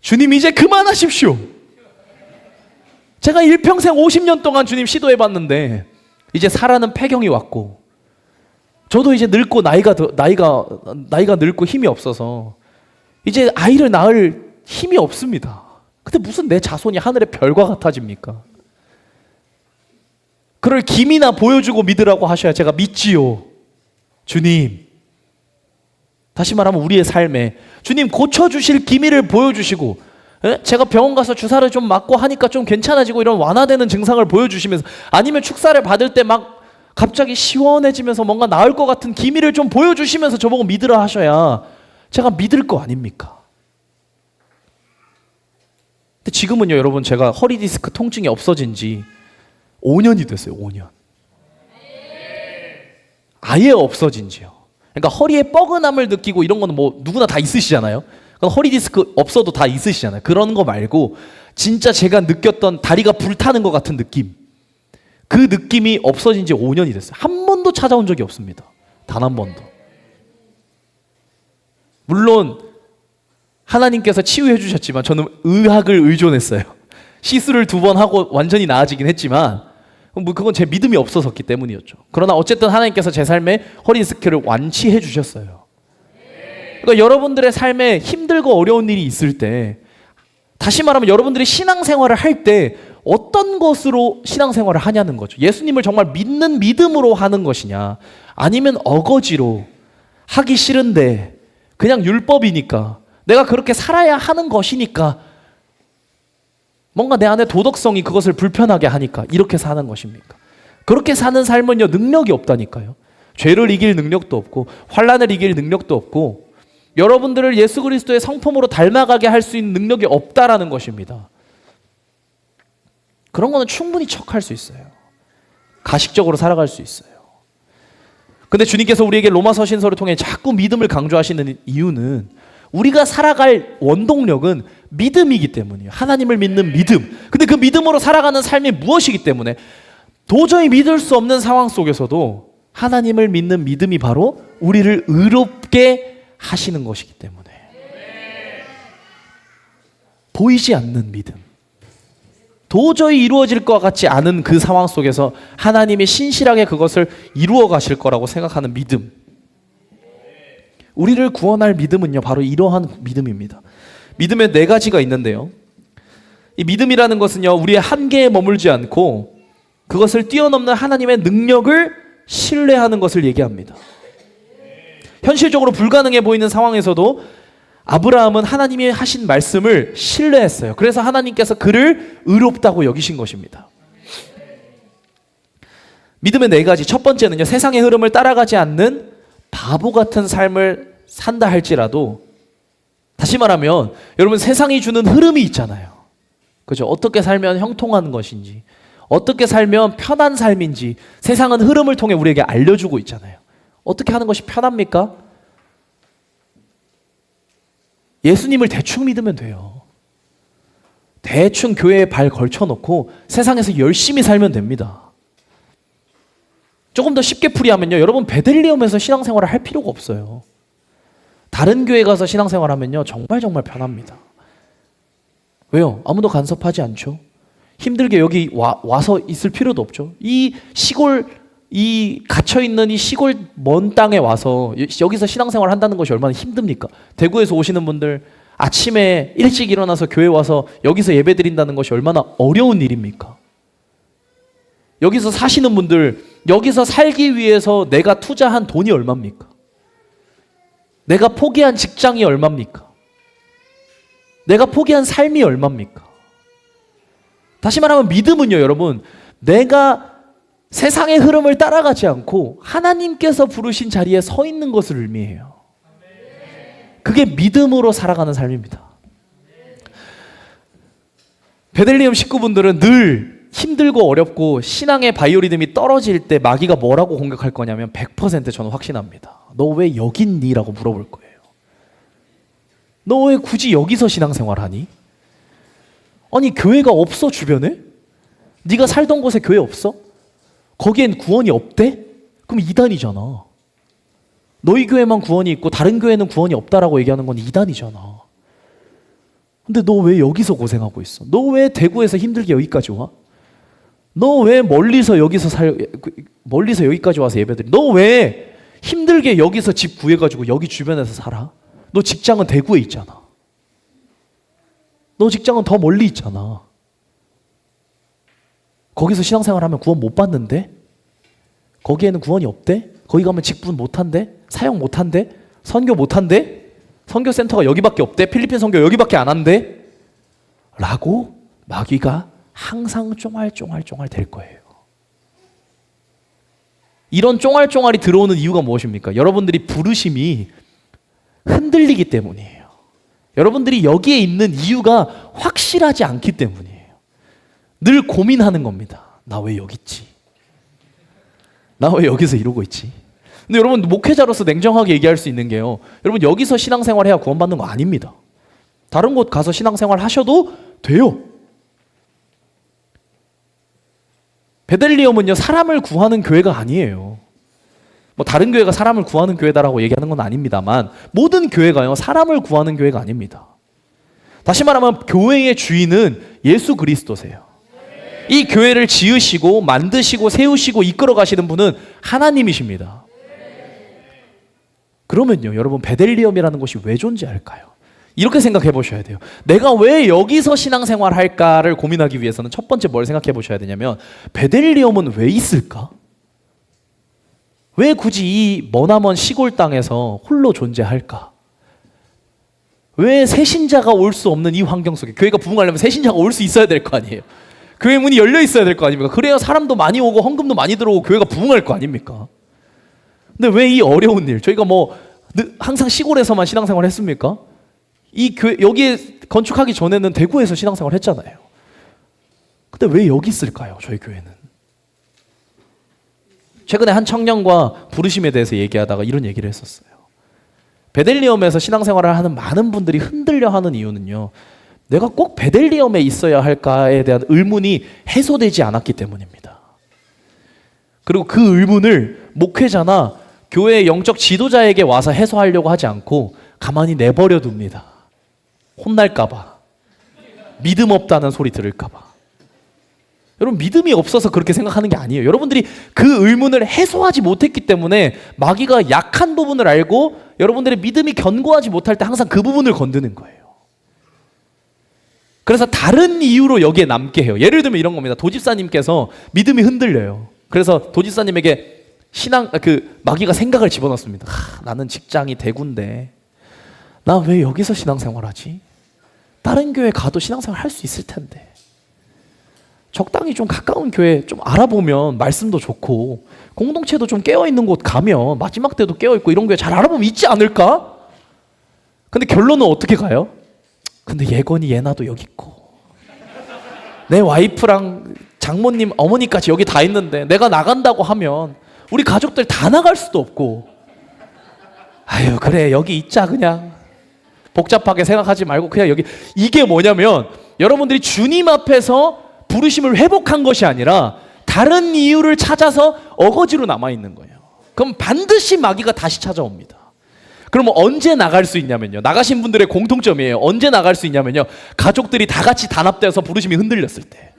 Speaker 1: 주님 이제 그만하십시오. 제가 일평생 50년 동안 주님 시도해봤는데 이제 사라는 폐경이 왔고 저도 이제 늙고 나이가 늙고 힘이 없어서 이제 아이를 낳을 힘이 없습니다. 근데 무슨 내 자손이 하늘의 별과 같아집니까? 그럴 기미나 보여주고 믿으라고 하셔야 제가 믿지요. 주님, 다시 말하면 우리의 삶에 주님 고쳐주실 기미를 보여주시고, 제가 병원 가서 주사를 좀 맞고 하니까 좀 괜찮아지고 이런 완화되는 증상을 보여주시면서, 아니면 축사를 받을 때 막 갑자기 시원해지면서 뭔가 나을 것 같은 기미를 좀 보여주시면서 저보고 믿으라 하셔야 제가 믿을 거 아닙니까? 근데 지금은요, 여러분, 제가 허리 디스크 통증이 없어진 지 5년이 됐어요. 5년. 아예 없어진 지요. 그러니까 허리에 뻐근함을 느끼고 이런 거는 뭐 누구나 다 있으시잖아요. 그러니까 허리 디스크 없어도 다 있으시잖아요. 그런 거 말고 진짜 제가 느꼈던 다리가 불타는 것 같은 느낌, 그 느낌이 없어진 지 5년이 됐어요. 한 번도 찾아온 적이 없습니다. 단 한 번도. 물론 하나님께서 치유해 주셨지만 저는 의학을 의존했어요. 시술을 2번 하고 완전히 나아지긴 했지만 뭐 그건 제 믿음이 없어서기 때문이었죠. 그러나 어쨌든 하나님께서 제 삶에 허리 디스크를 완치해 주셨어요. 그러니까 여러분들의 삶에 힘들고 어려운 일이 있을 때, 다시 말하면 여러분들이 신앙생활을 할 때 어떤 것으로 신앙생활을 하냐는 거죠. 예수님을 정말 믿는 믿음으로 하는 것이냐, 아니면 어거지로 하기 싫은데 그냥 율법이니까 내가 그렇게 살아야 하는 것이니까 뭔가 내 안에 도덕성이 그것을 불편하게 하니까 이렇게 사는 것입니까? 그렇게 사는 삶은요, 능력이 없다니까요. 죄를 이길 능력도 없고 환난을 이길 능력도 없고 여러분들을 예수 그리스도의 성품으로 닮아가게 할 수 있는 능력이 없다라는 것입니다. 그런 거는 충분히 척할 수 있어요. 가식적으로 살아갈 수 있어요. 근데 주님께서 우리에게 로마서 신서를 통해 자꾸 믿음을 강조하시는 이유는 우리가 살아갈 원동력은 믿음이기 때문이에요. 하나님을 믿는 믿음. 근데 그 믿음으로 살아가는 삶이 무엇이기 때문에 도저히 믿을 수 없는 상황 속에서도 하나님을 믿는 믿음이 바로 우리를 의롭게 하시는 것이기 때문에 보이지 않는 믿음, 도저히 이루어질 것 같지 않은 그 상황 속에서 하나님이 신실하게 그것을 이루어 가실 거라고 생각하는 믿음, 우리를 구원할 믿음은요 바로 이러한 믿음입니다. 믿음에 4가지가 있는데요, 이 믿음이라는 것은요 우리의 한계에 머물지 않고 그것을 뛰어넘는 하나님의 능력을 신뢰하는 것을 얘기합니다. 현실적으로 불가능해 보이는 상황에서도 아브라함은 하나님이 하신 말씀을 신뢰했어요. 그래서 하나님께서 그를 의롭다고 여기신 것입니다. 믿음의 4가지. 첫 번째는요, 세상의 흐름을 따라가지 않는 바보 같은 삶을 산다 할지라도, 다시 말하면 여러분 세상이 주는 흐름이 있잖아요. 그죠? 어떻게 살면 형통한 것인지, 어떻게 살면 편한 삶인지 세상은 흐름을 통해 우리에게 알려주고 있잖아요. 어떻게 하는 것이 편합니까? 예수님을 대충 믿으면 돼요. 대충 교회에 발 걸쳐놓고 세상에서 열심히 살면 됩니다. 조금 더 쉽게 풀이하면요, 여러분 베들레헴에서 신앙생활을 할 필요가 없어요. 다른 교회 가서 신앙생활하면요 정말 편합니다. 왜요? 아무도 간섭하지 않죠. 힘들게 여기 와서 있을 필요도 없죠. 이 시골, 이 갇혀있는 이 시골 먼 땅에 와서 여기서 신앙생활 한다는 것이 얼마나 힘듭니까? 대구에서 오시는 분들 아침에 일찍 일어나서 교회 와서 여기서 예배 드린다는 것이 얼마나 어려운 일입니까? 여기서 사시는 분들, 여기서 살기 위해서 내가 투자한 돈이 얼마입니까? 내가 포기한 직장이 얼마입니까? 내가 포기한 삶이 얼마입니까? 다시 말하면 믿음은요, 여러분, 내가 세상의 흐름을 따라가지 않고 하나님께서 부르신 자리에 서 있는 것을 의미해요. 그게 믿음으로 살아가는 삶입니다. 베들레헴 식구분들은 늘 힘들고 어렵고 신앙의 바이오리듬이 떨어질 때 마귀가 뭐라고 공격할 거냐면 100% 저는 확신합니다. 너 왜 여기 있니? 라고 물어볼 거예요. 너 왜 굳이 여기서 신앙생활하니? 아니 교회가 없어 주변에? 네가 살던 곳에 교회 없어? 거기엔 구원이 없대? 그럼 이단이잖아. 너희 교회만 구원이 있고 다른 교회는 구원이 없다라고 얘기하는 건 이단이잖아. 근데 너 왜 여기서 고생하고 있어? 너 왜 대구에서 힘들게 여기까지 와? 너 왜 멀리서 여기까지 와서 예배드리? 너 왜 힘들게 여기서 집 구해가지고 여기 주변에서 살아? 너 직장은 대구에 있잖아. 너 직장은 더 멀리 있잖아. 거기서 신앙생활하면 구원 못 받는데? 거기에는 구원이 없대? 거기 가면 직분 못 한대? 사역 못 한대? 선교 못 한대? 선교센터가 여기밖에 없대? 필리핀 선교 여기밖에 안 한대? 라고 마귀가 항상 쫑알쫑알 될 거예요. 이런 쫑알쫑알이 들어오는 이유가 무엇입니까? 여러분들이 부르심이 흔들리기 때문이에요. 여러분들이 여기에 있는 이유가 확실하지 않기 때문이에요. 늘 고민하는 겁니다. 나 왜 여기 있지? 나 왜 여기서 이러고 있지? 근데 여러분 목회자로서 냉정하게 얘기할 수 있는 게요. 여러분 여기서 신앙생활 해야 구원받는 거 아닙니다. 다른 곳 가서 신앙생활 하셔도 돼요. 베들레헴은요 사람을 구하는 교회가 아니에요. 뭐 다른 교회가 사람을 구하는 교회다라고 얘기하는 건 아닙니다만 모든 교회가요 사람을 구하는 교회가 아닙니다. 다시 말하면 교회의 주인은 예수 그리스도세요. 이 교회를 지으시고 만드시고 세우시고 이끌어 가시는 분은 하나님이십니다. 그러면요 여러분 베들레헴이라는 곳이 왜 존재할까요? 이렇게 생각해 보셔야 돼요. 내가 왜 여기서 신앙생활 할까를 고민하기 위해서는 첫 번째 뭘 생각해 보셔야 되냐면 베들레헴은 왜 있을까? 왜 굳이 이 머나먼 시골 땅에서 홀로 존재할까? 왜 새신자가 올 수 없는 이 환경 속에 교회가 부흥하려면 새신자가 올 수 있어야 될 거 아니에요. 교회 문이 열려 있어야 될 거 아닙니까? 그래야 사람도 많이 오고 헌금도 많이 들어오고 교회가 부흥할 거 아닙니까? 근데 왜 이 어려운 일, 저희가 뭐 항상 시골에서만 신앙생활 했습니까? 이 교회 여기에 건축하기 전에는 대구에서 신앙생활 했잖아요. 근데 왜 여기 있을까요? 저희 교회는. 최근에 한 청년과 부르심에 대해서 얘기하다가 이런 얘기를 했었어요. 베들레헴에서 신앙생활을 하는 많은 분들이 흔들려 하는 이유는요. 내가 꼭 베들레헴에 있어야 할까에 대한 의문이 해소되지 않았기 때문입니다. 그리고 그 의문을 목회자나 교회의 영적 지도자에게 와서 해소하려고 하지 않고 가만히 내버려 둡니다. 혼날까 봐. 믿음 없다는 소리 들을까 봐. 여러분 믿음이 없어서 그렇게 생각하는 게 아니에요. 여러분들이 그 의문을 해소하지 못했기 때문에 마귀가 약한 부분을 알고 여러분들의 믿음이 견고하지 못할 때 항상 그 부분을 건드는 거예요. 그래서 다른 이유로 여기에 남게 해요. 예를 들면 이런 겁니다. 도집사님께서 믿음이 흔들려요. 그래서 도집사님에게 마귀가 생각을 집어넣습니다. 나는 직장이 대구인데 나 왜 여기서 신앙생활하지? 다른 교회 가도 신앙생활 할 수 있을 텐데. 적당히 좀 가까운 교회 좀 알아보면 말씀도 좋고 공동체도 좀 깨어있는 곳 가면 마지막 때도 깨어있고 이런 교회 잘 알아보면 있지 않을까? 근데 결론은 어떻게 가요? 근데 예건이 예나도 여기 있고 내 와이프랑 장모님 어머니까지 여기 다 있는데 내가 나간다고 하면 우리 가족들 다 나갈 수도 없고 아유 그래 여기 있자 그냥 복잡하게 생각하지 말고 그냥 여기. 이게 뭐냐면 여러분들이 주님 앞에서 부르심을 회복한 것이 아니라 다른 이유를 찾아서 어거지로 남아있는 거예요. 그럼 반드시 마귀가 다시 찾아옵니다. 그럼 언제 나갈 수 있냐면요. 나가신 분들의 공통점이에요. 언제 나갈 수 있냐면요. 가족들이 다 같이 단합되어서 부르심이 흔들렸을 때.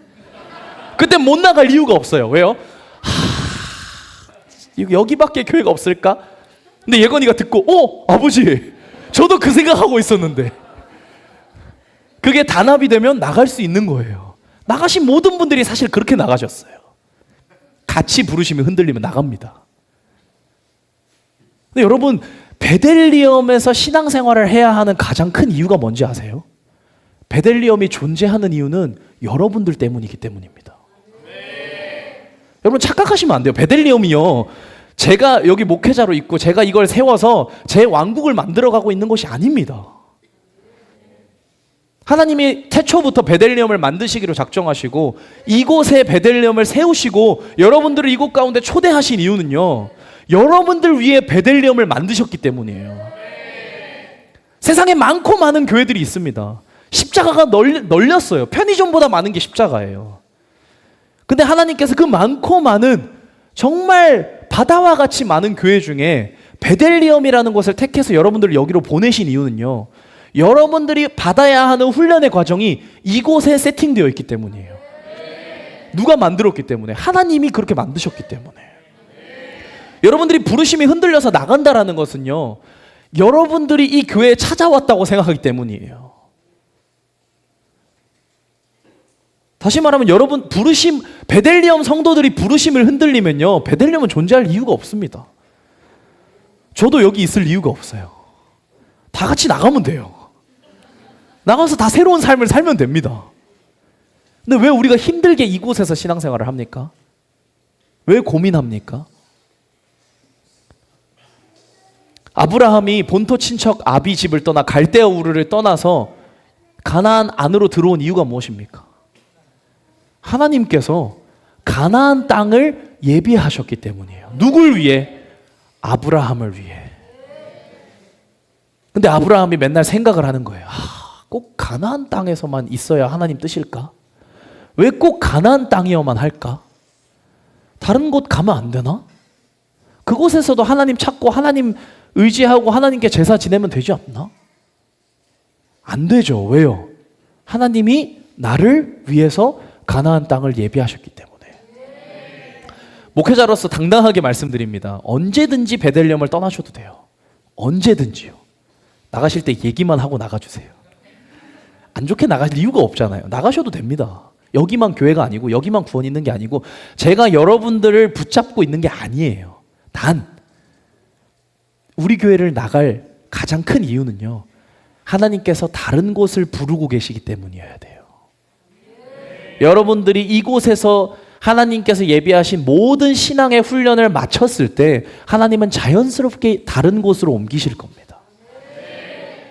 Speaker 1: 그때 못 나갈 이유가 없어요. 왜요? 여기밖에 교회가 없을까? 근데 예건이가 듣고 아버지 저도 그 생각하고 있었는데. 그게 단합이 되면 나갈 수 있는 거예요. 나가신 모든 분들이 사실 그렇게 나가셨어요. 같이 부르심이 흔들리면 나갑니다. 근데 여러분 베들레헴에서 신앙생활을 해야 하는 가장 큰 이유가 뭔지 아세요? 베들레헴이 존재하는 이유는 여러분들 때문이기 때문입니다. 여러분 착각하시면 안 돼요. 베들레헴이요, 제가 여기 목회자로 있고 제가 이걸 세워서 제 왕국을 만들어가고 있는 것이 아닙니다. 하나님이 태초부터 베들레헴을 만드시기로 작정하시고 이곳에 베들레헴을 세우시고 여러분들을 이곳 가운데 초대하신 이유는요, 여러분들 위해 베들레헴을 만드셨기 때문이에요. 세상에 많고 많은 교회들이 있습니다. 십자가가 널렸어요. 편의점보다 많은 게 십자가예요. 근데 하나님께서 그 많고 많은 정말 바다와 같이 많은 교회 중에 베들레헴이라는 곳을 택해서 여러분들을 여기로 보내신 이유는요, 여러분들이 받아야 하는 훈련의 과정이 이곳에 세팅되어 있기 때문이에요. 누가 만들었기 때문에? 하나님이 그렇게 만드셨기 때문에. 여러분들이 부르심이 흔들려서 나간다라는 것은요, 여러분들이 이 교회에 찾아왔다고 생각하기 때문이에요. 다시 말하면 여러분 부르심, 베들레헴 성도들이 부르심을 흔들리면요, 베들레헴은 존재할 이유가 없습니다. 저도 여기 있을 이유가 없어요. 다 같이 나가면 돼요. 나가서 다 새로운 삶을 살면 됩니다. 근데 왜 우리가 힘들게 이곳에서 신앙생활을 합니까? 왜 고민합니까? 아브라함이 본토 친척 아비 집을 떠나 갈대아 우르를 떠나서 가나안 안으로 들어온 이유가 무엇입니까? 하나님께서 가나안 땅을 예비하셨기 때문이에요. 누굴 위해? 아브라함을 위해. 근데 아브라함이 맨날 생각을 하는 거예요. 꼭 가나안 땅에서만 있어야 하나님 뜻일까? 왜 꼭 가나안 땅이어만 할까? 다른 곳 가면 안 되나? 그곳에서도 하나님 찾고 하나님 의지하고 하나님께 제사 지내면 되지 않나? 안 되죠. 왜요? 하나님이 나를 위해서 가나안 땅을 예비하셨기 때문에. 목회자로서 당당하게 말씀드립니다. 언제든지 베들레헴을 떠나셔도 돼요. 언제든지요. 나가실 때 얘기만 하고 나가주세요. 안 좋게 나갈 이유가 없잖아요. 나가셔도 됩니다. 여기만 교회가 아니고 여기만 구원 있는 게 아니고 제가 여러분들을 붙잡고 있는 게 아니에요. 단 우리 교회를 나갈 가장 큰 이유는요, 하나님께서 다른 곳을 부르고 계시기 때문이어야 돼요. 여러분들이 이곳에서 하나님께서 예비하신 모든 신앙의 훈련을 마쳤을 때 하나님은 자연스럽게 다른 곳으로 옮기실 겁니다.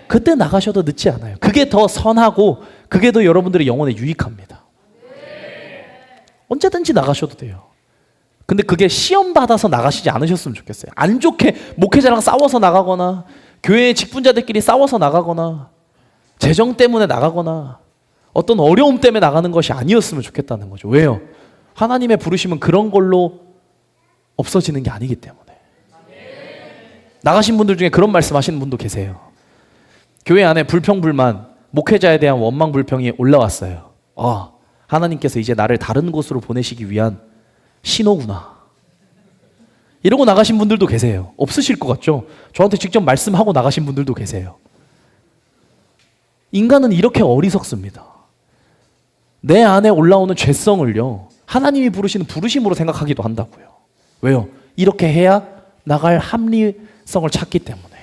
Speaker 1: 그때 나가셔도 늦지 않아요. 그게 더 선하고 그게 더 여러분들의 영혼에 유익합니다. 언제든지 나가셔도 돼요. 근데 그게 시험 받아서 나가시지 않으셨으면 좋겠어요. 안 좋게 목회자랑 싸워서 나가거나 교회 직분자들끼리 싸워서 나가거나 재정 때문에 나가거나 어떤 어려움 때문에 나가는 것이 아니었으면 좋겠다는 거죠. 왜요? 하나님의 부르심은 그런 걸로 없어지는 게 아니기 때문에. 나가신 분들 중에 그런 말씀하시는 분도 계세요. 교회 안에 불평불만, 목회자에 대한 원망 불평이 올라왔어요. 하나님께서 이제 나를 다른 곳으로 보내시기 위한 신호구나. 이러고 나가신 분들도 계세요. 없으실 것 같죠? 저한테 직접 말씀하고 나가신 분들도 계세요. 인간은 이렇게 어리석습니다. 내 안에 올라오는 죄성을요, 하나님이 부르시는 부르심으로 생각하기도 한다고요. 왜요? 이렇게 해야 나갈 합리성을 찾기 때문에.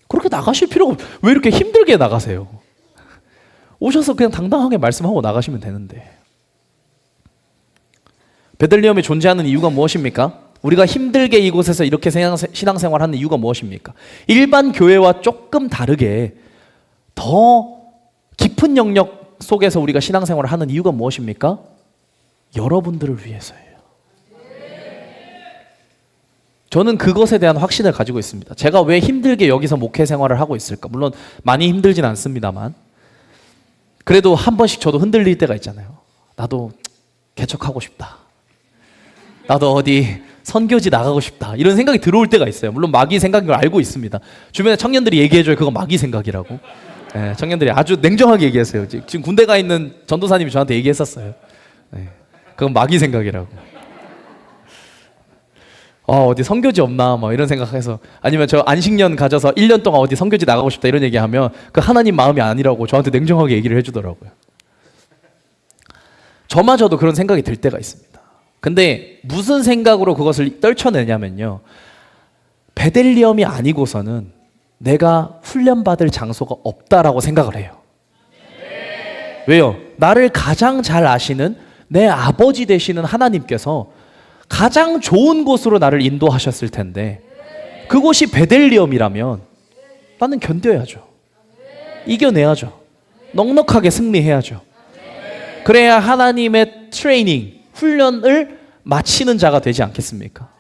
Speaker 1: 그렇게 나가실 필요가 왜 이렇게 힘들게 나가세요? 오셔서 그냥 당당하게 말씀하고 나가시면 되는데. 베들레헴이 존재하는 이유가 무엇입니까? 우리가 힘들게 이곳에서 이렇게 신앙생활하는 이유가 무엇입니까? 일반 교회와 조금 다르게 더 깊은 영역 속에서 우리가 신앙생활을 하는 이유가 무엇입니까? 여러분들을 위해서예요. 저는 그것에 대한 확신을 가지고 있습니다. 제가 왜 힘들게 여기서 목회 생활을 하고 있을까? 물론 많이 힘들진 않습니다만 그래도 한 번씩 저도 흔들릴 때가 있잖아요. 나도 개척하고 싶다. 나도 어디 선교지 나가고 싶다. 이런 생각이 들어올 때가 있어요. 물론 마귀 생각인 걸 알고 있습니다. 주변에 청년들이 얘기해줘요. 그거 마귀 생각이라고. 네, 청년들이 아주 냉정하게 얘기했어요. 지금 군대 가 있는 전도사님이 저한테 얘기했었어요. 네, 그건 마귀 생각이라고. 어디 선교지 없나 뭐 이런 생각해서, 아니면 저 안식년 가져서 1년 동안 어디 선교지 나가고 싶다 이런 얘기하면 그 하나님 마음이 아니라고 저한테 냉정하게 얘기를 해주더라고요. 저마저도 그런 생각이 들 때가 있습니다. 근데 무슨 생각으로 그것을 떨쳐내냐면요, 베들레헴이 아니고서는 내가 훈련받을 장소가 없다라고 생각을 해요. 왜요? 나를 가장 잘 아시는 내 아버지 되시는 하나님께서 가장 좋은 곳으로 나를 인도하셨을 텐데 그곳이 베들레헴이라면 나는 견뎌야죠. 이겨내야죠. 넉넉하게 승리해야죠. 그래야 하나님의 트레이닝, 훈련을 마치는 자가 되지 않겠습니까?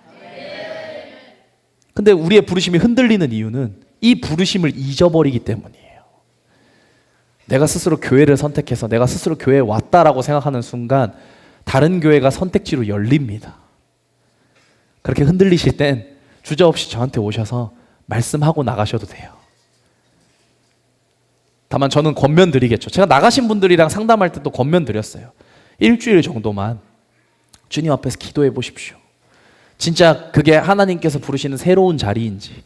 Speaker 1: 근데 우리의 부르심이 흔들리는 이유는 이 부르심을 잊어버리기 때문이에요. 내가 스스로 교회를 선택해서 내가 스스로 교회에 왔다라고 생각하는 순간 다른 교회가 선택지로 열립니다. 그렇게 흔들리실 땐 주저없이 저한테 오셔서 말씀하고 나가셔도 돼요. 다만 저는 권면 드리겠죠. 제가 나가신 분들이랑 상담할 때도 권면 드렸어요. 일주일 정도만 주님 앞에서 기도해 보십시오. 진짜 그게 하나님께서 부르시는 새로운 자리인지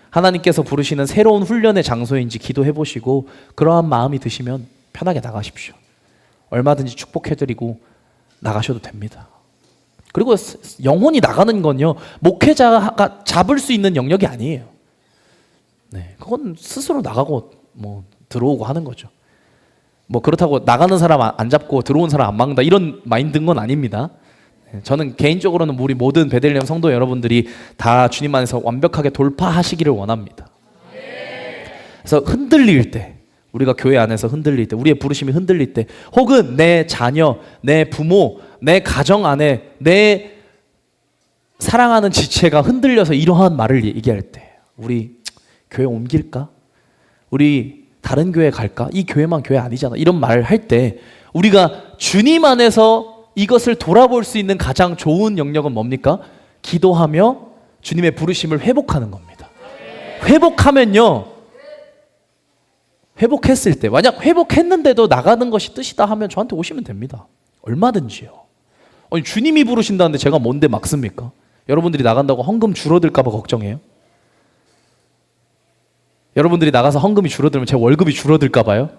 Speaker 1: 하나님께서 부르시는 새로운 훈련의 장소인지 기도해 보시고 그러한 마음이 드시면 편하게 나가십시오. 얼마든지 축복해 드리고 나가셔도 됩니다. 그리고 영혼이 나가는 건요, 목회자가 잡을 수 있는 영역이 아니에요. 네, 그건 스스로 나가고 뭐 들어오고 하는 거죠. 뭐 그렇다고 나가는 사람 안 잡고 들어온 사람 안 막는다 이런 마인드인 건 아닙니다. 저는 개인적으로는 우리 모든 베들레헴 성도 여러분들이 다 주님 안에서 완벽하게 돌파하시기를 원합니다. 그래서 흔들릴 때, 우리가 교회 안에서 흔들릴 때, 우리의 부르심이 흔들릴 때, 혹은 내 자녀, 내 부모, 내 가정 안에 내 사랑하는 지체가 흔들려서 이러한 말을 얘기할 때, 우리 교회 옮길까? 우리 다른 교회 갈까? 이 교회만 교회 아니잖아. 이런 말을 할 때 우리가 주님 안에서 이것을 돌아볼 수 있는 가장 좋은 영역은 뭡니까? 기도하며 주님의 부르심을 회복하는 겁니다. 회복하면요, 회복했을 때, 만약 회복했는데도 나가는 것이 뜻이다 하면 저한테 오시면 됩니다. 얼마든지요. 아니, 주님이 부르신다는데 제가 뭔데 막습니까? 여러분들이 나간다고 헌금 줄어들까 봐 걱정해요? 여러분들이 나가서 헌금이 줄어들면 제 월급이 줄어들까 봐요?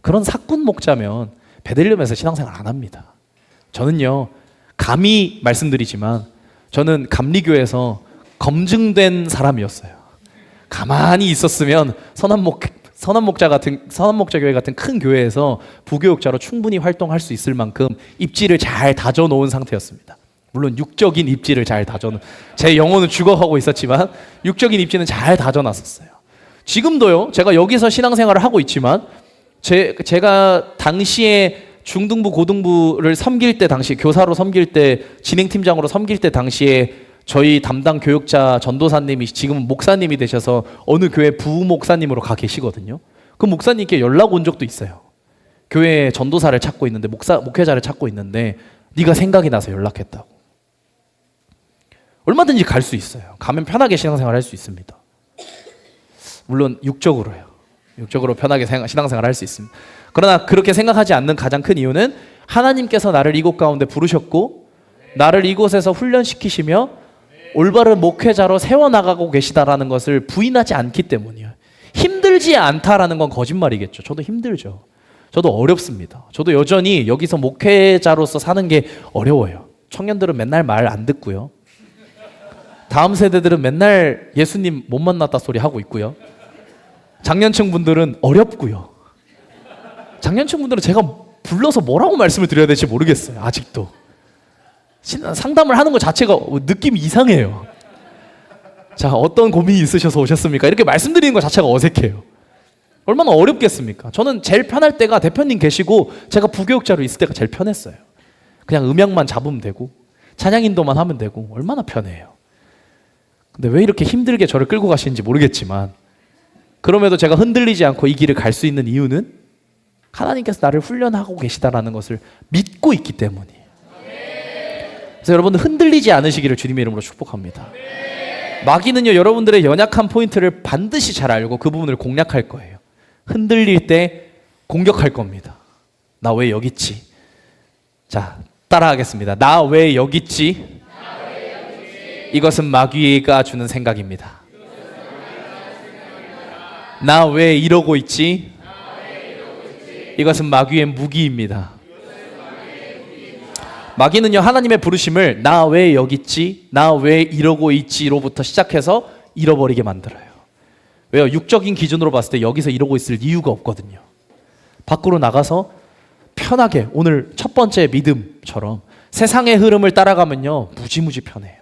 Speaker 1: 그런 사꾼 목자면 베들레헴에서 신앙생활 안 합니다. 저는요, 감히 말씀드리지만 저는 감리교에서 검증된 사람이었어요. 가만히 있었으면 선한목자교회 같은 큰 교회에서 부교육자로 충분히 활동할 수 있을 만큼 입지를 잘 다져놓은 상태였습니다. 물론 육적인 입지를 잘 다져놓은, 제 영혼은 죽어가고 있었지만 육적인 입지는 잘 다져놨었어요. 지금도요, 제가 여기서 신앙생활을 하고 있지만 제가 당시에 중등부, 고등부를 섬길 때 당시 교사로 섬길 때 진행팀장으로 섬길 때 당시에 저희 담당 교육자 전도사님이 지금 목사님이 되셔서 어느 교회 부목사님으로 가 계시거든요. 그 목사님께 연락 온 적도 있어요. 교회에 전도사를 찾고 있는데 목회자를 찾고 있는데 네가 생각이 나서 연락했다고. 얼마든지 갈 수 있어요. 가면 편하게 신앙생활 할 수 있습니다. 물론 육적으로요. 육적으로 편하게 신앙생활 할 수 있습니다. 그러나 그렇게 생각하지 않는 가장 큰 이유는 하나님께서 나를 이곳 가운데 부르셨고 나를 이곳에서 훈련시키시며 올바른 목회자로 세워나가고 계시다라는 것을 부인하지 않기 때문이에요. 힘들지 않다라는 건 거짓말이겠죠. 저도 힘들죠. 저도 어렵습니다. 저도 여전히 여기서 목회자로서 사는 게 어려워요. 청년들은 맨날 말 안 듣고요. 다음 세대들은 맨날 예수님 못 만났다 소리 하고 있고요. 장년층 분들은 어렵고요. 장년층 분들은 제가 불러서 뭐라고 말씀을 드려야 될지 모르겠어요. 아직도 상담을 하는 것 자체가 느낌이 이상해요. 자, 어떤 고민이 있으셔서 오셨습니까? 이렇게 말씀드리는 것 자체가 어색해요. 얼마나 어렵겠습니까? 저는 제일 편할 때가 대표님 계시고 제가 부교육자로 있을 때가 제일 편했어요. 그냥 음향만 잡으면 되고 찬양 인도만 하면 되고 얼마나 편해요. 근데 왜 이렇게 힘들게 저를 끌고 가시는지 모르겠지만 그럼에도 제가 흔들리지 않고 이 길을 갈 수 있는 이유는 하나님께서 나를 훈련하고 계시다라는 것을 믿고 있기 때문이에요. 그래서 여러분들 흔들리지 않으시기를 주님의 이름으로 축복합니다. 마귀는요, 여러분들의 연약한 포인트를 반드시 잘 알고 그 부분을 공략할 거예요. 흔들릴 때 공격할 겁니다. 나 왜 여기 있지? 자, 따라하겠습니다. 나 왜 여기 있지? 이것은 마귀가 주는 생각입니다. 나 왜 이러고 있지? 이것은 마귀의 무기입니다. 마귀는요, 하나님의 부르심을 나 왜 여기 있지? 나 왜 이러고 있지로부터 시작해서 잃어버리게 만들어요. 왜요? 육적인 기준으로 봤을 때 여기서 이러고 있을 이유가 없거든요. 밖으로 나가서 편하게 오늘 첫 번째 믿음처럼 세상의 흐름을 따라가면요 무지무지 편해요.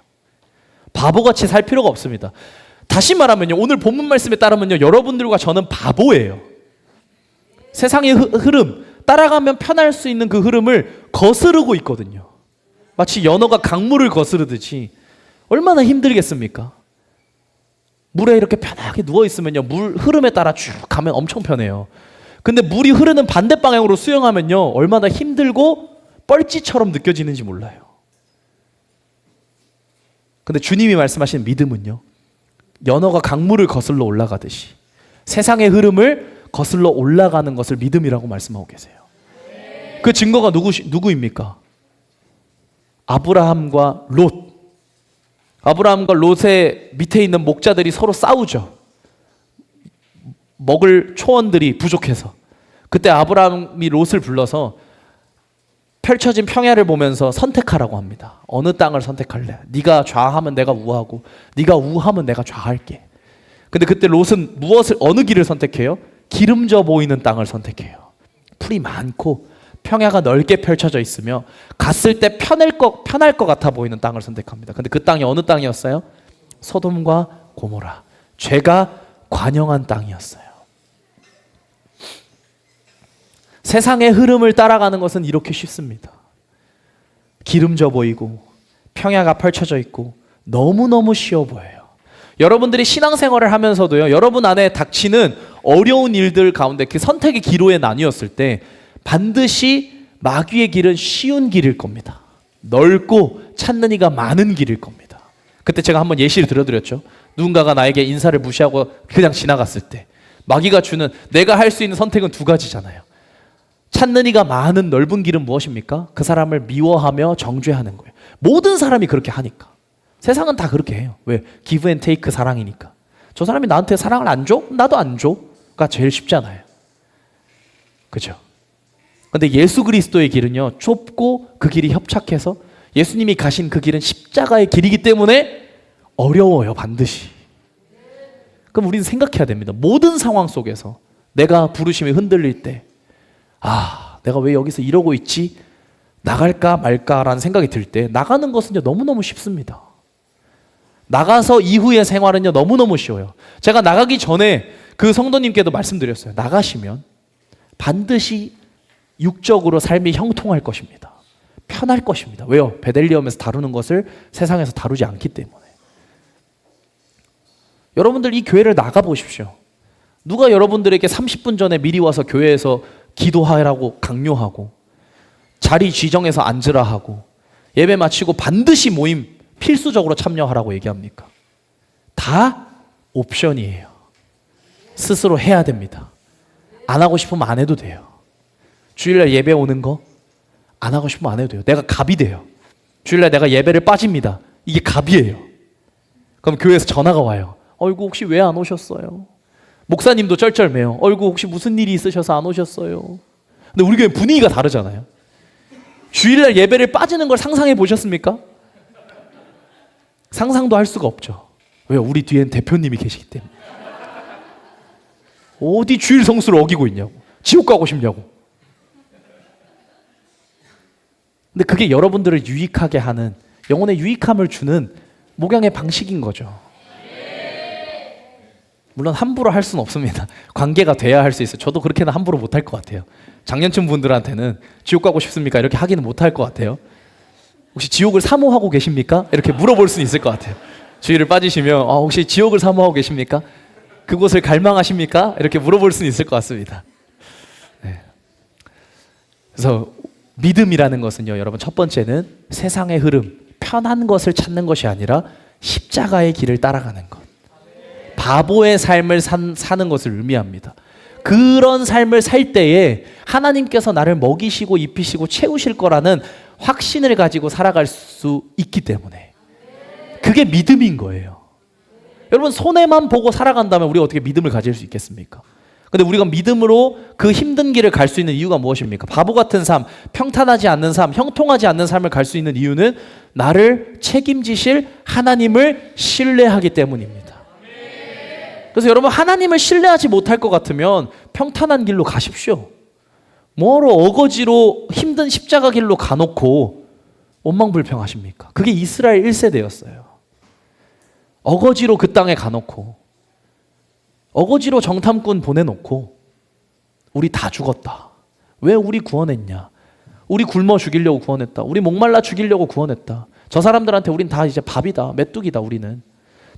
Speaker 1: 바보같이 살 필요가 없습니다. 다시 말하면요 오늘 본문 말씀에 따르면요 여러분들과 저는 바보예요. 세상의 흐름 따라가면 편할 수 있는 그 흐름을 거스르고 있거든요. 마치 연어가 강물을 거스르듯이 얼마나 힘들겠습니까? 물에 이렇게 편하게 누워있으면요 물 흐름에 따라 쭉 가면 엄청 편해요. 근데 물이 흐르는 반대 방향으로 수영하면요 얼마나 힘들고 뻘짓처럼 느껴지는지 몰라요. 근데 주님이 말씀하신 믿음은요 연어가 강물을 거슬러 올라가듯이 세상의 흐름을 거슬러 올라가는 것을 믿음이라고 말씀하고 계세요. 그 증거가 누구입니까? 아브라함과 롯. 아브라함과 롯의 밑에 있는 목자들이 서로 싸우죠. 먹을 초원들이 부족해서. 그때 아브라함이 롯을 불러서 펼쳐진 평야를 보면서 선택하라고 합니다. 어느 땅을 선택할래? 네가 좌하면 내가 우하고 네가 우하면 내가 좌할게. 근데 그때 롯은 어느 길을 선택해요? 기름져 보이는 땅을 선택해요. 풀이 많고 평야가 넓게 펼쳐져 있으며 갔을 때 편할 것 같아 보이는 땅을 선택합니다. 근데 그 땅이 어느 땅이었어요? 소돔과 고모라. 죄가 관영한 땅이었어요. 세상의 흐름을 따라가는 것은 이렇게 쉽습니다. 기름져 보이고 평야가 펼쳐져 있고 너무너무 쉬워 보여요. 여러분들이 신앙생활을 하면서도요 여러분 안에 닥치는 어려운 일들 가운데 그 선택의 기로에 나뉘었을 때 반드시 마귀의 길은 쉬운 길일 겁니다. 넓고 찾는 이가 많은 길일 겁니다. 그때 제가 한번 예시를 들어드렸죠. 누군가가 나에게 인사를 무시하고 그냥 지나갔을 때 마귀가 주는 내가 할 수 있는 선택은 두 가지잖아요. 찾는 이가 많은 넓은 길은 무엇입니까? 그 사람을 미워하며 정죄하는 거예요. 모든 사람이 그렇게 하니까. 세상은 다 그렇게 해요. 왜? 기브 앤 테이크 사랑이니까. 저 사람이 나한테 사랑을 안 줘? 나도 안 줘?가 제일 쉽잖아요. 그죠? 근데 예수 그리스도의 길은요 좁고 그 길이 협착해서 예수님이 가신 그 길은 십자가의 길이기 때문에 어려워요. 반드시. 그럼 우리는 생각해야 됩니다. 모든 상황 속에서 내가 부르심이 흔들릴 때 내가 왜 여기서 이러고 있지? 나갈까 말까라는 생각이 들 때 나가는 것은 너무너무 쉽습니다. 나가서 이후의 생활은 너무너무 쉬워요. 제가 나가기 전에 그 성도님께도 말씀드렸어요. 나가시면 반드시 육적으로 삶이 형통할 것입니다. 편할 것입니다. 왜요? 베들레헴에서 다루는 것을 세상에서 다루지 않기 때문에. 여러분들 이 교회를 나가보십시오. 누가 여러분들에게 30분 전에 미리 와서 교회에서 기도하라고 강요하고 자리 지정해서 앉으라 하고 예배 마치고 반드시 모임 필수적으로 참여하라고 얘기합니까? 다 옵션이에요. 스스로 해야 됩니다. 안 하고 싶으면 안 해도 돼요. 주일날 예배 오는 거 안 하고 싶으면 안 해도 돼요. 내가 갑이 돼요. 주일날 내가 예배를 빠집니다. 이게 갑이에요. 그럼 교회에서 전화가 와요. 어이구 혹시 왜 안 오셨어요? 목사님도 쩔쩔매요. 어이구 혹시 무슨 일이 있으셔서 안 오셨어요? 근데 우리 교회 분위기가 다르잖아요. 주일날 예배를 빠지는 걸 상상해 보셨습니까? 상상도 할 수가 없죠. 왜요? 우리 뒤엔 대표님이 계시기 때문에. 어디 주일 성수를 어기고 있냐고. 지옥 가고 싶냐고. 근데 그게 여러분들을 유익하게 하는 영혼의 유익함을 주는 목양의 방식인 거죠. 물론 함부로 할 수는 없습니다. 관계가 돼야 할 수 있어요. 저도 그렇게는 함부로 못할 것 같아요. 장년층 분들한테는 지옥 가고 싶습니까? 이렇게 하기는 못할 것 같아요. 혹시 지옥을 사모하고 계십니까? 이렇게 물어볼 수는 있을 것 같아요. 주의를 빠지시면 혹시 지옥을 사모하고 계십니까? 그곳을 갈망하십니까? 이렇게 물어볼 수는 있을 것 같습니다. 네. 그래서 믿음이라는 것은요, 여러분 첫 번째는 세상의 흐름, 편한 것을 찾는 것이 아니라 십자가의 길을 따라가는 것. 바보의 삶을 사는 것을 의미합니다. 그런 삶을 살 때에 하나님께서 나를 먹이시고 입히시고 채우실 거라는 확신을 가지고 살아갈 수 있기 때문에 그게 믿음인 거예요. 여러분 손해만 보고 살아간다면 우리가 어떻게 믿음을 가질 수 있겠습니까? 근데 우리가 믿음으로 그 힘든 길을 갈 수 있는 이유가 무엇입니까? 바보 같은 삶, 평탄하지 않는 삶, 형통하지 않는 삶을 갈 수 있는 이유는 나를 책임지실 하나님을 신뢰하기 때문입니다. 그래서 여러분 하나님을 신뢰하지 못할 것 같으면 평탄한 길로 가십시오. 뭐로 어거지로 힘든 십자가 길로 가놓고 원망불평하십니까? 그게 이스라엘 1세대였어요. 어거지로 그 땅에 가놓고 어거지로 정탐꾼 보내놓고 우리 다 죽었다. 왜 우리 구원했냐? 우리 굶어 죽이려고 구원했다. 우리 목말라 죽이려고 구원했다. 저 사람들한테 우린 다 이제 밥이다. 메뚜기다 우리는.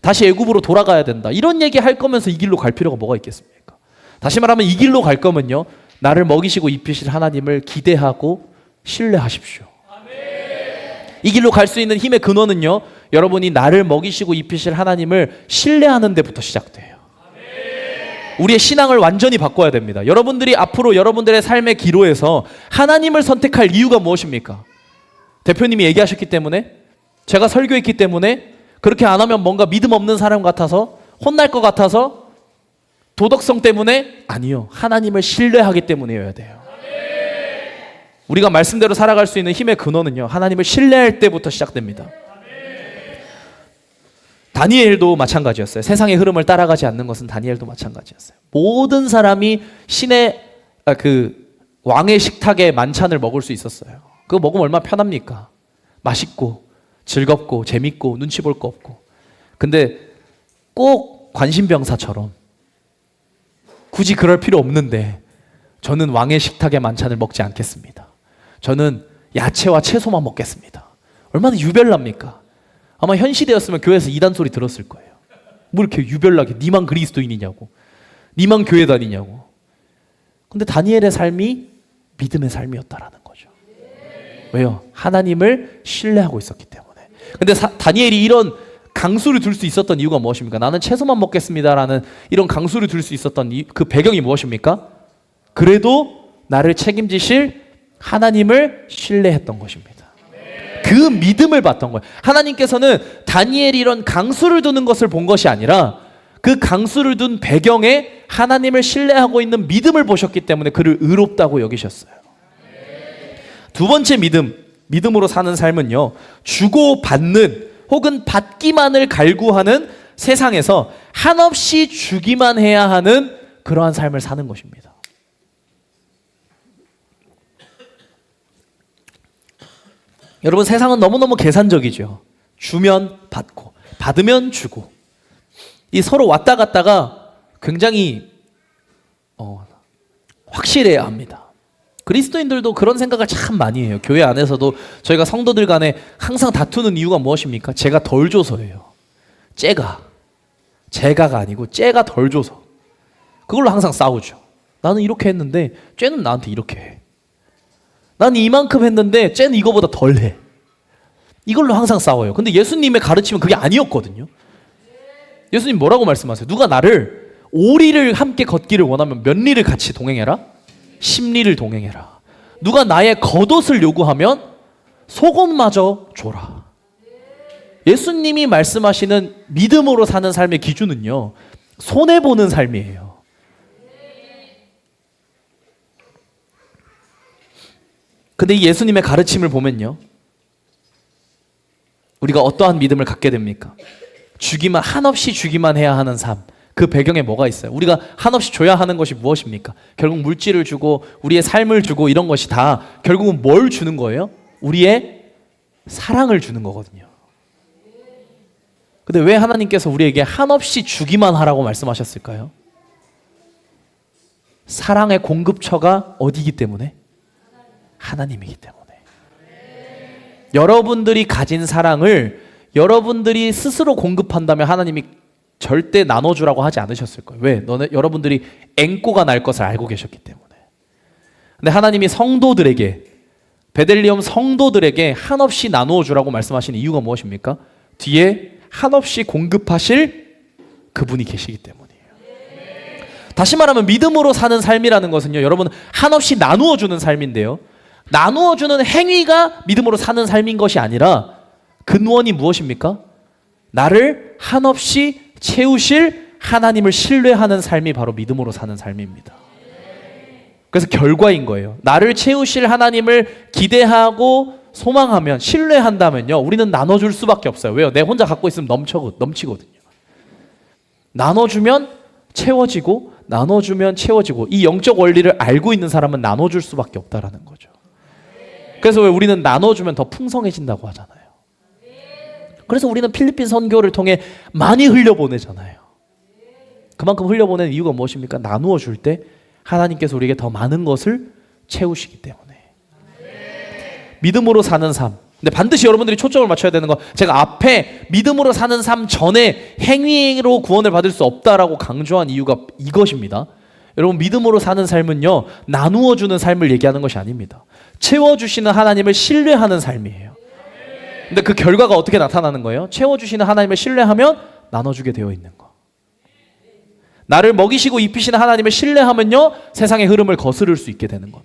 Speaker 1: 다시 애굽으로 돌아가야 된다. 이런 얘기 할 거면서 이 길로 갈 필요가 뭐가 있겠습니까? 다시 말하면 이 길로 갈 거면요. 나를 먹이시고 입히실 하나님을 기대하고 신뢰하십시오. 이 길로 갈 수 있는 힘의 근원은요. 여러분이 나를 먹이시고 입히실 하나님을 신뢰하는 데부터 시작돼요. 우리의 신앙을 완전히 바꿔야 됩니다. 여러분들이 앞으로 여러분들의 삶의 기로에서 하나님을 선택할 이유가 무엇입니까? 대표님이 얘기하셨기 때문에, 제가 설교했기 때문에, 그렇게 안 하면 뭔가 믿음 없는 사람 같아서, 혼날 것 같아서, 도덕성 때문에? 아니요. 하나님을 신뢰하기 때문이어야 돼요. 우리가 말씀대로 살아갈 수 있는 힘의 근원은요, 하나님을 신뢰할 때부터 시작됩니다. 다니엘도 마찬가지였어요. 세상의 흐름을 따라가지 않는 것은 다니엘도 마찬가지였어요. 모든 사람이 왕의 식탁에 만찬을 먹을 수 있었어요. 그거 먹으면 얼마나 편합니까? 맛있고 즐겁고 재밌고 눈치 볼 거 없고. 근데 꼭 관심병사처럼 굳이 그럴 필요 없는데 저는 왕의 식탁의 만찬을 먹지 않겠습니다. 저는 야채와 채소만 먹겠습니다. 얼마나 유별납니까? 아마 현 시대였으면 교회에서 이단 소리 들었을 거예요. 뭐 이렇게 유별나게 니만 그리스도인이냐고, 니만 교회 다니냐고. 근데 다니엘의 삶이 믿음의 삶이었다라는 거죠. 왜요? 하나님을 신뢰하고 있었기 때문에. 근데 다니엘이 이런 강수를 둘 수 있었던 이유가 무엇입니까? 나는 채소만 먹겠습니다라는 이런 강수를 둘 수 있었던 그 배경이 무엇입니까? 그래도 나를 책임지실 하나님을 신뢰했던 것입니다. 그 믿음을 봤던 거예요. 하나님께서는 다니엘이 이런 강수를 두는 것을 본 것이 아니라 그 강수를 둔 배경에 하나님을 신뢰하고 있는 믿음을 보셨기 때문에 그를 의롭다고 여기셨어요. 두 번째 믿음으로 사는 삶은요, 주고 받는 혹은 받기만을 갈구하는 세상에서 한없이 주기만 해야 하는 그러한 삶을 사는 것입니다. 여러분, 세상은 너무너무 계산적이죠. 주면 받고 받으면 주고, 이 서로 왔다 갔다가 굉장히 확실해야 합니다. 그리스도인들도 그런 생각을 참 많이 해요. 교회 안에서도 저희가 성도들 간에 항상 다투는 이유가 무엇입니까? 제가 덜 줘서예요. 제가가 아니고 쟤가 덜 줘서. 그걸로 항상 싸우죠. 나는 이렇게 했는데 쟤는 나한테 이렇게 해. 나는 이만큼 했는데 쟤는 이거보다 덜 해. 이걸로 항상 싸워요. 근데 예수님의 가르침은 그게 아니었거든요. 예수님 뭐라고 말씀하세요? 누가 나를 오리를 함께 걷기를 원하면 몇 리를 같이 동행해라? 10리를 동행해라. 누가 나의 겉옷을 요구하면 속옷마저 줘라. 예수님이 말씀하시는 믿음으로 사는 삶의 기준은요, 손해보는 삶이에요. 근데 이 예수님의 가르침을 보면요, 우리가 어떠한 믿음을 갖게 됩니까? 한없이 주기만 해야 하는 삶. 그 배경에 뭐가 있어요? 우리가 한없이 줘야 하는 것이 무엇입니까? 결국 물질을 주고 우리의 삶을 주고 이런 것이 다 결국은 뭘 주는 거예요? 우리의 사랑을 주는 거거든요. 근데 왜 하나님께서 우리에게 한없이 주기만 하라고 말씀하셨을까요? 사랑의 공급처가 어디이기 때문에? 하나님이기 때문에. 여러분들이 가진 사랑을 여러분들이 스스로 공급한다면 하나님이 절대 나눠주라고 하지 않으셨을 거예요. 왜? 여러분들이 앵꼬가 날 것을 알고 계셨기 때문에. 근데 하나님이 성도들에게, 베들리엄 성도들에게 한없이 나누어 주라고 말씀하신 이유가 무엇입니까? 뒤에 한없이 공급하실 그분이 계시기 때문이에요. 다시 말하면 믿음으로 사는 삶이라는 것은요, 여러분, 한없이 나누어 주는 삶인데요, 나누어 주는 행위가 믿음으로 사는 삶인 것이 아니라 근원이 무엇입니까? 나를 한없이 채우실 하나님을 신뢰하는 삶이 바로 믿음으로 사는 삶입니다. 그래서 결과인 거예요. 나를 채우실 하나님을 기대하고 소망하면, 신뢰한다면요, 우리는 나눠줄 수밖에 없어요. 왜요? 내 혼자 갖고 있으면 넘치거든요. 나눠주면 채워지고, 나눠주면 채워지고, 이 영적 원리를 알고 있는 사람은 나눠줄 수밖에 없다라는 거죠. 그래서 왜 우리는 나눠주면 더 풍성해진다고 하잖아요. 그래서 우리는 필리핀 선교를 통해 많이 흘려보내잖아요. 그만큼 흘려보내는 이유가 무엇입니까? 나누어 줄 때 하나님께서 우리에게 더 많은 것을 채우시기 때문에. 믿음으로 사는 삶. 근데 반드시 여러분들이 초점을 맞춰야 되는 거, 제가 앞에 믿음으로 사는 삶 전에 행위로 구원을 받을 수 없다라고 강조한 이유가 이것입니다. 여러분, 믿음으로 사는 삶은요, 나누어 주는 삶을 얘기하는 것이 아닙니다. 채워주시는 하나님을 신뢰하는 삶이에요. 근데 그 결과가 어떻게 나타나는 거예요? 채워주시는 하나님을 신뢰하면 나눠주게 되어 있는 거. 나를 먹이시고 입히시는 하나님을 신뢰하면요, 세상의 흐름을 거스를 수 있게 되는 것.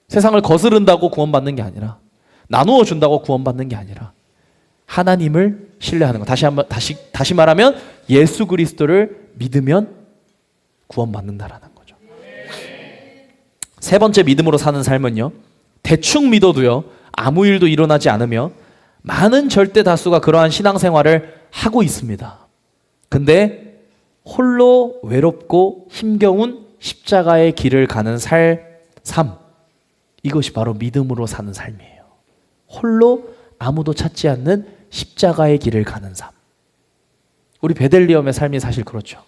Speaker 1: 세상을 거스른다고 구원받는 게 아니라, 나누어 준다고 구원받는 게 아니라 하나님을 신뢰하는 것. 다시 말하면 예수 그리스도를 믿으면 구원받는다라는 거죠. 세 번째 믿음으로 사는 삶은요, 대충 믿어도요 아무 일도 일어나지 않으며 많은 절대 다수가 그러한 신앙생활을 하고 있습니다. 근데 홀로 외롭고 힘겨운 십자가의 길을 가는 삶, 이것이 바로 믿음으로 사는 삶이에요. 홀로 아무도 찾지 않는 십자가의 길을 가는 삶. 우리 베들리엄의 삶이 사실 그렇죠.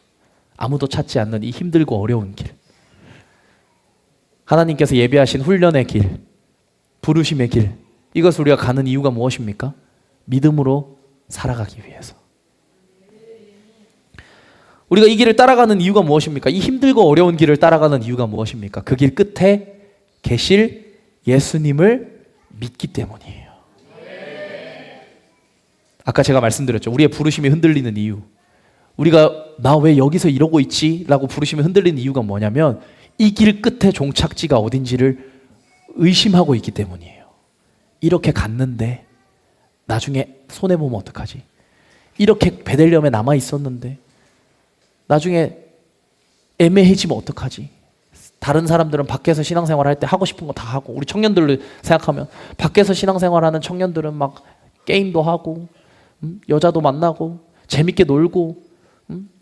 Speaker 1: 아무도 찾지 않는 이 힘들고 어려운 길. 하나님께서 예비하신 훈련의 길, 부르심의 길, 이것을 우리가 가는 이유가 무엇입니까? 믿음으로 살아가기 위해서. 우리가 이 길을 따라가는 이유가 무엇입니까? 이 힘들고 어려운 길을 따라가는 이유가 무엇입니까? 그 길 끝에 계실 예수님을 믿기 때문이에요. 아까 제가 말씀드렸죠. 우리의 부르심이 흔들리는 이유. 우리가 나 왜 여기서 이러고 있지? 라고 부르심이 흔들리는 이유가 뭐냐면 이 길 끝에 종착지가 어딘지를 의심하고 있기 때문이에요. 이렇게 갔는데 나중에 손해보면 어떡하지? 이렇게 베들레헴에 남아 있었는데 나중에 애매해지면 어떡하지? 다른 사람들은 밖에서 신앙생활 할 때 하고 싶은 거 다 하고, 우리 청년들을 생각하면 밖에서 신앙생활하는 청년들은 막 게임도 하고 여자도 만나고 재밌게 놀고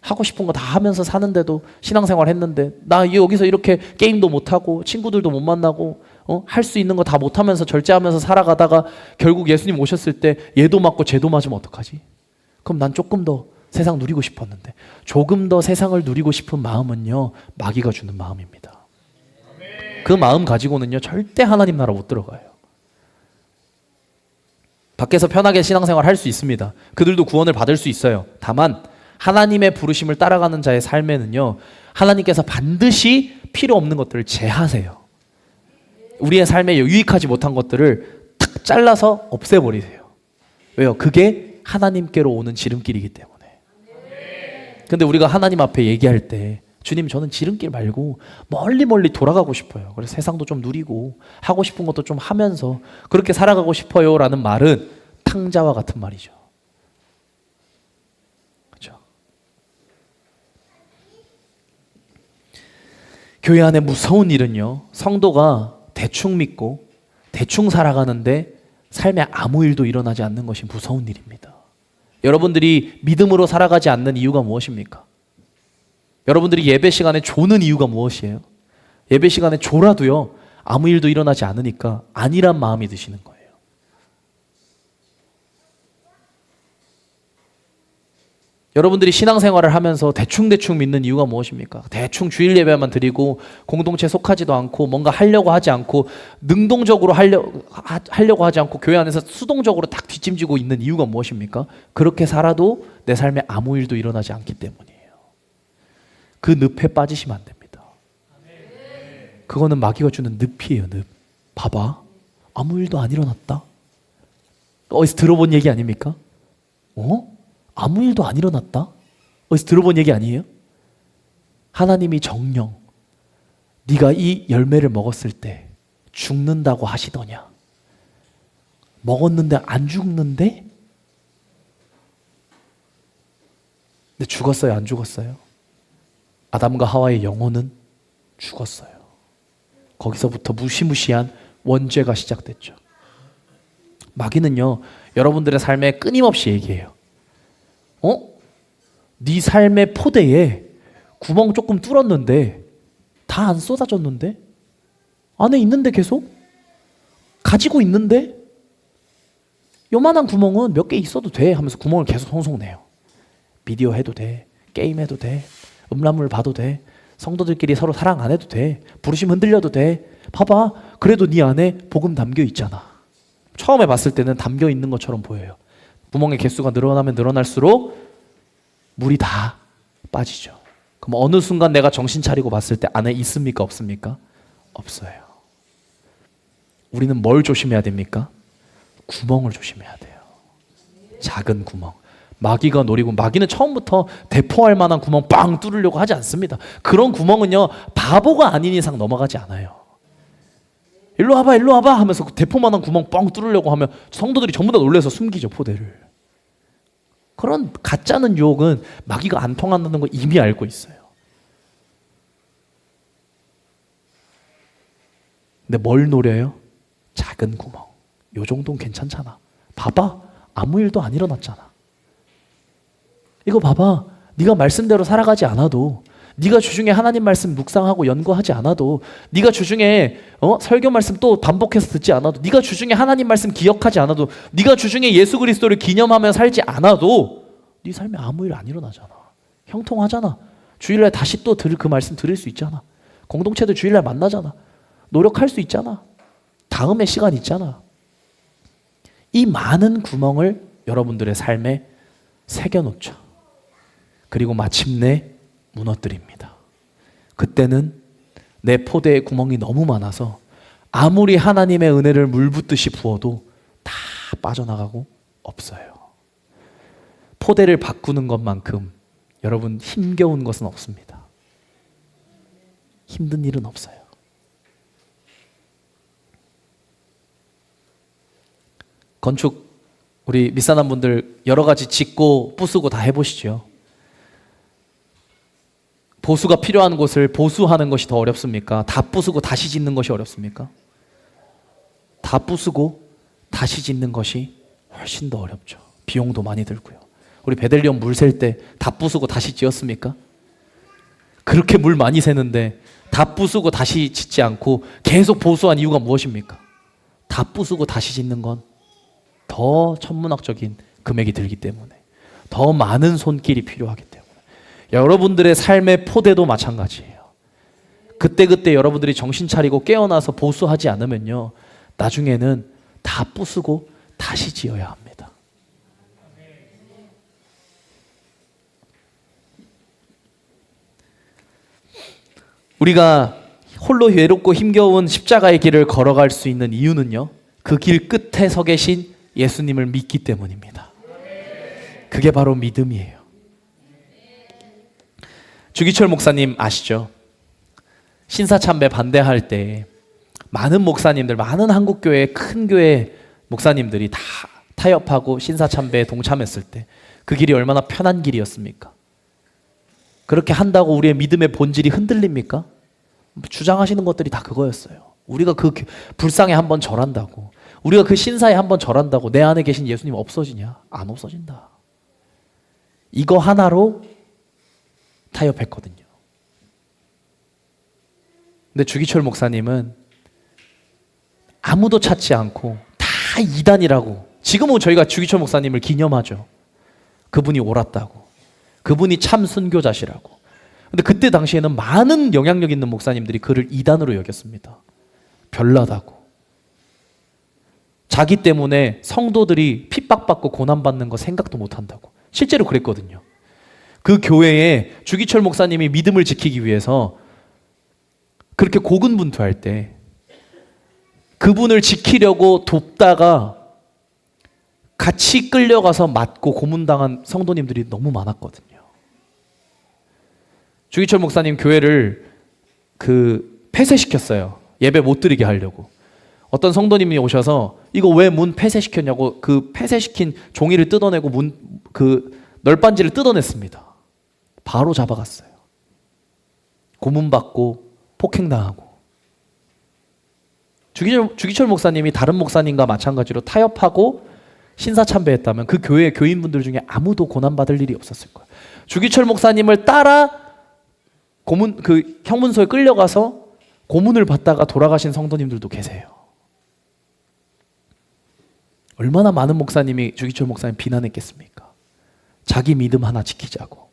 Speaker 1: 하고 싶은 거 다 하면서 사는데도 신앙생활 했는데 나 여기서 이렇게 게임도 못하고 친구들도 못 만나고 할 수 있는 거 다 못하면서 절제하면서 살아가다가 결국 예수님 오셨을 때 얘도 맞고 쟤도 맞으면 어떡하지? 그럼 난 조금 더 세상 누리고 싶었는데, 조금 더 세상을 누리고 싶은 마음은요 마귀가 주는 마음입니다. 그 마음 가지고는요 절대 하나님 나라 못 들어가요. 밖에서 편하게 신앙생활 할 수 있습니다. 그들도 구원을 받을 수 있어요. 다만 하나님의 부르심을 따라가는 자의 삶에는요 하나님께서 반드시 필요 없는 것들을 제하세요. 우리의 삶에 유익하지 못한 것들을 탁 잘라서 없애버리세요. 왜요? 그게 하나님께로 오는 지름길이기 때문에. 근데 우리가 하나님 앞에 얘기할 때 주님, 저는 지름길 말고 멀리 돌아가고 싶어요. 그래서 세상도 좀 누리고 하고 싶은 것도 좀 하면서 그렇게 살아가고 싶어요 라는 말은 탕자와 같은 말이죠. 그렇죠? 교회 안에 무서운 일은요, 성도가 대충 믿고 대충 살아가는데 삶에 아무 일도 일어나지 않는 것이 무서운 일입니다. 여러분들이 믿음으로 살아가지 않는 이유가 무엇입니까? 여러분들이 예배 시간에 조는 이유가 무엇이에요? 예배 시간에 조라도요 아무 일도 일어나지 않으니까 아니란 마음이 드시는 거예요. 여러분들이 신앙생활을 하면서 대충 믿는 이유가 무엇입니까? 대충 주일 예배만 드리고 공동체에 속하지도 않고 뭔가 하려고 하지 않고 능동적으로 하려고 하지 않고 교회 안에서 수동적으로 딱 뒷짐지고 있는 이유가 무엇입니까? 그렇게 살아도 내 삶에 아무 일도 일어나지 않기 때문이에요. 그 늪에 빠지시면 안 됩니다. 그거는 마귀가 주는 늪이에요. 늪. 봐봐, 아무 일도 안 일어났다. 어디서 들어본 얘기 아닙니까? 아무 일도 안 일어났다? 어디서 들어본 얘기 아니에요? 하나님이 정령 네가 이 열매를 먹었을 때 죽는다고 하시더냐? 먹었는데 안 죽는데? 근데 죽었어요? 안 죽었어요? 아담과 하와의 영혼은 죽었어요. 거기서부터 무시무시한 원죄가 시작됐죠. 마귀는요 여러분들의 삶에 끊임없이 얘기해요. 네 삶의 포대에 구멍 조금 뚫었는데 다 안 쏟아졌는데? 안에 있는데 계속? 가지고 있는데? 요만한 구멍은 몇 개 있어도 돼 하면서 구멍을 계속 송송 내요. 비디오 해도 돼. 게임 해도 돼. 음란물 봐도 돼. 성도들끼리 서로 사랑 안 해도 돼. 부르심 흔들려도 돼. 봐봐. 그래도 네 안에 복음 담겨 있잖아. 처음에 봤을 때는 담겨 있는 것처럼 보여요. 구멍의 개수가 늘어나면 늘어날수록 물이 다 빠지죠. 그럼 어느 순간 내가 정신 차리고 봤을 때 안에 있습니까? 없습니까? 없어요. 우리는 뭘 조심해야 됩니까? 구멍을 조심해야 돼요. 작은 구멍. 마귀가 노리고, 마귀는 처음부터 대포할 만한 구멍 빵 뚫으려고 하지 않습니다. 그런 구멍은요, 바보가 아닌 이상 넘어가지 않아요. 일로 와봐, 일로 와봐 하면서 대포만한 구멍 뻥 뚫으려고 하면 성도들이 전부 다 놀라서 숨기죠, 포대를. 그런 가짜는 유혹은 마귀가 안 통한다는 거 이미 알고 있어요. 근데 뭘 노려요? 작은 구멍. 요 정도는 괜찮잖아. 봐봐, 아무 일도 안 일어났잖아. 이거 봐봐, 네가 말씀대로 살아가지 않아도, 네가 주중에 하나님 말씀 묵상하고 연구하지 않아도, 네가 주중에 설교 말씀 또 반복해서 듣지 않아도, 네가 주중에 하나님 말씀 기억하지 않아도, 네가 주중에 예수 그리스도를 기념하며 살지 않아도 네 삶에 아무 일 안 일어나잖아. 형통하잖아. 주일날 다시 또 그 말씀 들을 수 있잖아. 공동체도 주일날 만나잖아. 노력할 수 있잖아. 다음에 시간 있잖아. 이 많은 구멍을 여러분들의 삶에 새겨놓죠. 그리고 마침내 무너뜨립니다. 그때는 내 포대에 구멍이 너무 많아서 아무리 하나님의 은혜를 물 붓듯이 부어도 다 빠져나가고 없어요. 포대를 바꾸는 것만큼 여러분 힘겨운 것은 없습니다. 힘든 일은 없어요. 건축 우리 밑사람 분들 여러 가지 짓고 부수고 다 해보시죠. 보수가 필요한 곳을 보수하는 것이 더 어렵습니까? 다 부수고 다시 짓는 것이 어렵습니까? 다 부수고 다시 짓는 것이 훨씬 더 어렵죠. 비용도 많이 들고요. 우리 베들리엄 물 셀 때 다 부수고 다시 지었습니까? 그렇게 물 많이 새는데 다 부수고 다시 짓지 않고 계속 보수한 이유가 무엇입니까? 다 부수고 다시 짓는 건 더 천문학적인 금액이 들기 때문에, 더 많은 손길이 필요하기 때문에. 여러분들의 삶의 포대도 마찬가지예요. 그때그때 여러분들이 정신 차리고 깨어나서 보수하지 않으면요, 나중에는 다 부수고 다시 지어야 합니다. 우리가 홀로 외롭고 힘겨운 십자가의 길을 걸어갈 수 있는 이유는요, 그 길 끝에 서 계신 예수님을 믿기 때문입니다. 그게 바로 믿음이에요. 주기철 목사님 아시죠? 신사참배 반대할 때 많은 목사님들, 많은 한국교회 큰 교회 목사님들이 다 타협하고 신사참배에 동참했을 때 그 길이 얼마나 편한 길이었습니까? 그렇게 한다고 우리의 믿음의 본질이 흔들립니까? 주장하시는 것들이 다 그거였어요. 우리가 그 불상에 한번 절한다고, 우리가 그 신사에 한번 절한다고 내 안에 계신 예수님 없어지냐? 안 없어진다. 이거 하나로 타협했거든요. 근데 주기철 목사님은 아무도 찾지 않고 다 이단이라고, 지금은 저희가 주기철 목사님을 기념하죠. 그분이 옳았다고, 그분이 참 순교자시라고. 근데 그때 당시에는 많은 영향력 있는 목사님들이 그를 이단으로 여겼습니다. 별나다고. 자기 때문에 성도들이 핍박받고 고난받는 거 생각도 못한다고. 실제로 그랬거든요. 그 교회에 주기철 목사님이 믿음을 지키기 위해서 그렇게 고군분투할 때 그분을 지키려고 돕다가 같이 끌려가서 맞고 고문당한 성도님들이 너무 많았거든요. 주기철 목사님 교회를 폐쇄시켰어요. 예배 못 드리게 하려고. 어떤 성도님이 오셔서 이거 왜 문 폐쇄시켰냐고 그 폐쇄시킨 종이를 뜯어내고 널빤지를 뜯어냈습니다. 바로 잡아갔어요. 고문받고 폭행당하고. 주기철 목사님이 다른 목사님과 마찬가지로 타협하고 신사참배했다면 그 교회 교인분들 중에 아무도 고난받을 일이 없었을 거예요. 주기철 목사님을 따라 그 형문소에 끌려가서 고문을 받다가 돌아가신 성도님들도 계세요. 얼마나 많은 목사님이 주기철 목사님 비난했겠습니까? 자기 믿음 하나 지키자고.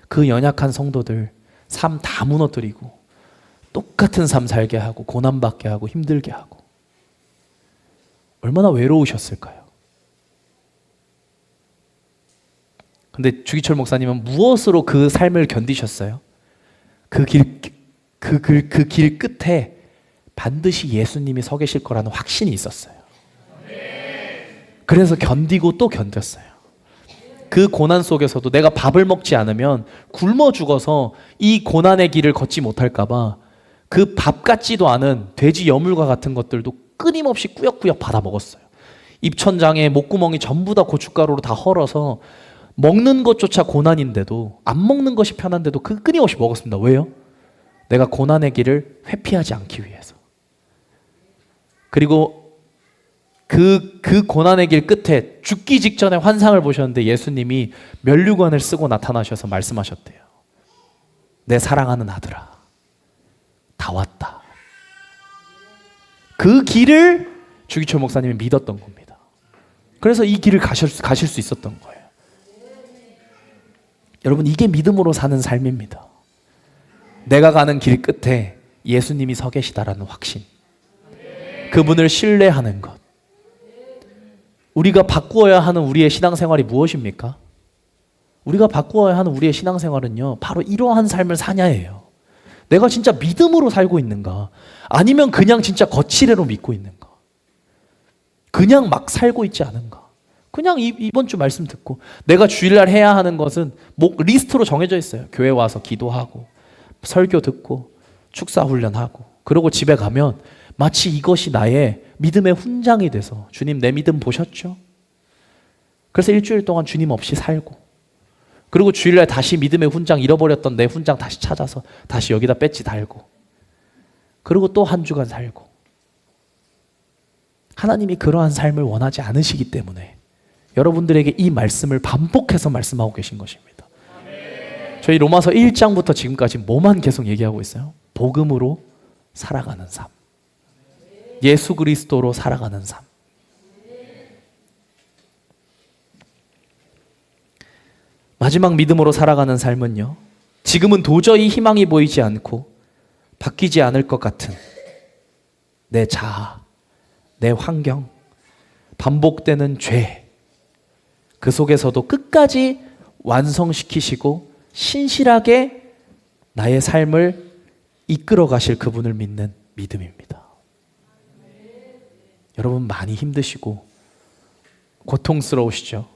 Speaker 1: 그 연약한 성도들 삶 다 무너뜨리고 똑같은 삶 살게 하고 고난받게 하고 힘들게 하고. 얼마나 외로우셨을까요? 근데 주기철 목사님은 무엇으로 그 삶을 견디셨어요? 그 길 끝에 반드시 예수님이 서 계실 거라는 확신이 있었어요. 그래서 견디고 또 견뎠어요. 그 고난 속에서도 내가 밥을 먹지 않으면 굶어 죽어서 이 고난의 길을 걷지 못할까봐 그 밥 같지도 않은 돼지 여물과 같은 것들도 끊임없이 꾸역꾸역 받아 먹었어요. 입천장에 목구멍이 전부 다 고춧가루로 다 헐어서 먹는 것조차 고난인데도, 안 먹는 것이 편한데도 그 끊임없이 먹었습니다. 왜요? 내가 고난의 길을 회피하지 않기 위해서. 그리고 그 고난의 길 끝에 죽기 직전에 환상을 보셨는데 예수님이 면류관을 쓰고 나타나셔서 말씀하셨대요. 내 사랑하는 아들아, 다 왔다. 그 길을 주기철 목사님이 믿었던 겁니다. 그래서 이 길을 가실 수 있었던 거예요. 여러분, 이게 믿음으로 사는 삶입니다. 내가 가는 길 끝에 예수님이 서 계시다라는 확신, 그분을 신뢰하는 것. 우리가 바꾸어야 하는 우리의 신앙생활이 무엇입니까? 우리가 바꾸어야 하는 우리의 신앙생활은요, 바로 이러한 삶을 사냐예요. 내가 진짜 믿음으로 살고 있는가? 아니면 그냥 진짜 거칠애로 믿고 있는가? 그냥 막 살고 있지 않은가? 그냥 이번 주 말씀 듣고 내가 주일날 해야 하는 것은 리스트로 정해져 있어요. 교회 와서 기도하고 설교 듣고 축사 훈련하고, 그러고 집에 가면 마치 이것이 나의 믿음의 훈장이 돼서 주님 내 믿음 보셨죠? 그래서 일주일 동안 주님 없이 살고, 그리고 주일날 다시 믿음의 훈장, 잃어버렸던 내 훈장 다시 찾아서 다시 여기다 배지 달고, 그리고 또 한 주간 살고. 하나님이 그러한 삶을 원하지 않으시기 때문에 여러분들에게 이 말씀을 반복해서 말씀하고 계신 것입니다. 저희 로마서 1장부터 지금까지 뭐만 계속 얘기하고 있어요? 복음으로 살아가는 삶, 예수 그리스도로 살아가는 삶. 마지막 믿음으로 살아가는 삶은요, 지금은 도저히 희망이 보이지 않고 바뀌지 않을 것 같은 내 자아, 내 환경, 반복되는 죄, 그 속에서도 끝까지 완성시키시고 신실하게 나의 삶을 이끌어 가실 그분을 믿는 믿음입니다. 여러분, 많이 힘드시고 고통스러우시죠?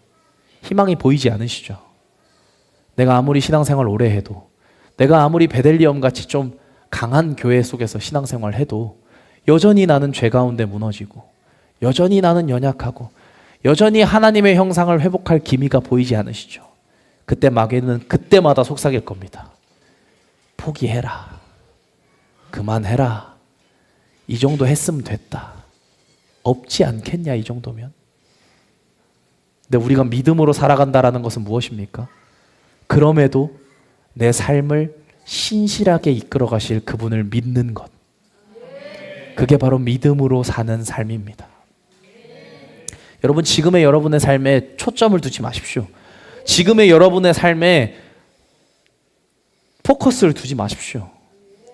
Speaker 1: 희망이 보이지 않으시죠? 내가 아무리 신앙생활 오래 해도, 내가 아무리 베들리엄 같이 좀 강한 교회 속에서 신앙생활 해도 여전히 나는 죄 가운데 무너지고, 여전히 나는 연약하고, 여전히 하나님의 형상을 회복할 기미가 보이지 않으시죠? 그때 마귀는 그때마다 속삭일 겁니다. 포기해라, 그만해라, 이 정도 했으면 됐다, 없지 않겠냐 이 정도면. 근데 우리가 믿음으로 살아간다라는 것은 무엇입니까? 그럼에도 내 삶을 신실하게 이끌어 가실 그분을 믿는 것, 그게 바로 믿음으로 사는 삶입니다. 여러분, 지금의 여러분의 삶에 초점을 두지 마십시오. 지금의 여러분의 삶에 포커스를 두지 마십시오.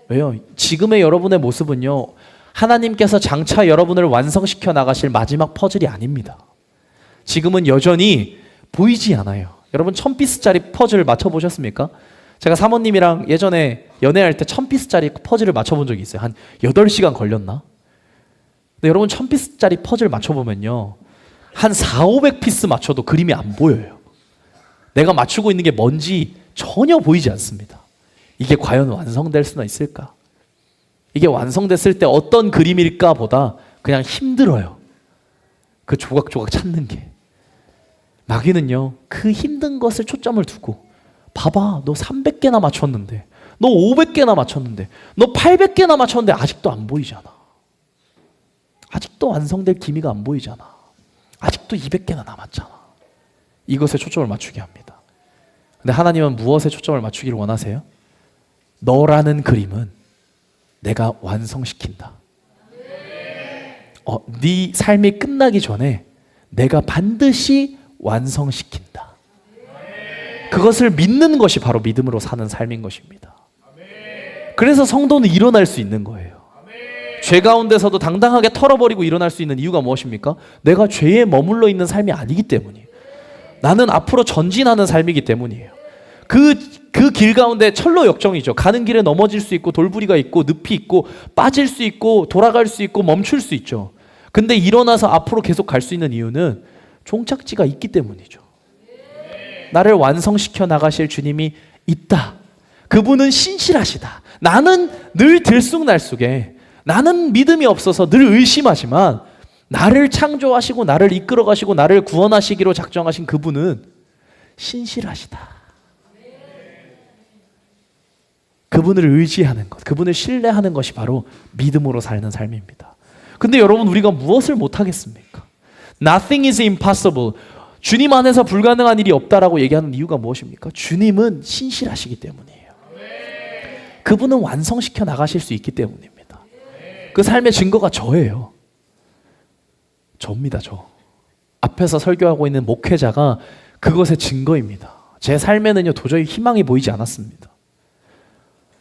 Speaker 1: 왜요? 지금의 여러분의 모습은요, 하나님께서 장차 여러분을 완성시켜 나가실 마지막 퍼즐이 아닙니다. 지금은 여전히 보이지 않아요. 여러분, 1000피스짜리 퍼즐 맞춰보셨습니까? 제가 사모님이랑 예전에 연애할 때 1000피스짜리 퍼즐을 맞춰본 적이 있어요. 한 8시간 걸렸나? 근데 여러분, 1000피스짜리 퍼즐 맞춰보면요, 한 400~500피스 맞춰도 그림이 안 보여요. 내가 맞추고 있는 게 뭔지 전혀 보이지 않습니다. 이게 과연 완성될 수나 있을까? 이게 완성됐을 때 어떤 그림일까 보다 그냥 힘들어요. 그 조각조각 찾는 게. 마귀는요, 그 힘든 것을 초점을 두고, 봐봐, 너 300개나 맞췄는데, 너 500개나 맞췄는데, 너 800개나 맞췄는데 아직도 안 보이잖아. 아직도 완성될 기미가 안 보이잖아. 아직도 200개나 남았잖아. 이것에 초점을 맞추게 합니다. 근데 하나님은 무엇에 초점을 맞추기를 원하세요? 너라는 그림은 내가 완성시킨다. 네 삶이 끝나기 전에 내가 반드시 완성시킨다. 그것을 믿는 것이 바로 믿음으로 사는 삶인 것입니다. 그래서 성도는 일어날 수 있는 거예요. 죄 가운데서도 당당하게 털어버리고 일어날 수 있는 이유가 무엇입니까? 내가 죄에 머물러 있는 삶이 아니기 때문이에요. 나는 앞으로 전진하는 삶이기 때문이에요. 그 길 가운데 철로 역정이죠. 가는 길에 넘어질 수 있고 돌부리가 있고 늪이 있고 빠질 수 있고 돌아갈 수 있고 멈출 수 있죠. 근데 일어나서 앞으로 계속 갈 수 있는 이유는 종착지가 있기 때문이죠. 나를 완성시켜 나가실 주님이 있다. 그분은 신실하시다. 나는 늘 들쑥날쑥해. 나는 믿음이 없어서 늘 의심하지만 나를 창조하시고 나를 이끌어 가시고 나를 구원하시기로 작정하신 그분은 신실하시다. 그분을 의지하는 것, 그분을 신뢰하는 것이 바로 믿음으로 사는 삶입니다. 근데 여러분, 우리가 무엇을 못하겠습니까? Nothing is impossible. 주님 안에서 불가능한 일이 없다라고 얘기하는 이유가 무엇입니까? 주님은 신실하시기 때문이에요. 그분은 완성시켜 나가실 수 있기 때문입니다. 그 삶의 증거가 저예요. 저입니다, 저. 앞에서 설교하고 있는 목회자가 그것의 증거입니다. 제 삶에는요, 도저히 희망이 보이지 않았습니다.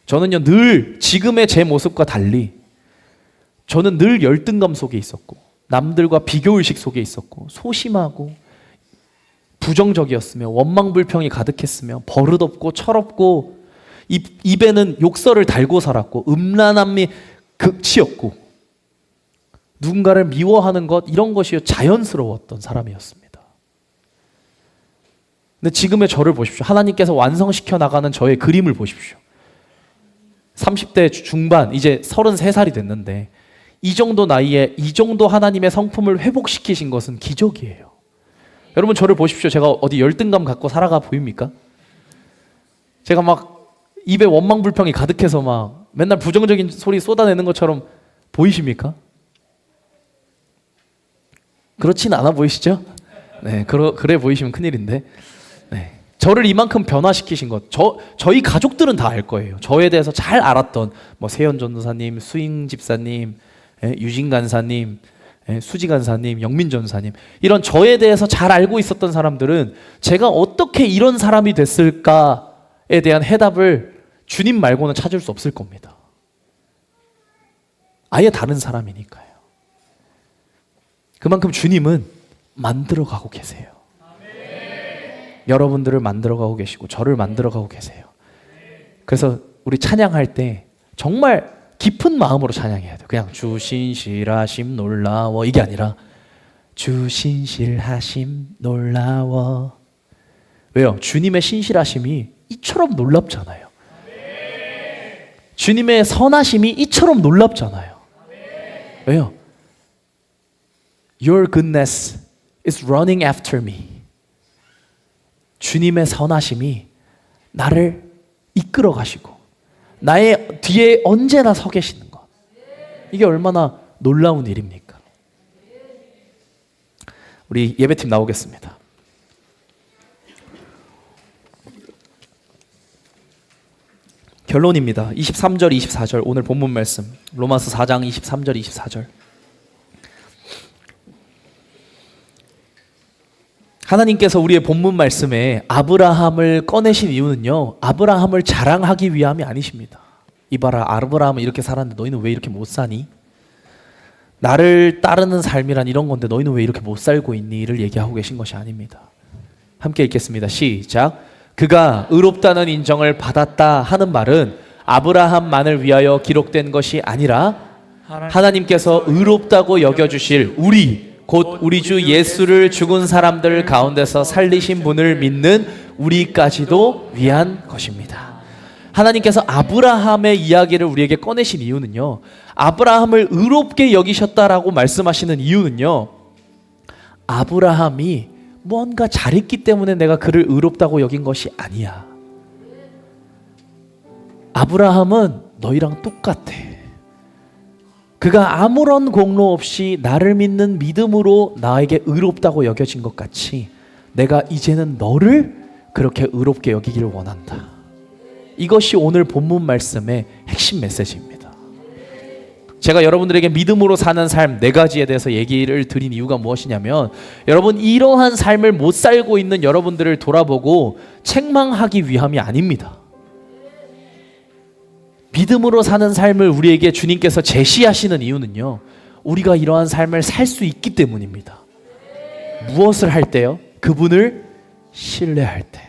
Speaker 1: 저는요, 늘 지금의 제 모습과 달리 저는 늘 열등감 속에 있었고 남들과 비교의식 속에 있었고 소심하고 부정적이었으며 원망불평이 가득했으며 버릇없고 철없고 입에는 욕설을 달고 살았고 음란함이 극치였고 누군가를 미워하는 것, 이런 것이 자연스러웠던 사람이었습니다. 근데 지금의 저를 보십시오. 하나님께서 완성시켜 나가는 저의 그림을 보십시오. 30대 중반, 이제 33살이 됐는데 이 정도 나이에 이 정도 하나님의 성품을 회복시키신 것은 기적이에요. 여러분, 저를 보십시오. 제가 어디 열등감 갖고 살아가 보입니까? 제가 막 입에 원망불평이 가득해서 막 맨날 부정적인 소리 쏟아내는 것처럼 보이십니까? 그렇진 않아 보이시죠? 네, 그래 보이시면 큰일인데. 네. 저를 이만큼 변화시키신 것, 저희 가족들은 다 알 거예요. 저에 대해서 잘 알았던 뭐 세연 전도사님, 수잉 집사님, 유진 간사님, 수지 간사님, 영민 전사님, 이런 저에 대해서 잘 알고 있었던 사람들은 제가 어떻게 이런 사람이 됐을까에 대한 해답을 주님 말고는 찾을 수 없을 겁니다. 아예 다른 사람이니까요. 그만큼 주님은 만들어가고 계세요. 여러분들을 만들어가고 계시고 저를 만들어가고 계세요. 그래서 우리 찬양할 때 정말 깊은 마음으로 찬양해야 돼요. 그냥 주 신실하심 놀라워 이게 아니라 주 신실하심 놀라워. 왜요? 주님의 신실하심이 이처럼 놀랍잖아요. 주님의 선하심이 이처럼 놀랍잖아요. 왜요? Your goodness is running after me. 주님의 선하심이 나를 이끌어 가시고 나의 뒤에 언제나 서 계시는 것, 이게 얼마나 놀라운 일입니까? 우리 예배팀 나오겠습니다. 결론입니다. 23절 24절 오늘 본문 말씀 로마서 4장 23절 24절. 하나님께서 우리의 본문 말씀에 아브라함을 꺼내신 이유는요, 아브라함을 자랑하기 위함이 아니십니다. 이봐라, 아브라함은 이렇게 살았는데 너희는 왜 이렇게 못 사니? 나를 따르는 삶이란 이런 건데 너희는 왜 이렇게 못 살고 있니?를 얘기하고 계신 것이 아닙니다. 함께 읽겠습니다. 시작. 그가 의롭다는 인정을 받았다 하는 말은 아브라함만을 위하여 기록된 것이 아니라 하나님께서 의롭다고 여겨주실 곧 우리 주 예수를 죽은 사람들 가운데서 살리신 분을 믿는 우리까지도 위한 것입니다. 하나님께서 아브라함의 이야기를 우리에게 꺼내신 이유는요, 아브라함을 의롭게 여기셨다라고 말씀하시는 이유는요, 아브라함이 뭔가 잘했기 때문에 내가 그를 의롭다고 여긴 것이 아니야. 아브라함은 너희랑 똑같아. 그가 아무런 공로 없이 나를 믿는 믿음으로 나에게 의롭다고 여겨진 것 같이 내가 이제는 너를 그렇게 의롭게 여기기를 원한다. 이것이 오늘 본문 말씀의 핵심 메시지입니다. 제가 여러분들에게 믿음으로 사는 삶 4가지에 대해서 얘기를 드린 이유가 무엇이냐면, 여러분 이러한 삶을 못 살고 있는 여러분들을 돌아보고 책망하기 위함이 아닙니다. 믿음으로 사는 삶을 우리에게 주님께서 제시하시는 이유는요, 우리가 이러한 삶을 살 수 있기 때문입니다. 무엇을 할 때요? 그분을 신뢰할 때.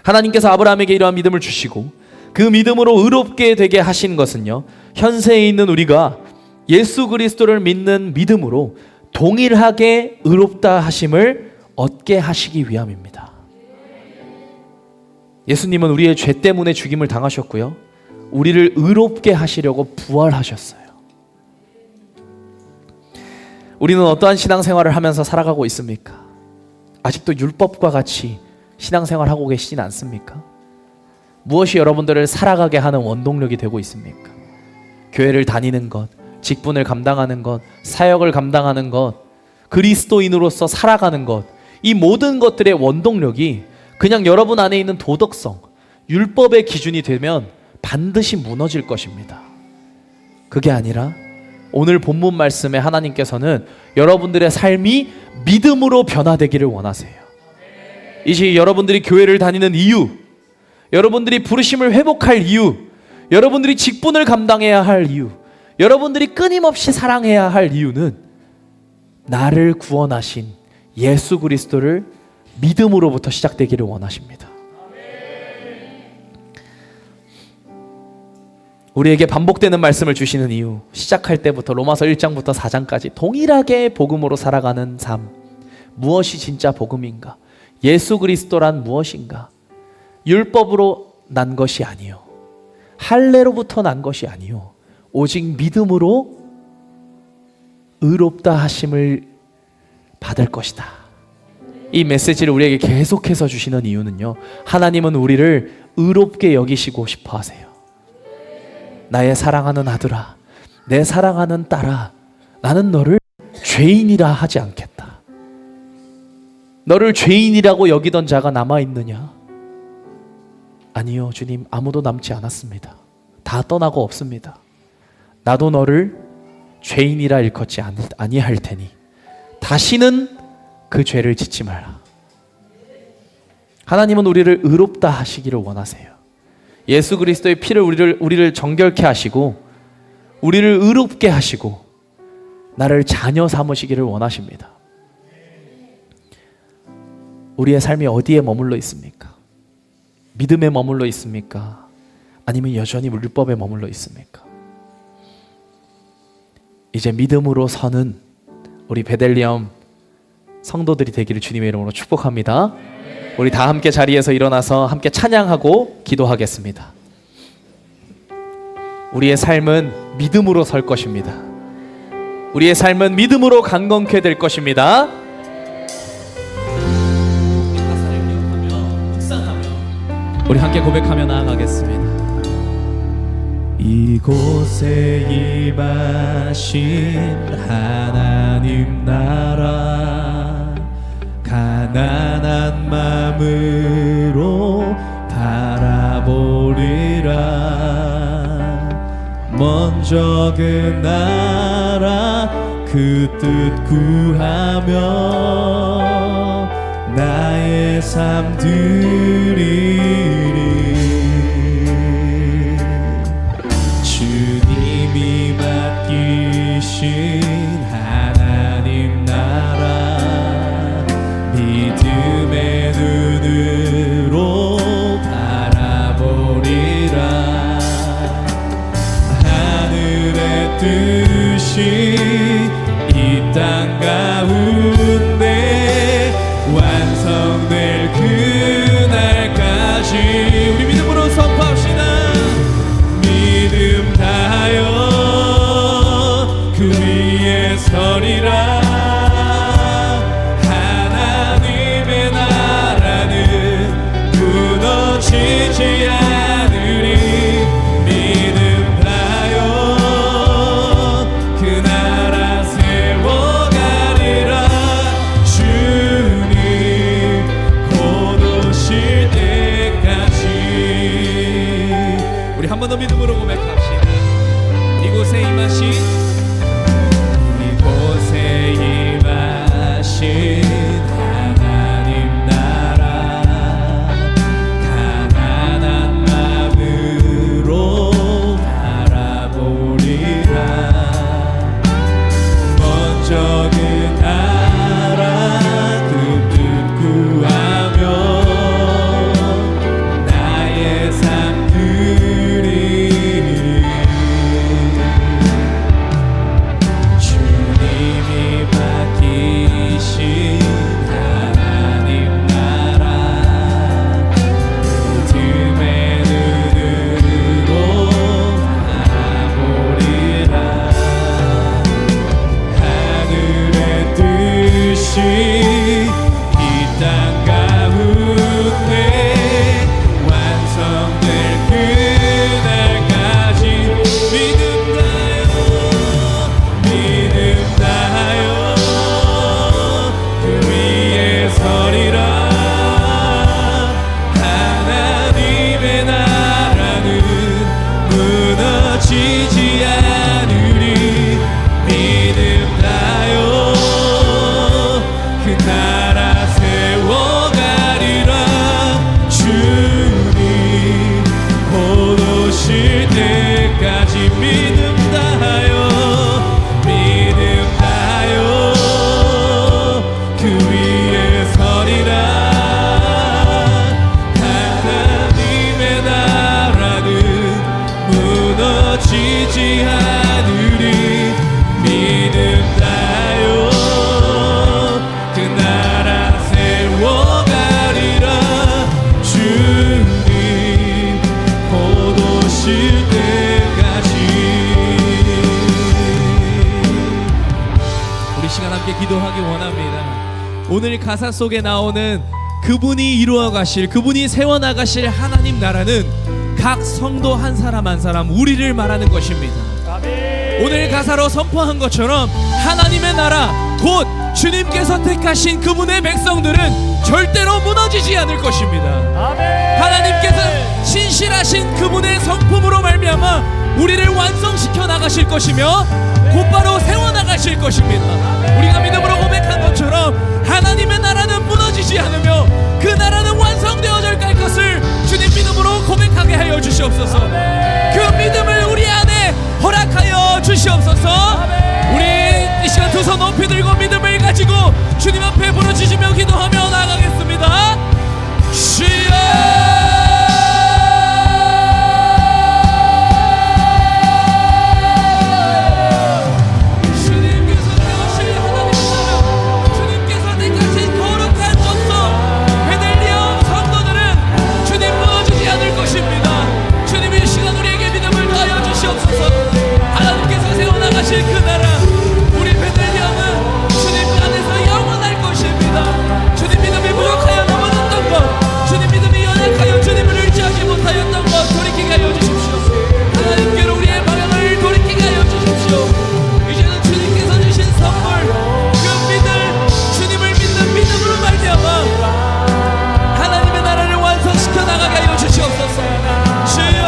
Speaker 1: 하나님께서 아브라함에게 이러한 믿음을 주시고 그 믿음으로 의롭게 되게 하신 것은요, 현세에 있는 우리가 예수 그리스도를 믿는 믿음으로 동일하게 의롭다 하심을 얻게 하시기 위함입니다. 예수님은 우리의 죄 때문에 죽임을 당하셨고요, 우리를 의롭게 하시려고 부활하셨어요. 우리는 어떠한 신앙생활을 하면서 살아가고 있습니까? 아직도 율법과 같이 신앙생활하고 계시진 않습니까? 무엇이 여러분들을 살아가게 하는 원동력이 되고 있습니까? 교회를 다니는 것, 직분을 감당하는 것, 사역을 감당하는 것, 그리스도인으로서 살아가는 것, 이 모든 것들의 원동력이 그냥 여러분 안에 있는 도덕성, 율법의 기준이 되면 반드시 무너질 것입니다. 그게 아니라 오늘 본문 말씀에 하나님께서는 여러분들의 삶이 믿음으로 변화되기를 원하세요. 이제 여러분들이 교회를 다니는 이유, 여러분들이 부르심을 회복할 이유, 여러분들이 직분을 감당해야 할 이유, 여러분들이 끊임없이 사랑해야 할 이유는 나를 구원하신 예수 그리스도를 믿음으로부터 시작되기를 원하십니다. 우리에게 반복되는 말씀을 주시는 이유, 시작할 때부터 로마서 1장부터 4장까지 동일하게 복음으로 살아가는 삶. 무엇이 진짜 복음인가? 예수 그리스도란 무엇인가? 율법으로 난 것이 아니요, 할례로부터 난 것이 아니요, 오직 믿음으로 의롭다 하심을 받을 것이다. 이 메시지를 우리에게 계속해서 주시는 이유는요, 하나님은 우리를 의롭게 여기시고 싶어 하세요. 나의 사랑하는 아들아, 내 사랑하는 딸아, 나는 너를 죄인이라 하지 않겠다. 너를 죄인이라고 여기던 자가 남아있느냐? 아니요, 주님, 아무도 남지 않았습니다. 다 떠나고 없습니다. 나도 너를 죄인이라 일컫지 아니할 테니 다시는 그 죄를 짓지 말라. 하나님은 우리를 의롭다 하시기를 원하세요. 예수 그리스도의 피를 우리를 정결케 하시고 우리를 의롭게 하시고 나를 자녀 삼으시기를 원하십니다. 우리의 삶이 어디에 머물러 있습니까? 믿음에 머물러 있습니까? 아니면 여전히 율법에 머물러 있습니까? 이제 믿음으로 서는 우리 베들레헴 성도들이 되기를 주님의 이름으로 축복합니다. 우리 다 함께 자리에서 일어나서 함께 찬양하고 기도하겠습니다. 우리의 삶은 믿음으로 설 것입니다. 우리의 삶은 믿음으로 강건케 될 것입니다. 우리 함께 고백하며 나아가겠습니다. 이곳에 임하신 하나님 나라, 가난한 마음으로 바라보리라. 먼저 그 나라 그 뜻 구하며 나의 삶 드리리. 주님이 맡기신 하나님 나라, 믿음의 눈으로 바라보리라. 하늘의 뜻이 이 땅 가운데 완성될 그날까지 우리 믿음으로 선포합시다. 믿음 다하여 그 위에 서리라. 하나님의 나라는 무너지지 않으리. 믿음 다하여 그 나라 세워가리라. 주님 곧
Speaker 3: 이 땅 가운데 완성될 그날까지 믿음 다하여 그 위에 서리라. 하나님의 나라는 무너지지 않으리. 믿음 다하여 그 나라 세워가리라. 주님 곧 오실 때까지 믿음 다하여 그 위에 서리라. 하나님의 나라는 무너지지 않으리. 믿음 다하여 그 나라 세워가리라. 주님 곧 오실 때까지. 우리 시간 함께 기도하기 원합니다. 오늘 가사 속에 나오는 그분이 이루어 가실, 그분이 세워 나가실 하나님 나라는 각 성도 한 사람 한 사람 우리를 말하는 것입니다. 오늘 가사로 선포한 것처럼 하나님의 나라 곧 주님께서 택하신 그분의 백성들은 절대로 무너지지 않을 것입니다. 하나님께서 신실하신 그분의 성품으로 말미암아 우리를 완성시켜 나가실 것이며 곧바로 세워 나가실 것입니다. 우리가 믿음으로 고백한 것처럼 하나님의 나라는 무너지지 않으며 그 나라는 완성되어질 것을 주님 믿음으로 고백하게 하여 주시옵소서. 그 믿음을 우리 안에 허락하여 주시옵소서. 우리 이 시간 두 손 높이 들고 믿음을 가지고 주님 앞에 부르짖으며 기도하며 나아가겠습니다. 주여 그 나라 우리 베들레헴은 주님 안에서 영원할 것입니다. 주님 믿음이 부족하여 넘어졌던 것, 주님 믿음이 연약하여 주님을 의지하지 못하였던 것 돌이키게 하여 주십시오. 하나님께로 우리의 방향을 돌이키게 하여 주십시오. 이제는 주님께서 주신 선물 그 믿을 주님을 믿는 믿음으로 말미암아 하나님의 나라를 완성시켜 나가게 하여 주시옵소서. 주여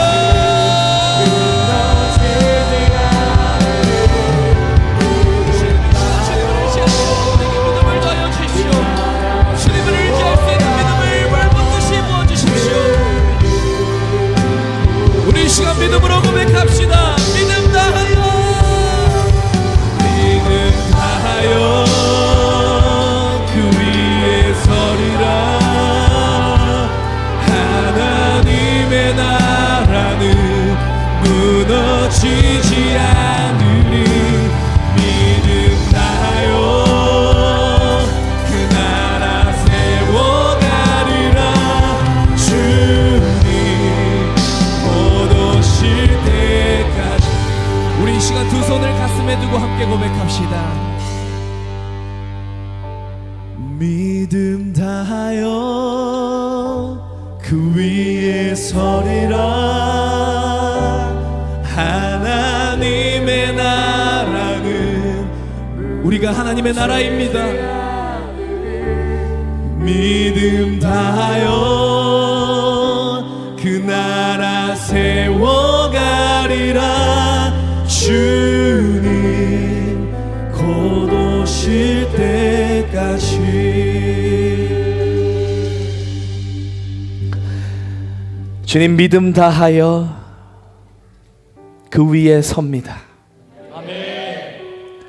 Speaker 3: 시간 믿음으로 고백합시다. 믿음 다하여 그 위에 서리라. 하나님의 나라는 무너지지 않으리. 믿음 다하여 그 나라 세워가리라. 주님 때까지. 우리 이 시간 두 손을 가슴에 두고 함께 고백합시다. 믿음 다하여 그 위에 서리라. 하나님의 나라는 우리가 하나님의 나라입니다. 믿음 다하여 그 나라 세워가리라. 주님 곧 오실 때까지.
Speaker 1: 주님 믿음 다하여 그 위에 섭니다.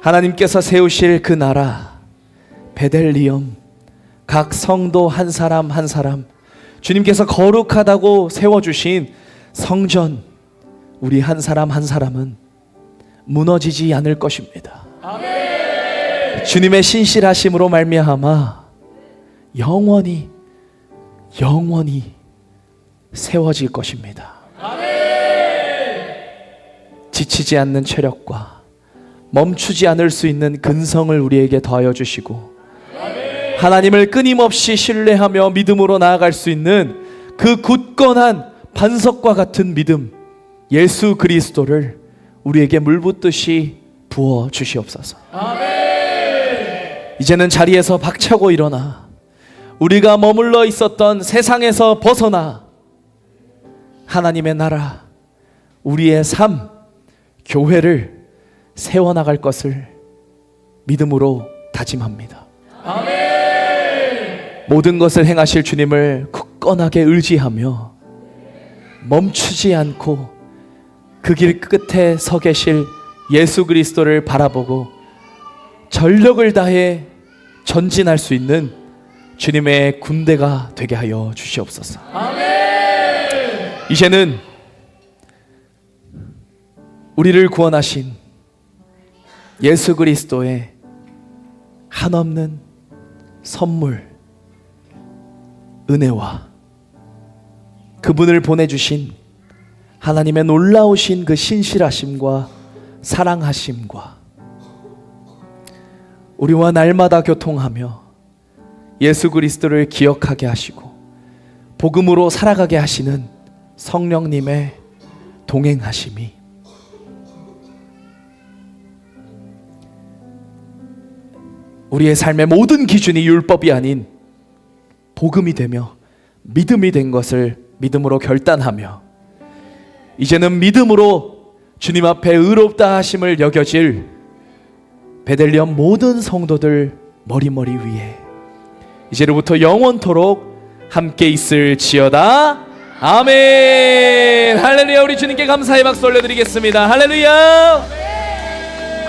Speaker 1: 하나님께서 세우실 그 나라 베들리엄 각 성도 한 사람 한 사람 주님께서 거룩하다고 세워주신 성전 우리 한 사람 한 사람은 무너지지 않을 것입니다. 아멘. 주님의 신실하심으로 말미암아 영원히 세워질 것입니다. 아멘. 지치지 않는 체력과 멈추지 않을 수 있는 근성을 우리에게 더하여 주시고 아멘. 하나님을 끊임없이 신뢰하며 믿음으로 나아갈 수 있는 그 굳건한 반석과 같은 믿음, 예수 그리스도를 우리에게 물붓듯이 부어 주시옵소서. 이제는 자리에서 박차고 일어나 우리가 머물러 있었던 세상에서 벗어나 하나님의 나라, 우리의 삶, 교회를 세워나갈 것을 믿음으로 다짐합니다. 모든 것을 행하실 주님을 굳건하게 의지하며 멈추지 않고 그 길 끝에 서 계실 예수 그리스도를 바라보고 전력을 다해 전진할 수 있는 주님의 군대가 되게 하여 주시옵소서. 이제는 우리를 구원하신 예수 그리스도의 한없는 선물, 은혜와 그분을 보내주신 하나님의 놀라우신 그 신실하심과 사랑하심과 우리와 날마다 교통하며 예수 그리스도를 기억하게 하시고 복음으로 살아가게 하시는 성령님의 동행하심이 우리의 삶의 모든 기준이 율법이 아닌 복음이 되며 믿음이 된 것을 믿음으로 결단하며 이제는 믿음으로 주님 앞에 의롭다 하심을 여겨질 베들레헴 모든 성도들 머리머리 위에 이제로부터 영원토록 함께 있을지어다. 아멘. 할렐루야. 우리 주님께 감사의 박수 올려드리겠습니다. 할렐루야.